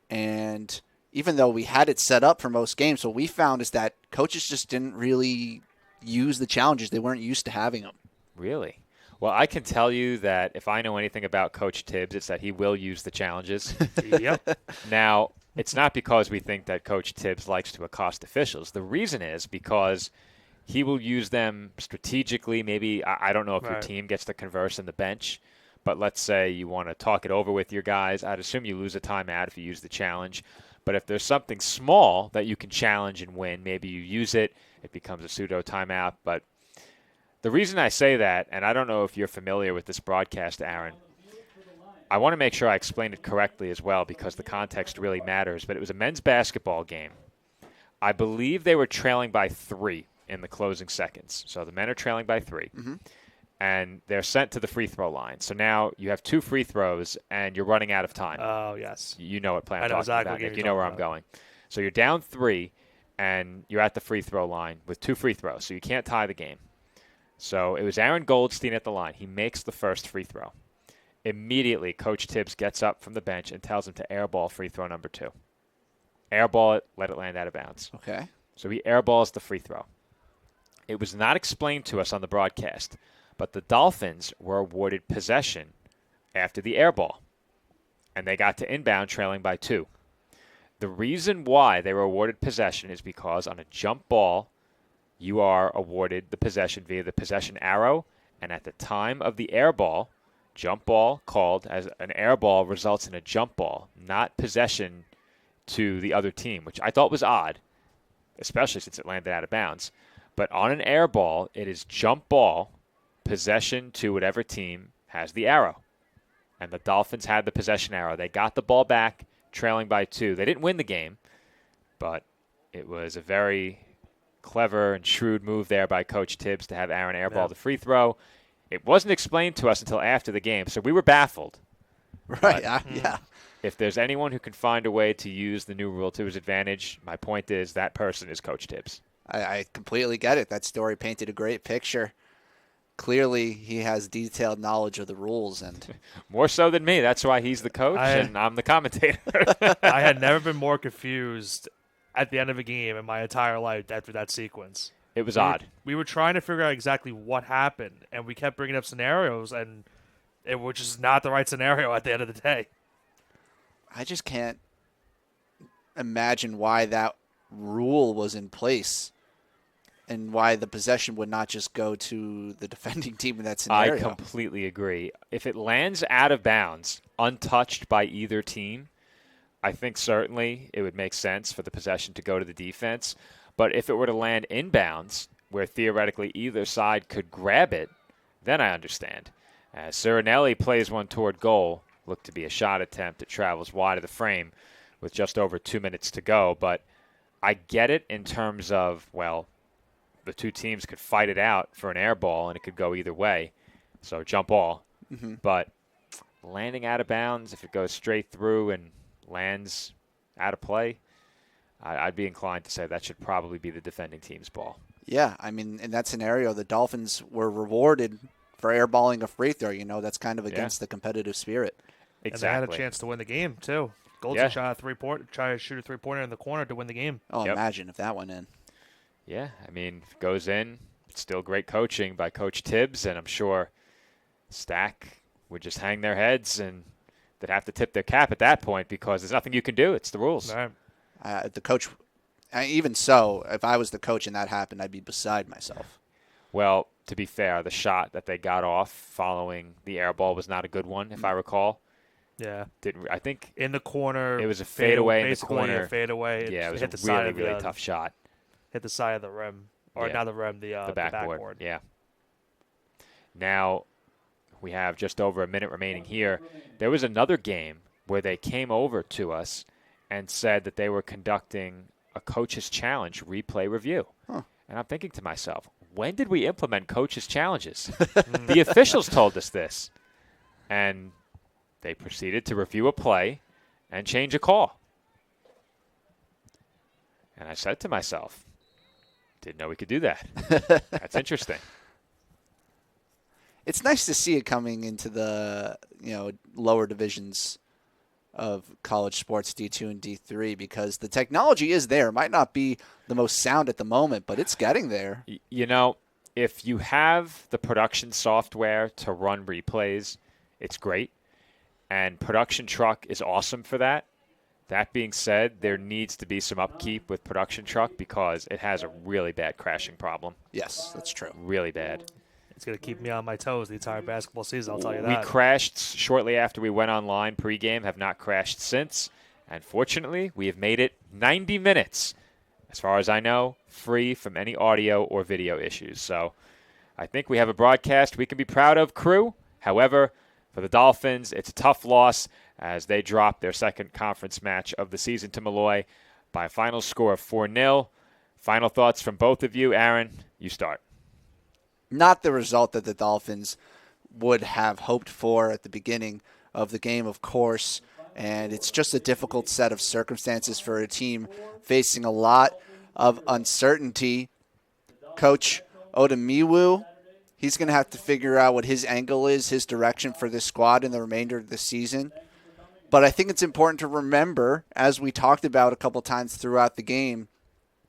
And even though we had it set up for most games, what we found is that coaches just didn't really use the challenges. They weren't used to having them. Really? Well, I can tell you that if I know anything about Coach Tibbs, it's that he will use the challenges. Yep. Now, it's not because we think that Coach Tibbs likes to accost officials. The reason is because he will use them strategically. Maybe, I don't know if your team gets to converse in the bench, but let's say you want to talk it over with your guys. I'd assume you lose a timeout if you use the challenge. But if there's something small that you can challenge and win, maybe you use it. It becomes a pseudo timeout. But the reason I say that, and I don't know if you're familiar with this broadcast, Aaron, I want to make sure I explain it correctly as well because the context really matters. But it was a men's basketball game. I believe they were trailing by 3 in the closing seconds. So the men are trailing by 3. Mm-hmm. And they're sent to the free throw line. So now you have 2 free throws, and you're running out of time. Oh, yes. You know what plan I'm I know talking exactly about, what Nick. You know where I'm going. So you're down 3, and you're at the free throw line with 2 free throws. So you can't tie the game. So it was Aaron Goldstein at the line. He makes the first free throw. Immediately, Coach Tibbs gets up from the bench and tells him to airball free throw number 2. Airball it, let it land out of bounds. Okay. So he airballs the free throw. It was not explained to us on the broadcast, but the Dolphins were awarded possession after the airball, and they got to inbound trailing by 2. The reason why they were awarded possession is because on a jump ball, you are awarded the possession via the possession arrow, and at the time of the airball, jump ball called as an airball results in a jump ball, not possession to the other team, which I thought was odd, especially since it landed out of bounds. But on an air ball, it is jump ball, possession to whatever team has the arrow. And the Dolphins had the possession arrow. They got the ball back, trailing by 2. They didn't win the game, but it was a very clever and shrewd move there by Coach Tibbs to have Aaron airball the free throw. It wasn't explained to us until after the game, so we were baffled. Right, yeah. If there's anyone who can find a way to use the new rule to his advantage, my point is that person is Coach Tibbs. I completely get it. That story painted a great picture. Clearly, he has detailed knowledge of the rules. And more so than me. That's why he's the coach and I'm the commentator. I had never been more confused at the end of a game in my entire life after that sequence. It was odd. We were trying to figure out exactly what happened, and we kept bringing up scenarios, and it was just not the right scenario at the end of the day. I just can't imagine why that rule was in place and why the possession would not just go to the defending team in that scenario. I completely agree. If it lands out of bounds, untouched by either team, I think certainly it would make sense for the possession to go to the defense. But if it were to land inbounds, where theoretically either side could grab it, then I understand. As Cirinelli plays one toward goal, looked to be a shot attempt. It travels wide of the frame with just over 2 minutes to go. But I get it in terms of, well, the two teams could fight it out for an air ball, and it could go either way. So jump ball. Mhm. But landing out of bounds, if it goes straight through and lands out of play, I'd be inclined to say that should probably be the defending team's ball. Yeah, I mean, in that scenario, the Dolphins were rewarded for airballing a free throw. That's kind of against the competitive spirit. Exactly. And they had a chance to win the game, too. Goldson try to shoot a three-pointer in the corner to win the game. Oh, imagine if that went in. Yeah, I mean, if it goes in, it's still great coaching by Coach Tibbs, and I'm sure Stack would just hang their heads and they'd have to tip their cap at that point because there's nothing you can do. It's the rules. Right. The coach, even so, if I was the coach and that happened, I'd be beside myself. Well, to be fair, the shot that they got off following the air ball was not a good one, if I recall. Yeah. I think in the corner. It was a fadeaway in the basically corner. A fadeaway. Yeah, it was hit the a side really, of really tough shot. Hit the side of the rim. Or not the rim, the backboard. Yeah. Now, we have just over a minute remaining here. There was another game where they came over to us and said that they were conducting a coach's challenge replay review. Huh. And I'm thinking to myself, when did we implement coach's challenges? The officials told us this. And they proceeded to review a play and change a call. And I said to myself, didn't know we could do that. That's interesting. It's nice to see it coming into the lower divisions of college sports, D2 and D3, because the technology is there. It might not be the most sound at the moment, but it's getting there. If you have the production software to run replays, it's great. And Production Truck is awesome for that. That being said, there needs to be some upkeep with Production Truck because it has a really bad crashing problem. Yes, that's true. Really bad. It's going to keep me on my toes the entire basketball season, I'll tell you that. We crashed shortly after we went online pregame, have not crashed since. And fortunately, we have made it 90 minutes, as far as I know, free from any audio or video issues. So I think we have a broadcast we can be proud of, crew. However, for the Dolphins, it's a tough loss as they drop their second conference match of the season to Molloy by a final score of 4-0. Final thoughts from both of you. Aaron, you start. Not the result that the Dolphins would have hoped for at the beginning of the game, of course. And it's just a difficult set of circumstances for a team facing a lot of uncertainty. Coach Odemiwu, he's going to have to figure out what his angle is, his direction for this squad in the remainder of the season. But I think it's important to remember, as we talked about a couple times throughout the game,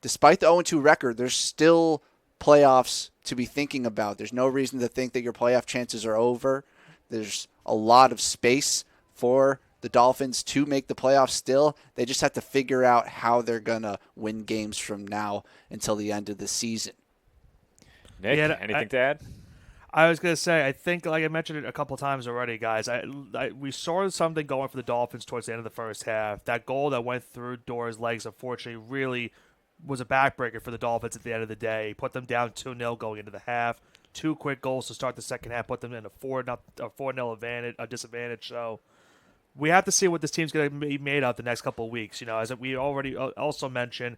despite the 0-2 record, there's still playoffs to be thinking about. There's no reason to think that your playoff chances are over. There's a lot of space for the Dolphins to make the playoffs still. They just have to figure out how they're going to win games from now until the end of the season. Nick, anything to add? I was going to say, I think, like I mentioned it a couple times already, guys, we saw something going for the Dolphins towards the end of the first half. That goal that went through Dora's legs, unfortunately, really was a backbreaker for the Dolphins at the end of the day. Put them down 2-0 going into the half. 2 quick goals to start the second half, put them in a 4-0 advantage, a disadvantage. So we have to see what this team's going to be made of the next couple of weeks. As we already also mentioned,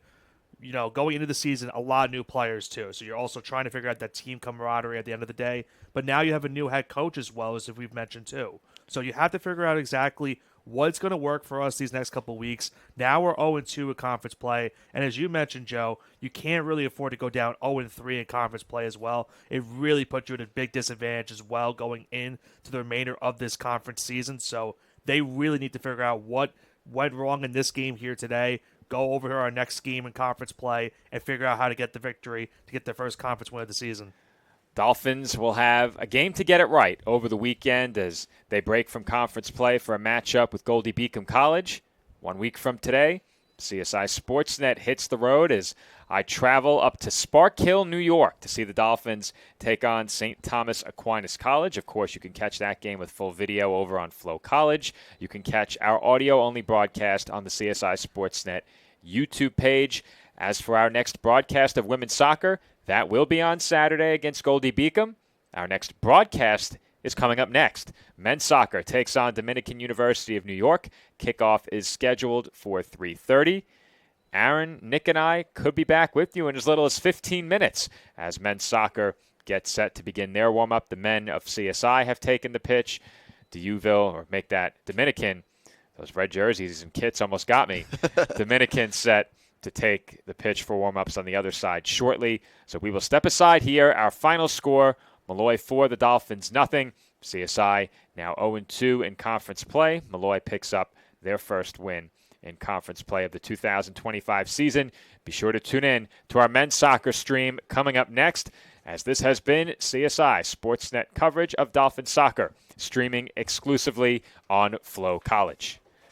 going into the season, a lot of new players too. So you're also trying to figure out that team camaraderie at the end of the day. But now you have a new head coach as well, as we've mentioned too. So you have to figure out exactly what's going to work for us these next couple of weeks. Now we're 0-2 in conference play. And as you mentioned, Joe, you can't really afford to go down 0-3 in conference play as well. It really puts you at a big disadvantage as well going into the remainder of this conference season. So they really need to figure out what went wrong in this game here today, go over to our next game in conference play, and figure out how to get the victory to get their first conference win of the season. Dolphins will have a game to get it right over the weekend as they break from conference play for a matchup with Goldie Beacom College. 1 week from today, CSI Sportsnet hits the road as I travel up to Spark Hill, New York to see the Dolphins take on St. Thomas Aquinas College. Of course, you can catch that game with full video over on Flow College. You can catch our audio-only broadcast on the CSI Sportsnet YouTube page. As for our next broadcast of women's soccer, that will be on Saturday against Goldie Beacom. Our next broadcast is coming up next. Men's soccer takes on Dominican University of New York. Kickoff is scheduled for 3:30. Aaron, Nick, and I could be back with you in as little as 15 minutes as men's soccer gets set to begin their warm-up. The men of CSI have taken the pitch. Deauville, or make that Dominican, those red jerseys and kits almost got me. Dominican set to take the pitch for warm-ups on the other side shortly. So we will step aside here. Our final score, Molloy 4, the Dolphins nothing. CSI now 0-2 in conference play. Molloy picks up their first win in conference play of the 2025 season. Be sure to tune in to our men's soccer stream coming up next, as this has been CSI Sportsnet coverage of Dolphin soccer, streaming exclusively on Flow College.